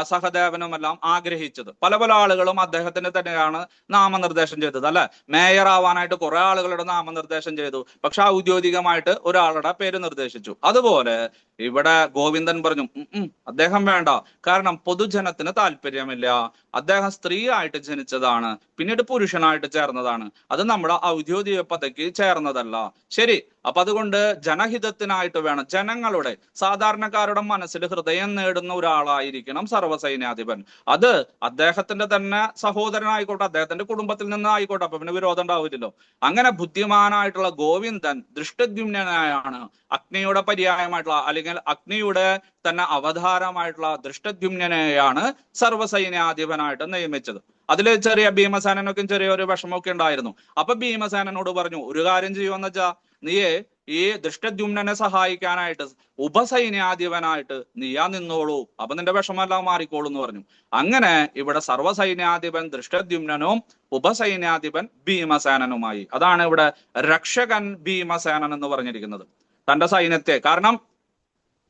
സഹദേവനുമെല്ലാം ആഗ്രഹിച്ചത്. പല പല ആളുകളും അദ്ദേഹത്തിന് തന്നെയാണ് നാമനിർദ്ദേശം ചെയ്തത്, അല്ലെ? മേയർ ആവാനായിട്ട് കുറെ ആളുകളുടെ നാമനിർദ്ദേശം ചെയ്തു, പക്ഷെ ഔദ്യോഗികമായിട്ട് ഒരാളുടെ പേര് നിർദ്ദേശിച്ചു. അതുപോലെ ഇവിടെ ഗോവിന്ദൻ പറഞ്ഞു, അദ്ദേഹം വേണ്ട, കാരണം പൊതുജനത്തിന് താല്പര്യമില്ല, അദ്ദേഹം സ്ത്രീ ആയിട്ട് ജനിച്ചതാണ്, പിന്നീട് പുരുഷനായിട്ട് ചേർന്നതാണ്, അത് നമ്മുടെ ഔദ്യോഗിക പദവിക്ക് ചേർന്നതല്ല. ശരി, അപ്പൊ അതുകൊണ്ട് ജനഹിതത്തിനായിട്ട് വേണം, ജനങ്ങളുടെ സാധാരണക്കാരുടെ മനസ്സിൽ ഹൃദയം നേടുന്ന ഒരാളായിരിക്കണം സർവ്വസൈന്യാധിപൻ. അത് അദ്ദേഹത്തിന്റെ തന്നെ സഹോദരനായിക്കോട്ടെ, അദ്ദേഹത്തിന്റെ കുടുംബത്തിൽ നിന്ന് ആയിക്കോട്ടെ, അപ്പൊ പിന്നെ വിരോധം ഉണ്ടാവില്ലല്ലോ. അങ്ങനെ ബുദ്ധിമാനായിട്ടുള്ള ഗോവിന്ദൻ ദൃഷ്ടദ്യുമ്നനായാണ് അഗ്നിയുടെ പര്യായമായിട്ടുള്ള, അല്ലെങ്കിൽ അഗ്നിയുടെ തന്നെ അവതാരമായിട്ടുള്ള ദൃഷ്ടദ്യുമ്നനെയാണ് സർവ്വസൈന്യാധിപനായിട്ട് നിയമിച്ചത്. അതിൽ ചെറിയ ഭീമസേനനൊക്കെ ചെറിയൊരു വിഷമമൊക്കെ ഉണ്ടായിരുന്നു. അപ്പൊ ഭീമസേനനോട് പറഞ്ഞു, ഒരു കാര്യം ചെയ്യുമെന്ന് വെച്ചാ, നീയെ ഈ ദൃഷ്ടദ്യുമ്നനെ സഹായിക്കാനായിട്ട് ഉപസൈന്യാധിപനായിട്ട് നീയാ നിന്നോളൂ, അപ്പൊ നിന്റെ വിഷമെല്ലാം മാറിക്കോളൂ എന്ന് പറഞ്ഞു. അങ്ങനെ ഇവിടെ സർവ്വസൈന്യാധിപൻ ദൃഷ്ടദ്യുമ്നനും ഉപസൈന്യാധിപൻ ഭീമസേനനുമായി. അതാണ് ഇവിടെ രക്ഷകൻ ഭീമസേനൻ എന്ന് പറഞ്ഞിരിക്കുന്നത്. തന്റെ സൈന്യത്തെ, കാരണം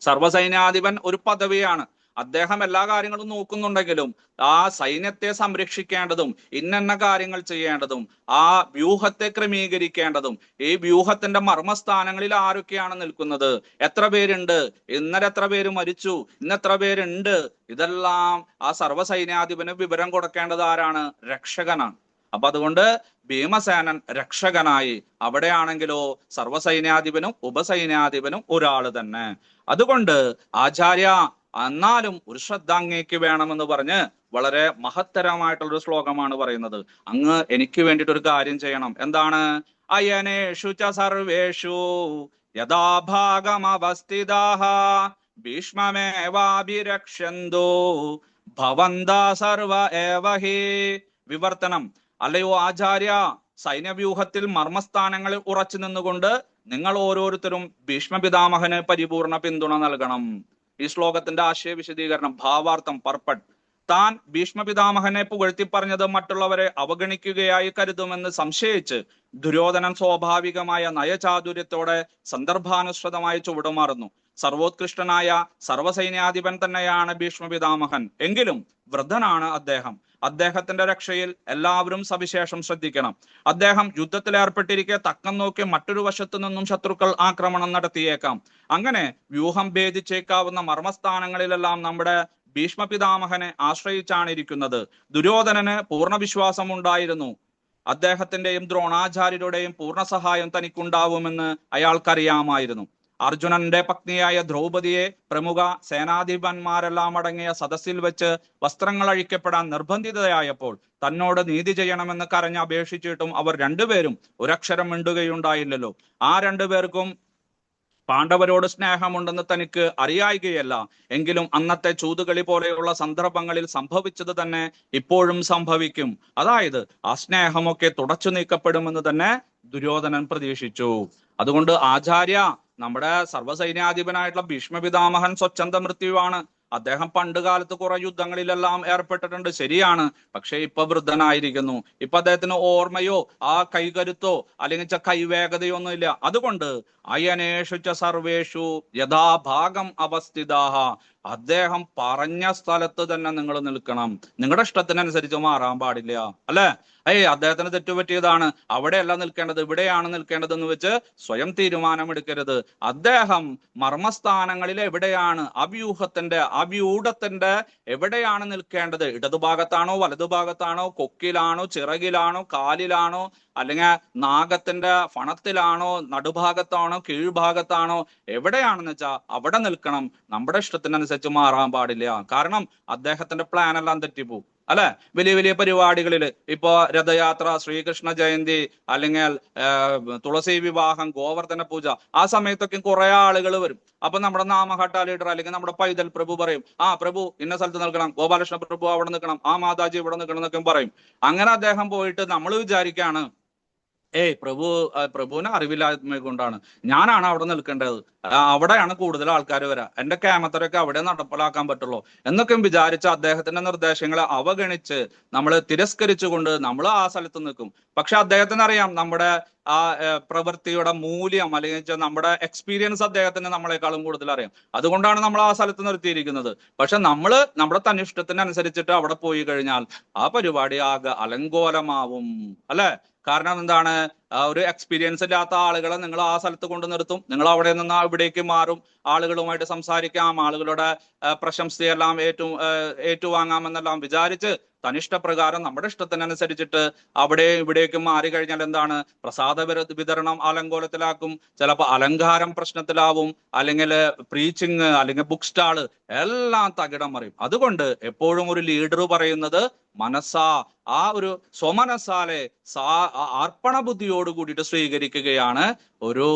സർവ്വസൈന്യാധിപൻ ഒരു പദവിയാണ്, അദ്ദേഹം എല്ലാ കാര്യങ്ങളും നോക്കുന്നുണ്ടെങ്കിലും ആ സൈന്യത്തെ സംരക്ഷിക്കേണ്ടതും ഇന്നെന്ന കാര്യങ്ങൾ ചെയ്യേണ്ടതും ആ വ്യൂഹത്തെ ക്രമീകരിക്കേണ്ടതും ഈ വ്യൂഹത്തിന്റെ മർമ്മസ്ഥാനങ്ങളിൽ ആരൊക്കെയാണ് നിൽക്കുന്നത്, എത്ര പേരുണ്ട്, ഇന്നലെ എത്ര പേര് മരിച്ചു, ഇന്ന് എത്ര പേരുണ്ട്, ഇതെല്ലാം ആ സർവ്വസൈന്യാധിപന് വിവരം കൊടുക്കേണ്ടത് ആരാണ്? രക്ഷകനാണ്. അപ്പൊ അതുകൊണ്ട് ഭീമസേനൻ രക്ഷകനായി. അവിടെയാണെങ്കിലോ സർവ്വസൈന്യാധിപനും ഉപസൈന്യാധിപനും ഒരാള് തന്നെ. അതുകൊണ്ട് ആചാര്യ, എന്നാലും ഒരു ശ്രദ്ധ അങ്ങേക്ക് വേണമെന്ന് പറഞ്ഞ് വളരെ മഹത്തരമായിട്ടുള്ളൊരു ശ്ലോകമാണ് പറയുന്നത്. അങ്ങ് എനിക്ക് വേണ്ടിയിട്ട് ഒരു കാര്യം ചെയ്യണം. എന്താണ്? അയനേഷു ച സർവേഷു യഥാഭാഗമവസ്ഥിതാഃ ഭീഷ്മമേവാഭിരക്ഷന്തോ ഭവന്താ സർവ ഏവ ഹി. വിവർത്തനം: അല്ലയോ ആചാര്യ, സൈന്യവ്യൂഹത്തിൽ മർമ്മസ്ഥാനങ്ങളിൽ ഉറച്ചു നിന്നുകൊണ്ട് നിങ്ങൾ ഓരോരുത്തരും ഭീഷ്മ പിതാമഹന് പരിപൂർണ പിന്തുണ നൽകണം. ഈ ശ്ലോകത്തിന്റെ ആശയ വിശദീകരണം, ഭാവാർത്ഥം, പർപ്പട്ട്. താൻ ഭീഷ്മ പിതാമഹനെ പുകഴ്ത്തി പറഞ്ഞത് മറ്റുള്ളവരെ അവഗണിക്കുകയായി കരുതുമെന്ന് സംശയിച്ച് ദുര്യോധനൻ സ്വാഭാവികമായ നയചാതുര്യത്തോടെ സന്ദർഭാനുസൃതമായി ചുവടുമാറുന്നു. സർവോത്കൃഷ്ടനായ സർവ്വസൈന്യാധിപൻ തന്നെയാണ് ഭീഷ്മ പിതാമഹൻ. എങ്കിലും വൃദ്ധനാണ് അദ്ദേഹം. അദ്ദേഹത്തിന്റെ രക്ഷയിൽ എല്ലാവരും സവിശേഷം ശ്രദ്ധിക്കണം. അദ്ദേഹം യുദ്ധത്തിൽ ഏർപ്പെട്ടിരിക്കെ തക്കം നോക്കി മറ്റൊരു വശത്തു നിന്നും ശത്രുക്കൾ ആക്രമണം നടത്തിയേക്കാം. അങ്ങനെ വ്യൂഹം ഭേദിച്ചേക്കാവുന്ന മർമ്മസ്ഥാനങ്ങളിലെല്ലാം നമ്മുടെ ഭീഷ്മ പിതാമഹനെ ആശ്രയിച്ചാണ് ഇരിക്കുന്നത്. ദുര്യോധനന് പൂർണ്ണ വിശ്വാസം ഉണ്ടായിരുന്നു. അദ്ദേഹത്തിന്റെയും ദ്രോണാചാര്യരുടെയും പൂർണ്ണ സഹായം തനിക്കുണ്ടാവുമെന്ന് അയാൾക്കറിയാമായിരുന്നു. അർജുനന്റെ പത്നിയായ ദ്രൗപദിയെ പ്രമുഖ സേനാധിപന്മാരെല്ലാം അടങ്ങിയ സദസ്സിൽ വെച്ച് വസ്ത്രങ്ങൾ അഴിക്കപ്പെടാൻ നിർബന്ധിതയായപ്പോൾ തന്നോട് നീതി ചെയ്യണമെന്ന് കരഞ്ഞ് അപേക്ഷിച്ചിട്ടും അവർ രണ്ടുപേരും ഒരക്ഷരം മിണ്ടുകയുണ്ടായില്ലല്ലോ. ആ രണ്ടുപേർക്കും പാണ്ഡവരോട് സ്നേഹമുണ്ടെന്ന് തനിക്ക് അറിയായികയല്ല. എങ്കിലും അന്നത്തെ ചൂതുകളി പോലെയുള്ള സന്ദർഭങ്ങളിൽ സംഭവിച്ചത് തന്നെ ഇപ്പോഴും സംഭവിക്കും. അതായത് ആ സ്നേഹമൊക്കെ തുടച്ചു നീക്കപ്പെടുമെന്ന് തന്നെ ദുര്യോധനൻ പ്രതീക്ഷിച്ചു. അതുകൊണ്ട് ആചാര്യ, നമ്മുടെ സർവ്വസൈന്യാധിപനായിട്ടുള്ള ഭീഷ്മ പിതാമഹൻ സ്വച്ഛന്ത മൃത്യുവാണ്. അദ്ദേഹം പണ്ട് കാലത്ത് കുറെ യുദ്ധങ്ങളിലെല്ലാം ഏർപ്പെട്ടിട്ടുണ്ട്, ശരിയാണ്. പക്ഷെ ഇപ്പൊ വൃദ്ധനായിരിക്കുന്നു. ഇപ്പൊ അദ്ദേഹത്തിന് ഓർമ്മയോ ആ കൈകരുത്തോ അല്ലെങ്കിൽ കൈവേഗതയോ ഒന്നും ഇല്ല. അതുകൊണ്ട് അയനേഷു ച സർവേഷു യഥാഭാഗം അവസ്ഥിതാഃ, അദ്ദേഹം പറഞ്ഞ സ്ഥലത്ത് തന്നെ നിങ്ങൾ നിൽക്കണം. നിങ്ങളുടെ ഇഷ്ടത്തിനനുസരിച്ച് മാറാൻ പാടില്ല, അല്ലെ? അദ്ദേഹത്തിന് തെറ്റുപറ്റിയതാണ്, അവിടെയല്ല നിൽക്കേണ്ടത്, ഇവിടെയാണ് നിൽക്കേണ്ടത് എന്ന് വെച്ച് സ്വയം തീരുമാനമെടുക്കരുത്. അദ്ദേഹം മർമ്മസ്ഥാനങ്ങളിൽ എവിടെയാണ്, അഭ്യൂഹത്തിന്റെ എവിടെയാണ് നിൽക്കേണ്ടത്? ഇടതുഭാഗത്താണോ വലതുഭാഗത്താണോ, കൊക്കിലാണോ ചിറകിലാണോ കാലിലാണോ, അല്ലെങ്കിൽ നാഗത്തിന്റെ ഫണത്തിലാണോ, നടുഭാഗത്താണോ കീഴ്ഭാഗത്താണോ, എവിടെയാണെന്ന് വെച്ചാൽ അവിടെ നിൽക്കണം. നമ്മുടെ ഇഷ്ടത്തിനനുസരിച്ച് മാറാൻ പാടില്ല. കാരണം അദ്ദേഹത്തിന്റെ പ്ലാൻ എല്ലാം തെറ്റിപ്പോവും, അല്ലെ? വലിയ വലിയ പരിപാടികളിൽ ഇപ്പോ രഥയാത്ര, ശ്രീകൃഷ്ണ ജയന്തി, അല്ലെങ്കിൽ തുളസി വിവാഹം, ഗോവർദ്ധന പൂജ, ആ സമയത്തൊക്കെ കുറെ ആളുകൾ വരും. അപ്പൊ നമ്മുടെ നാമഘട്ട ലീഡർ അല്ലെങ്കിൽ നമ്മുടെ പൈതൽ പ്രഭു പറയും, പ്രഭു ഇന്ന സ്ഥലത്ത് നിൽക്കണം, ഗോപാലകൃഷ്ണ പ്രഭു അവിടെ നിൽക്കണം, മാതാജി ഇവിടെ നിൽക്കണം എന്നൊക്കെ പറയും. അങ്ങനെ അദ്ദേഹം പോയിട്ട് നമ്മൾ വിചാരിക്കുകയാണ്, പ്രഭുവിനെ അറിവില്ലായ്മ കൊണ്ടാണ്, ഞാനാണ് അവിടെ നിൽക്കേണ്ടത്, അവിടെയാണ് കൂടുതൽ ആൾക്കാർ വരാം, എന്റെ ക്യാമത്തരൊക്കെ അവിടെ നടപ്പിലാക്കാൻ പറ്റുള്ളൂ എന്നൊക്കെ വിചാരിച്ച അദ്ദേഹത്തിന്റെ നിർദ്ദേശങ്ങളെ അവഗണിച്ച് നമ്മൾ തിരസ്കരിച്ചുകൊണ്ട് നമ്മൾ ആ സ്ഥലത്ത് നിൽക്കും. പക്ഷെ അദ്ദേഹത്തിന് അറിയാം നമ്മുടെ ആ പ്രവൃത്തിയുടെ മൂല്യം, അല്ലെങ്കിൽ നമ്മുടെ എക്സ്പീരിയൻസ് അദ്ദേഹത്തിന് നമ്മളെക്കാളും കൂടുതൽ അറിയാം. അതുകൊണ്ടാണ് നമ്മൾ ആ സ്ഥലത്ത് നിർത്തിയിരിക്കുന്നത്. പക്ഷെ നമ്മുടെ തന്നിഷ്ടത്തിനനുസരിച്ചിട്ട് അവിടെ പോയി കഴിഞ്ഞാൽ ആ പരിപാടി ആകെ അലങ്കോലമാവും, അല്ലെ? കാരണം എന്താണ്? ഒരു എക്സ്പീരിയൻസ് ഇല്ലാത്ത ആളുകളെ നിങ്ങൾ ആ സ്ഥലത്ത് കൊണ്ട് നിർത്തും, നിങ്ങൾ അവിടെ നിന്ന് ഇവിടേക്ക് മാറും, ആളുകളുമായിട്ട് സംസാരിക്കാം, ആളുകളുടെ പ്രശംസയെല്ലാം ഏറ്റുവാങ്ങാമെന്നെല്ലാം വിചാരിച്ച് തനിഷ്ടപ്രകാരം നമ്മുടെ ഇഷ്ടത്തിനനുസരിച്ചിട്ട് അവിടെ ഇവിടേക്ക് മാറി കഴിഞ്ഞാൽ എന്താണ്? പ്രസാദ വിതരണം അലങ്കോലത്തിലാക്കും, ചിലപ്പോൾ അലങ്കാരം പ്രശ്നത്തിലാവും, അല്ലെങ്കിൽ പ്രീച്ചിങ്, അല്ലെങ്കിൽ ബുക്ക് സ്റ്റാള് എല്ലാം തകിടം മറിയും. അതുകൊണ്ട് എപ്പോഴും ഒരു ലീഡർ പറയുന്നത് ആ ഒരു സ്വമനസാലെ അർപ്പണ ബുദ്ധിയോട് കൂടിയിട്ട് സ്വീകരിക്കുകയാണ് ഒരു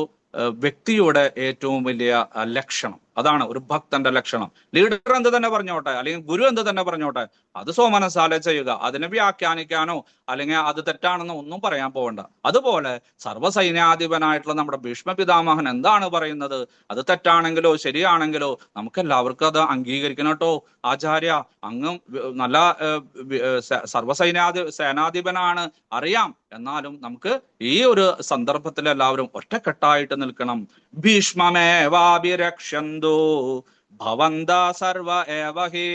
വ്യക്തിയുടെ ഏറ്റവും വലിയ ലക്ഷണം. അതാണ് ഒരു ഭക്തന്റെ ലക്ഷണം. ലീഡർ എന്ത് തന്നെ പറഞ്ഞോട്ടെ, അല്ലെങ്കിൽ ഗുരു എന്ത് തന്നെ പറഞ്ഞോട്ടെ, അത് സ്വമനസാലെ ചെയ്യുക. അതിനെ വ്യാഖ്യാനിക്കാനോ അല്ലെങ്കിൽ അത് തെറ്റാണെന്നോ ഒന്നും പറയാൻ പോകണ്ട. അതുപോലെ സർവ്വസൈന്യാധിപനായിട്ടുള്ള നമ്മുടെ ഭീഷ്മ പിതാമഹൻ എന്താണ് പറയുന്നത്, അത് തെറ്റാണെങ്കിലോ ശരിയാണെങ്കിലോ നമുക്ക് എല്ലാവർക്കും അത് അംഗീകരിക്കണം കേട്ടോ. ആചാര്യ, അങ്ങും നല്ല സേനാധിപനാണ്, അറിയാം. എന്നാലും നമുക്ക് ഈ ഒരു സന്ദർഭത്തിൽ എല്ലാവരും ഒറ്റക്കെട്ടായിട്ട് നിൽക്കണം. ഭീഷ്മമേവാഭിരക്ഷന്തോ ഭവന്ത സർവ ഏവഹി.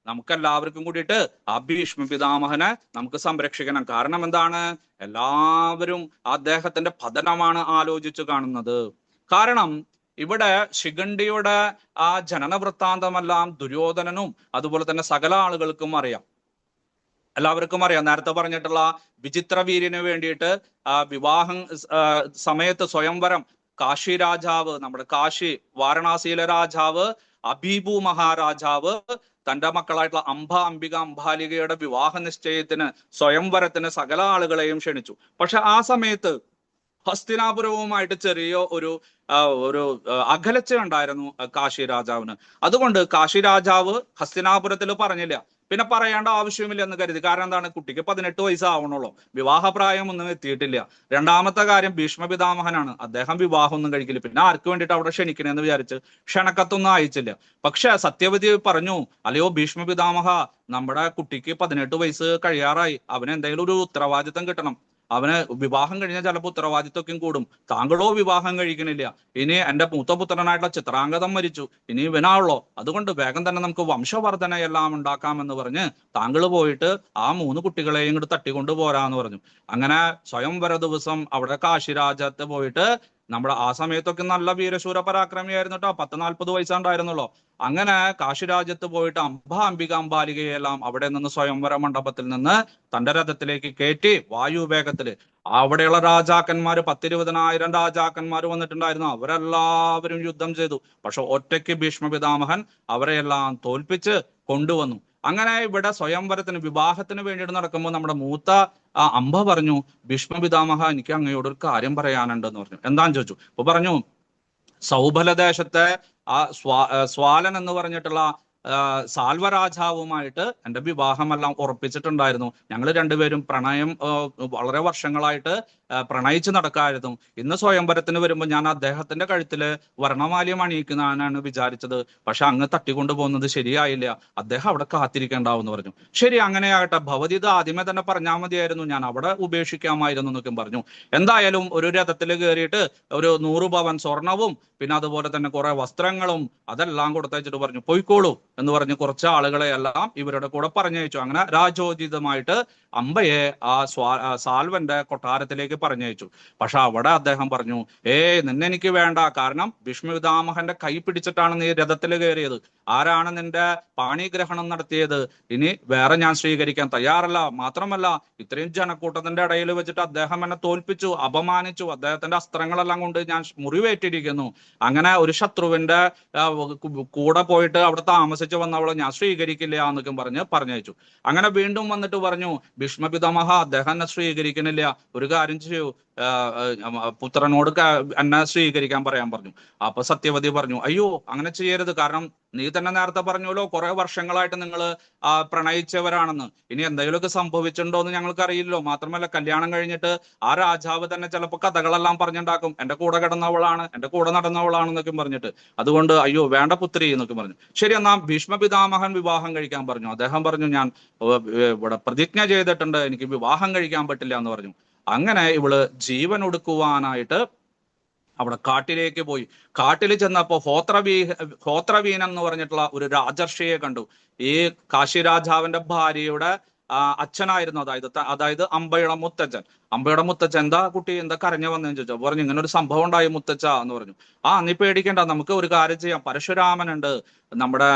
നമുക്കെല്ലാവർക്കും കൂടിയിട്ട് ആ ഭീഷ്മ പിതാമഹനെ നമുക്ക് സംരക്ഷിക്കണം. കാരണം എന്താണ്? എല്ലാവരും അദ്ദേഹത്തിന്റെ പതനമാണ് ആലോചിച്ചു കാണുന്നത്. കാരണം ഇവിടെ ശിഖണ്ഡിയുടെ ആ ജനന വൃത്താന്തമെല്ലാം ദുര്യോധനനും അതുപോലെ തന്നെ സകല ആളുകൾക്കും അറിയാം, എല്ലാവർക്കും അറിയാം. നേരത്തെ പറഞ്ഞിട്ടുള്ള വിചിത്രവീര്യന് വേണ്ടിയിട്ട് വിവാഹം സമയത്ത് സ്വയംവരം കാശി രാജാവ്, നമ്മുടെ കാശി വാരണാസിയിലെ രാജാവ് അബീബു മഹാരാജാവ് തന്റെ മക്കളായിട്ടുള്ള അംബിക അംബാലികയുടെ വിവാഹ നിശ്ചയത്തിന് സ്വയംവരത്തിന് സകല ആളുകളെയും ക്ഷണിച്ചു. പക്ഷെ ആ സമയത്ത് ഹസ്തിനാപുരവുമായിട്ട് ചെറിയ ഒരു അകലച്ച ഉണ്ടായിരുന്നു കാശി രാജാവിന്. അതുകൊണ്ട് കാശി രാജാവ് ഹസ്തിനാപുരത്തിൽ പറഞ്ഞില്ല. പിന്നെ പറയേണ്ട ആവശ്യമില്ല എന്ന് കരുതി. കാരണം എന്താണ്? കുട്ടിക്ക് 18 വയസ്സാവണുള്ളൂ, വിവാഹപ്രായം ഒന്നും എത്തിയിട്ടില്ല. രണ്ടാമത്തെ കാര്യം, ഭീഷ്മ പിതാമഹനാണ്, അദ്ദേഹം വിവാഹം ഒന്നും കഴിക്കില്ല. പിന്നെ ആർക്ക് വേണ്ടിയിട്ട് അവിടെ ക്ഷണിക്കണമെന്ന് വിചാരിച്ച് ക്ഷണക്കത്തൊന്നും അയച്ചില്ല. പക്ഷെ സത്യവതി പറഞ്ഞു, അല്ലയോ ഭീഷ്മ പിതാമഹ, നമ്മുടെ കുട്ടിക്ക് 18 വയസ്സ് കഴിയാറായി, അവന് എന്തെങ്കിലും ഒരു ഉത്തരവാദിത്തം കിട്ടണം. അവന് വിവാഹം കഴിഞ്ഞാൽ ചിലപ്പോൾ ഉത്തരവാദിത്വം കൂടും. താങ്കളോ വിവാഹം കഴിക്കണില്ല, ഇനി എന്റെ മൂത്തപുത്രനായിട്ടുള്ള ചിത്രാംഗതം മരിച്ചു, ഇനി ഇവനാണല്ലോ, അതുകൊണ്ട് വേഗം തന്നെ നമുക്ക് വംശവർധനയെല്ലാം ഉണ്ടാക്കാമെന്ന് പറഞ്ഞ് താങ്കൾ പോയിട്ട് ആ 3 കുട്ടികളെയും ഇങ്ങോട്ട് തട്ടിക്കൊണ്ട് പോരാന്ന് പറഞ്ഞു. അങ്ങനെ സ്വയംവര ദിവസം അവിടെ കാശിരാജത്ത് പോയിട്ട്, നമ്മുടെ ആ സമയത്തൊക്കെ നല്ല വീരശൂര പരാക്രമിയായിരുന്നു കേട്ടോ, 10-40 വയസ്സുണ്ടായിരുന്നുള്ളൂ. അങ്ങനെ കാശിരാജ്യത്ത് പോയിട്ട് അംബിക അംബാലികയെല്ലാം അവിടെ നിന്ന് സ്വയംവര മണ്ഡപത്തിൽ നിന്ന് തന്റെ രഥത്തിലേക്ക് കയറ്റി വായുവേഗത്തില് അവിടെയുള്ള രാജാക്കന്മാര് 10-20,000 രാജാക്കന്മാർ വന്നിട്ടുണ്ടായിരുന്നു. അവരെല്ലാവരും യുദ്ധം ചെയ്തു. പക്ഷെ ഒറ്റയ്ക്ക് ഭീഷ്മ പിതാമഹൻ അവരെയെല്ലാം തോൽപ്പിച്ച് കൊണ്ടുവന്നു. അങ്ങനെ ഇവിടെ സ്വയംവരത്തിന് വിവാഹത്തിന് വേണ്ടിയിട്ട് നടക്കുമ്പോൾ നമ്മുടെ മൂത്ത അംബ പറഞ്ഞു, ഭീഷ്മ പിതാമഹ, എനിക്ക് അങ്ങയോട് ഒരു കാര്യം പറയാനുണ്ടെന്ന് പറഞ്ഞു. എന്താന്ന് ചോദിച്ചു. അപ്പൊ പറഞ്ഞു, സൗബലദേശത്തെ ആ സ്വാലൻ എന്ന് പറഞ്ഞിട്ടുള്ള സാൽവരാജാവുമായിട്ട് എൻ്റെ വിവാഹമെല്ലാം ഉറപ്പിച്ചിട്ടുണ്ടായിരുന്നു. ഞങ്ങൾ രണ്ടുപേരും പ്രണയം വളരെ വർഷങ്ങളായിട്ട് പ്രണയിച്ച് നടക്കായിരുന്നു. ഇന്ന് സ്വയംവരത്തിന് വരുമ്പോൾ ഞാൻ അദ്ദേഹത്തിന്റെ കഴുത്തില് വർണ്ണമാല്യം അണിയിക്കുന്നതാണ് വിചാരിച്ചത്. പക്ഷെ അങ്ങ് തട്ടിക്കൊണ്ടു പോകുന്നത് ശരിയായില്ല. അദ്ദേഹം അവിടെ കാത്തിരിക്കേണ്ടാവെന്ന് പറഞ്ഞു. ശരി, അങ്ങനെയാകട്ടെ, ഭവതി ഇത് ആദ്യമേ തന്നെ പറഞ്ഞാൽ മതിയായിരുന്നു, ഞാൻ അവിടെ ഉപേക്ഷിക്കാമായിരുന്നു എന്നൊക്കെ പറഞ്ഞു. എന്തായാലും ഒരു രഥത്തിൽ കയറിയിട്ട് ഒരു 100 പവൻ സ്വർണവും പിന്നെ അതുപോലെ തന്നെ കുറെ വസ്ത്രങ്ങളും അതെല്ലാം കൊടുത്തയച്ചിട്ട് പറഞ്ഞു പോയിക്കോളൂ എന്ന് പറഞ്ഞ് കുറച്ച് ആളുകളെ എല്ലാം ഇവരുടെ കൂടെ പറഞ്ഞയച്ചു. അങ്ങനെ രാജോചിതമായിട്ട് അംബയെ സാൽവന്റെ കൊട്ടാരത്തിലേക്ക് പറഞ്ഞയച്ചു. പക്ഷെ അവിടെ അദ്ദേഹം പറഞ്ഞു, നിന്നെ എനിക്ക് വേണ്ട, കാരണം ഭീഷ്മപിതാമഹന്റെ കൈ പിടിച്ചിട്ടാണ് നീ രഥത്തിൽ കയറിയത്. ആരാണ് നിന്റെ പാണിഗ്രഹണം നടത്തിയത്? ഇനി വേറെ ഞാൻ സ്വീകരിക്കാൻ തയ്യാറല്ല. മാത്രമല്ല ഇത്രയും ജനക്കൂട്ടത്തിന്റെ ഇടയിൽ വെച്ചിട്ട് അദ്ദേഹം എന്നെ തോൽപ്പിച്ചു, അപമാനിച്ചു, അദ്ദേഹത്തിന്റെ അസ്ത്രങ്ങളെല്ലാം കൊണ്ട് ഞാൻ മുറിവേറ്റിരിക്കുന്നു. അങ്ങനെ ഒരു ശത്രുവിന്റെ കൂടെ പോയിട്ട് അവിടെ താമസിച്ച് വന്നവളെ ഞാൻ സ്വീകരിക്കില്ല എന്നൊക്കെ പറഞ്ഞയച്ചു. അങ്ങനെ വീണ്ടും വന്നിട്ട് പറഞ്ഞു, ഭീഷ്മപിതാമഹ അദ്ദേഹം എന്നെ സ്വീകരിക്കണില്ല, ഒരു കാര്യം ചെയ്യൂ, പുത്രനോട് എന്നെ സ്വീകരിക്കാൻ പറയാൻ പറഞ്ഞു. അപ്പൊ സത്യവതി പറഞ്ഞു, അയ്യോ അങ്ങനെ ചെയ്യരുത്, കാരണം നീ തന്നെ നേരത്തെ പറഞ്ഞല്ലോ കുറെ വർഷങ്ങളായിട്ട് നിങ്ങൾ പ്രണയിച്ചവരാണെന്ന്. ഇനി എന്തെങ്കിലുമൊക്കെ സംഭവിച്ചിട്ടുണ്ടോ എന്ന് ഞങ്ങൾക്ക് അറിയില്ലോ. മാത്രമല്ല കല്യാണം കഴിഞ്ഞിട്ട് ആ രാജാവ് തന്നെ ചിലപ്പോൾ കഥകളെല്ലാം പറഞ്ഞുണ്ടാക്കും, എന്റെ കൂടെ കിടന്നവളാണ്, എന്റെ കൂടെ നടന്നവളാണെന്നൊക്കെ പറഞ്ഞിട്ട്. അതുകൊണ്ട് അയ്യോ വേണ്ട പുത്രി എന്നൊക്കെ പറഞ്ഞു. ശരി, എന്നാ ഭീഷ്മപിതാമഹൻ വിവാഹം കഴിക്കാൻ പറഞ്ഞു. അദ്ദേഹം പറഞ്ഞു, ഞാൻ ഇവിടെ പ്രതിജ്ഞ ചെയ്തിട്ടുണ്ട്, എനിക്ക് വിവാഹം കഴിക്കാൻ പറ്റില്ല എന്ന് പറഞ്ഞു. അങ്ങനെ ഇവള് ജീവൻ ഒടുക്കുവാനായിട്ട് അവിടെ കാട്ടിലേക്ക് പോയി. കാട്ടിൽ ചെന്നപ്പോ ഹോത്രവീൻ എന്ന് പറഞ്ഞിട്ടുള്ള ഒരു രാജർഷിയെ കണ്ടു. ഈ കാശി രാജാവിന്റെ ഭാര്യയുടെ അച്ഛനായിരുന്നു, അതായത് അംബയുടെ മുത്തച്ഛൻ. അംബയുടെ മുത്തച്ഛൻ, എന്താ കുട്ടി, എന്താ കരഞ്ഞു വന്നതെന്ന് ചോദിച്ചു. പറഞ്ഞു, ഇങ്ങനെ ഒരു സംഭവം ഉണ്ടായി മുത്തച്ഛ എന്ന് പറഞ്ഞു. നീ പേടിക്കണ്ട, നമുക്ക് ഒരു കാര്യം ചെയ്യാം, പരശുരാമനുണ്ട്, നമ്മുടെ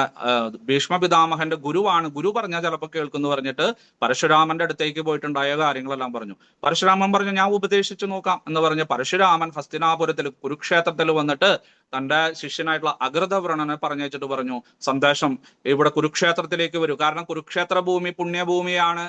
ഭീഷ്മപിതാമഹന്റെ ഗുരുവാണ്, ഗുരു പറഞ്ഞാൽ ചിലപ്പോൾ കേൾക്കുന്നു പറഞ്ഞിട്ട് പരശുരാമന്റെ അടുത്തേക്ക് പോയിട്ടുണ്ടായ കാര്യങ്ങളെല്ലാം പറഞ്ഞു. പരശുരാമൻ പറഞ്ഞു, ഞാൻ ഉപദേശിച്ചു നോക്കാം എന്ന് പറഞ്ഞ് പരശുരാമൻ ഹസ്തിനാപുരത്തിൽ കുരുക്ഷേത്രത്തിൽ വന്നിട്ട് തന്റെ ശിഷ്യനായിട്ടുള്ള അകൃതവ്രണനെ പറഞ്ഞയച്ചിട്ട് പറഞ്ഞു, സന്ദേശം ഇവിടെ കുരുക്ഷേത്രത്തിലേക്ക് വരൂ, കാരണം കുരുക്ഷേത്ര ഭൂമി പുണ്യഭൂമിയാണ്.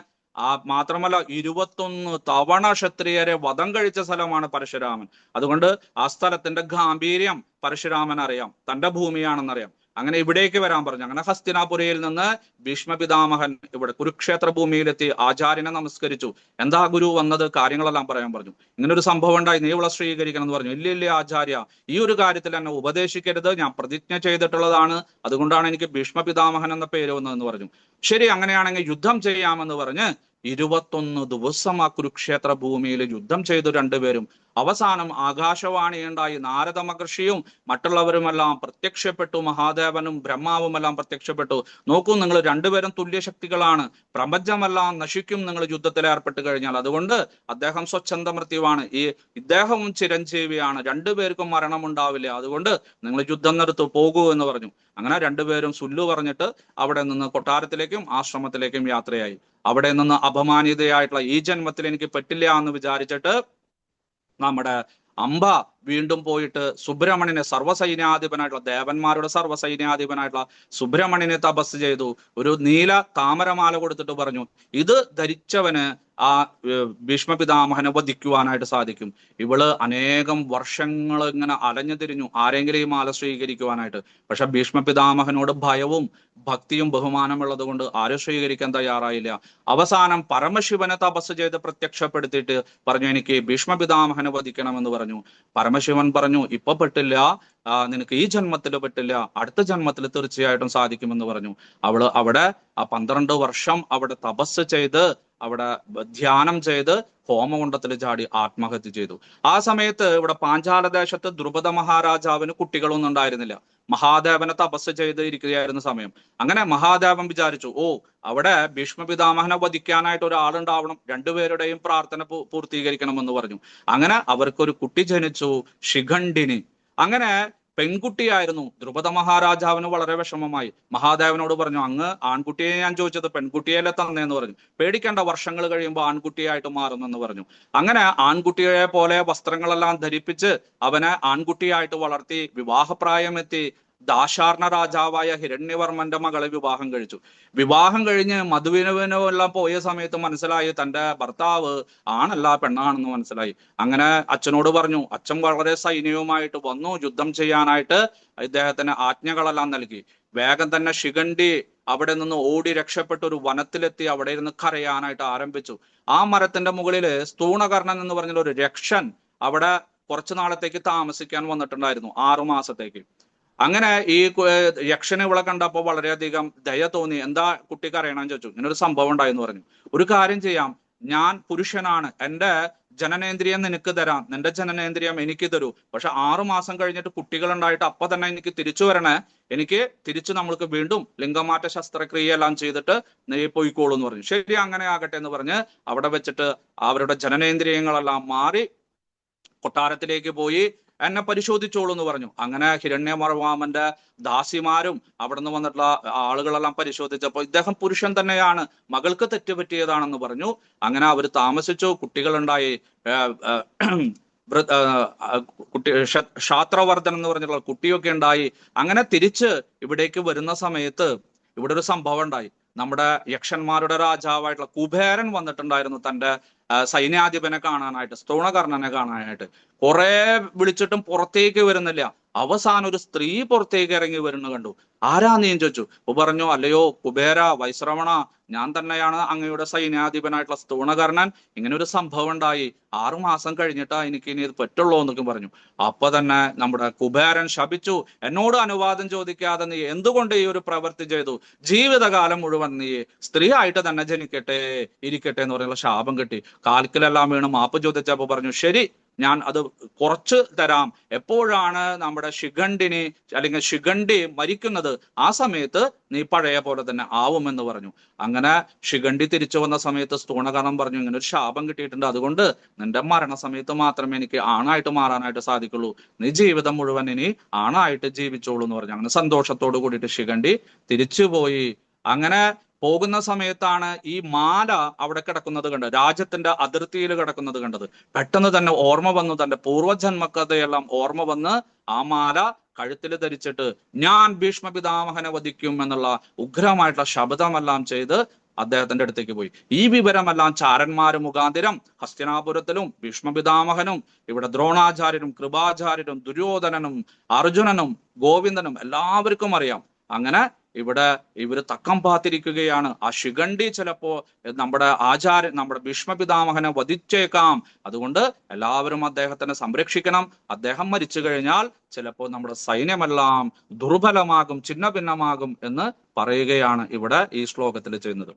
മാത്രമല്ല 21 തവണ ക്ഷത്രിയരെ വധം കഴിച്ച സ്ഥലമാണ് പരശുരാമൻ. അതുകൊണ്ട് ആ സ്ഥലത്തിന്റെ ഗാംഭീര്യം പരശുരാമൻ അറിയാം, തന്റെ ഭൂമിയാണെന്നറിയാം. അങ്ങനെ ഇവിടേക്ക് വരാൻ പറഞ്ഞു. അങ്ങനെ ഹസ്തിനാപുരയിൽ നിന്ന് ഭീഷ്മപിതാമഹൻ ഇവിടെ കുരുക്ഷേത്ര ഭൂമിയിലെത്തി ആചാര്യനെ നമസ്കരിച്ചു. എന്താ ഗുരു വന്നത്, കാര്യങ്ങളെല്ലാം പറയാൻ പറഞ്ഞു. ഇങ്ങനെ ഒരു സംഭവം ഉണ്ടായി, നീ ഇവളെ സ്വീകരിക്കണം എന്ന് പറഞ്ഞു. ഇല്ല ആചാര്യ, ഈ ഒരു കാര്യത്തിൽ എന്നെ ഉപദേശിക്കരുത്, ഞാൻ പ്രതിജ്ഞ ചെയ്തിട്ടുള്ളതാണ്, അതുകൊണ്ടാണ് എനിക്ക് ഭീഷ്മപിതാമഹൻ എന്ന പേര് വന്നതെന്ന് പറഞ്ഞു. ശരി, അങ്ങനെയാണെങ്കിൽ യുദ്ധം ചെയ്യാമെന്ന് പറഞ്ഞ് 21 ദിവസം ആ കുരുക്ഷേത്ര ഭൂമിയിൽ യുദ്ധം ചെയ്തു രണ്ടുപേരും. അവസാനം ആകാശവാണി ഉണ്ടായി, നാരദ മഹർഷിയും മറ്റുള്ളവരുമെല്ലാം പ്രത്യക്ഷപ്പെട്ടു, മഹാദേവനും ബ്രഹ്മാവുമെല്ലാം പ്രത്യക്ഷപ്പെട്ടു. നോക്കൂ, നിങ്ങൾ രണ്ടുപേരും തുല്യശക്തികളാണ്, പ്രപഞ്ചമെല്ലാം നശിക്കും നിങ്ങൾ യുദ്ധത്തിൽ ഏർപ്പെട്ട് കഴിഞ്ഞാൽ. അതുകൊണ്ട് അദ്ദേഹം സ്വച്ഛന്ത മൃത്യുവാണ്, ഇദ്ദേഹവും ചിരഞ്ജീവിയാണ്, രണ്ടുപേർക്കും മരണമുണ്ടാവില്ല, അതുകൊണ്ട് നിങ്ങൾ യുദ്ധം നിർത്തൂ, പോകൂ എന്ന് പറഞ്ഞു. അങ്ങനെ രണ്ടുപേരും സുല്ലു പറഞ്ഞിട്ട് അവിടെ നിന്ന് കൊട്ടാരത്തിലേക്കും ആശ്രമത്തിലേക്കും യാത്രയായി. അവിടെ നിന്ന് അപമാനിതയായിട്ടുള്ള ഈ ജന്മത്തിൽ എനിക്ക് പറ്റില്ല എന്ന് വിചാരിച്ചിട്ട് നമ്മുടെ അംബ വീണ്ടും പോയിട്ട് സുബ്രഹ്മണ്യനെ, സർവ്വസൈന്യാധിപനായിട്ടുള്ള ദേവന്മാരുടെ സർവ്വസൈന്യാധിപനായിട്ടുള്ള സുബ്രഹ്മണ്യനെ തപസ് ചെയ്തു. ഒരു നീല താമരമാല കൊടുത്തിട്ട് പറഞ്ഞു, ഇത് ധരിച്ചവന് ആ ഭീഷ്മപിതാമഹനെ വധിക്കുവാനായിട്ട് സാധിക്കും. ഇവള് അനേകം വർഷങ്ങൾ ഇങ്ങനെ അലഞ്ഞു തിരിഞ്ഞു ആരെങ്കിലും ഈ മാല സ്വീകരിക്കുവാനായിട്ട്. പക്ഷെ ഭീഷ്മപിതാമഹനോട് ഭയവും ഭക്തിയും ബഹുമാനമുള്ളത് കൊണ്ട് ആരും സ്വീകരിക്കാൻ തയ്യാറായില്ല. അവസാനം പരമശിവനെ തപസ് ചെയ്ത് പ്രത്യക്ഷപ്പെടുത്തിയിട്ട് പറഞ്ഞു, എനിക്ക് ഭീഷ്മപിതാമഹനെ വധിക്കണമെന്ന് പറഞ്ഞു. പരമശിവൻ പറഞ്ഞു, ഇപ്പൊ പെട്ടില്ല, നിനക്ക് ഈ ജന്മത്തിൽ പറ്റില്ല, അടുത്ത ജന്മത്തിൽ തീർച്ചയായിട്ടും സാധിക്കുമെന്ന് പറഞ്ഞു. അവിടെ 12 വർഷം അവിടെ തപസ് ചെയ്ത് അവിടെ ധ്യാനം ചെയ്ത് ഹോമകുണ്ടത്തിൽ ചാടി ആത്മഹത്യ ചെയ്തു. ആ സമയത്ത് ഇവിടെ പാഞ്ചാലദേശത്ത് ദ്രുപദ മഹാരാജാവിന് കുട്ടികളൊന്നും ഉണ്ടായിരുന്നില്ല. മഹാദേവനെ തപസ് ചെയ്ത് ഇരിക്കുകയായിരുന്ന സമയം. അങ്ങനെ മഹാദേവൻ വിചാരിച്ചു, അവിടെ ഭീഷ്മപിതാമഹനെ വധിക്കാനായിട്ട് ഒരാളുണ്ടാവണം, രണ്ടുപേരുടെയും പ്രാർത്ഥന പൂർത്തീകരിക്കണമെന്ന് പറഞ്ഞു. അങ്ങനെ അവർക്കൊരു കുട്ടി ജനിച്ചു, ശിഖണ്ഡിനി. അങ്ങനെ പെൺകുട്ടിയായിരുന്നു. ദ്രുപദ മഹാരാജാവിന് വളരെ വിഷമമായി. മഹാദേവനോട് പറഞ്ഞു, അങ്ങ് ആൺകുട്ടിയെ ഞാൻ ചോദിച്ചത്, പെൺകുട്ടിയല്ലേ തന്നേന്ന് പറഞ്ഞു. പേടിക്കേണ്ട, വർഷങ്ങൾ കഴിയുമ്പോൾ ആൺകുട്ടിയായിട്ട് മാറുമെന്ന് പറഞ്ഞു. അങ്ങനെ ആൺകുട്ടിയെ പോലെ വസ്ത്രങ്ങളെല്ലാം ധരിപ്പിച്ച് അവനെ ആൺകുട്ടിയായിട്ട് വളർത്തി വിവാഹപ്രായം എത്തി. ദാശാർണ രാജാവായ ഹിരണ്യവർമ്മന്റെ മകളെ വിവാഹം കഴിച്ചു. വിവാഹം കഴിഞ്ഞ് മധുവിനുവിനെല്ലാം പോയ സമയത്ത് മനസ്സിലായി തന്റെ ഭർത്താവ് ആണല്ല പെണ്ണാണെന്ന് മനസ്സിലായി. അങ്ങനെ അച്ഛനോട് പറഞ്ഞു. അച്ഛൻ വളരെ സൈന്യവുമായിട്ട് വന്നു, യുദ്ധം ചെയ്യാനായിട്ട് ഇദ്ദേഹത്തിന് ആജ്ഞകളെല്ലാം നൽകി. വേഗം തന്നെ ശിഖണ്ഡി അവിടെ നിന്ന് ഓടി രക്ഷപ്പെട്ട് ഒരു വനത്തിലെത്തി അവിടെ ഇരുന്ന് കരയാനായിട്ട് ആരംഭിച്ചു. ആ മരത്തിന്റെ മുകളില് സ്തൂണകർണൻ എന്ന് പറഞ്ഞ ഒരു രക്ഷൻ അവിടെ കുറച്ചു നാളത്തേക്ക് താമസിക്കാൻ വന്നിട്ടുണ്ടായിരുന്നു, 6 മാസത്തേക്ക്. അങ്ങനെ ഈ യക്ഷനെ ഇവിടെ കണ്ടപ്പോ വളരെയധികം ദയ തോന്നി. എന്താ കുട്ടിക്ക് അറിയണമെന്ന് ചോദിച്ചു. ഇങ്ങനൊരു സംഭവം ഉണ്ടായെന്ന് പറഞ്ഞു. ഒരു കാര്യം ചെയ്യാം, ഞാൻ പുരുഷനാണ്, എന്റെ ജനനേന്ദ്രിയം നിനക്ക് തരാം, നിന്റെ ജനനേന്ദ്രിയം എനിക്ക് തരൂ. പക്ഷെ 6 മാസം കഴിഞ്ഞിട്ട് കുട്ടികൾ ഉണ്ടായിട്ട് അപ്പൊ തന്നെ എനിക്ക് തിരിച്ചു വരണേ, എനിക്ക് തിരിച്ചു നമ്മൾക്ക് വീണ്ടും ലിംഗമാറ്റ ശസ്ത്രക്രിയ എല്ലാം ചെയ്തിട്ട് നീ പോയിക്കോളൂ എന്ന് പറഞ്ഞു. ശരി, അങ്ങനെ ആകട്ടെ എന്ന് പറഞ്ഞ് അവിടെ വെച്ചിട്ട് അവരുടെ ജനനേന്ദ്രിയങ്ങളെല്ലാം മാറി കൊട്ടാരത്തിലേക്ക് പോയി എന്നെ പരിശോധിച്ചോളൂ എന്ന് പറഞ്ഞു. അങ്ങനെ ഹിരണ്യമർവാമന്റെ ദാസിമാരും അവിടെ നിന്ന് വന്നിട്ടുള്ള ആളുകളെല്ലാം പരിശോധിച്ചപ്പോൾ ഇദ്ദേഹം പുരുഷൻ തന്നെയാണ്, മകൾക്ക് തെറ്റുപറ്റിയതാണെന്ന് പറഞ്ഞു. അങ്ങനെ അവർ താമസിച്ചു, കുട്ടികളുണ്ടായി. കുട്ടി ക്ഷാത്രവർദ്ധൻ എന്ന് പറഞ്ഞിട്ടുള്ള കുട്ടിയൊക്കെ ഉണ്ടായി. അങ്ങനെ തിരിച്ച് ഇവിടേക്ക് വരുന്ന സമയത്ത് ഇവിടെ ഒരു സംഭവം ഉണ്ടായി. നമ്മുടെ യക്ഷന്മാരുടെ രാജാവായിട്ടുള്ള കുബേരൻ വന്നിട്ടുണ്ടായിരുന്നു തന്റെ സൈന്യാധിപനെ കാണാനായിട്ട്, സ്തൂണകർണനെ കാണാനായിട്ട്. കുറെ വിളിച്ചിട്ടും പുറത്തേക്ക് വരുന്നില്ല. അവസാനം ഒരു സ്ത്രീ പുറത്തേക്ക് ഇറങ്ങി വരുന്ന കണ്ടു. ആരാ നീ ചോദിച്ചു. അപ്പൊ പറഞ്ഞു, അല്ലയോ കുബേര, വൈശ്രവണ, ഞാൻ തന്നെയാണ് അങ്ങയുടെ സൈന്യാധിപനായിട്ടുള്ള സ്തൂണകർണൻ. ഇങ്ങനെ ഒരു സംഭവം ഉണ്ടായി, 6 മാസം കഴിഞ്ഞിട്ടാ എനിക്ക് ഇനി ഇത് പറ്റുള്ളൂ എന്നൊക്കെ പറഞ്ഞു. അപ്പൊ തന്നെ നമ്മുടെ കുബേരൻ ശപിച്ചു, എന്നോട് അനുവാദം ചോദിക്കാതെ നീ എന്തുകൊണ്ട് ഈ ഒരു പ്രവൃത്തി ചെയ്തു? ജീവിതകാലം മുഴുവൻ നീ സ്ത്രീ ആയിട്ട് തന്നെ ജനിക്കട്ടെ, ഇരിക്കട്ടെ എന്ന് പറയുന്ന ശാപം കിട്ടി. കാൽക്കലെല്ലാം വീണ് മാപ്പ് ചോദിച്ചപ്പോ പറഞ്ഞു, ശരി, ഞാൻ അത് കുറച്ച് തരാം. എപ്പോഴാണ് നമ്മുടെ ശിഖണ്ഡിനി അല്ലെങ്കിൽ ശിഖണ്ഡി മരിക്കുന്നത്, ആ സമയത്ത് നീ പഴയ പോലെ തന്നെ ആവുമെന്ന് പറഞ്ഞു. അങ്ങനെ ശിഖണ്ഡി തിരിച്ചു വന്ന സമയത്ത് സ്തൂണകർണൻ പറഞ്ഞു, ഇങ്ങനെ ഒരു ശാപം കിട്ടിയിട്ടുണ്ട്, അതുകൊണ്ട് നിന്റെ മരണസമയത്ത് മാത്രമേ എനിക്ക് ആണായിട്ട് മാറാനായിട്ട് സാധിക്കുള്ളൂ, നീ ജീവിതം മുഴുവൻ ഇനി ആണായിട്ട് ജീവിച്ചോളൂ എന്ന് പറഞ്ഞു. അങ്ങനെ സന്തോഷത്തോടു കൂടിയിട്ട് ശിഖണ്ഡി തിരിച്ചുപോയി. അങ്ങനെ പോകുന്ന സമയത്താണ് ഈ മാല അവിടെ കിടക്കുന്നത് കണ്ടത്, രാജ്യത്തിന്റെ അതിർത്തിയിൽ കിടക്കുന്നത് കണ്ടത്. പെട്ടെന്ന് തന്നെ ഓർമ്മ വന്നു, തന്റെ പൂർവ്വജന്മകഥയെല്ലാം ഓർമ്മ വന്ന് ആ മാല കഴുത്തിൽ ധരിച്ചിട്ട് ഞാൻ ഭീഷ്മ പിതാമഹനെ വധിക്കും എന്നുള്ള ഉഗ്രമായിട്ടുള്ള ശബ്ദമെല്ലാം ചെയ്ത് അദ്ദേഹത്തിന്റെ അടുത്തേക്ക് പോയി. ഈ വിവരമെല്ലാം ചാരന്മാര് മുഖാന്തിരം ഹസ്തിനാപുരത്തിലും ഭീഷ്മ പിതാമഹനും ഇവിടെ ദ്രോണാചാര്യരും കൃപാചാര്യരും ദുര്യോധനനും അർജുനനും ഗോവിന്ദനും എല്ലാവർക്കും അറിയാം. അങ്ങനെ ഇവിടെ ഇവര് തക്കം പാത്തിരിക്കുകയാണ്. ആ ശിഖണ്ഡി ചിലപ്പോ നമ്മുടെ ഭീഷ്മ പിതാമഹനെ വധിച്ചേക്കാം, അതുകൊണ്ട് എല്ലാവരും അദ്ദേഹത്തിനെ സംരക്ഷിക്കണം. അദ്ദേഹം മരിച്ചു കഴിഞ്ഞാൽ ചിലപ്പോൾ നമ്മുടെ സൈന്യമെല്ലാം ദുർബലമാകും, ഛിന്ന ഭിന്നമാകും എന്ന് പറയുകയാണ് ഇവിടെ ഈ ശ്ലോകത്തിൽ ചെയ്യുന്നത്.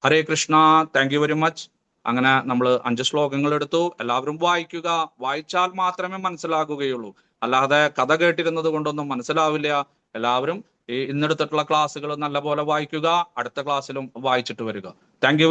Hare Krishna, thank you very much. അങ്ങനെ നമ്മൾ 5 ശ്ലോകങ്ങൾ എടുത്തു. എല്ലാവരും വായിക്കുക. വായിച്ചാൽ മാത്രമേ മനസ്സിലാകുകയുള്ളൂ, അല്ലാതെ കഥ കേട്ടിരുന്നത് കൊണ്ടൊന്നും മനസ്സിലാവില്ല. എല്ലാവരും ഇന്നെടുത്തിട്ടുള്ള ക്ലാസ്സുകൾ നല്ലപോലെ വായിക്കുക. അടുത്ത ക്ലാസ്സിലും വായിച്ചിട്ട് വരിക. Thank you.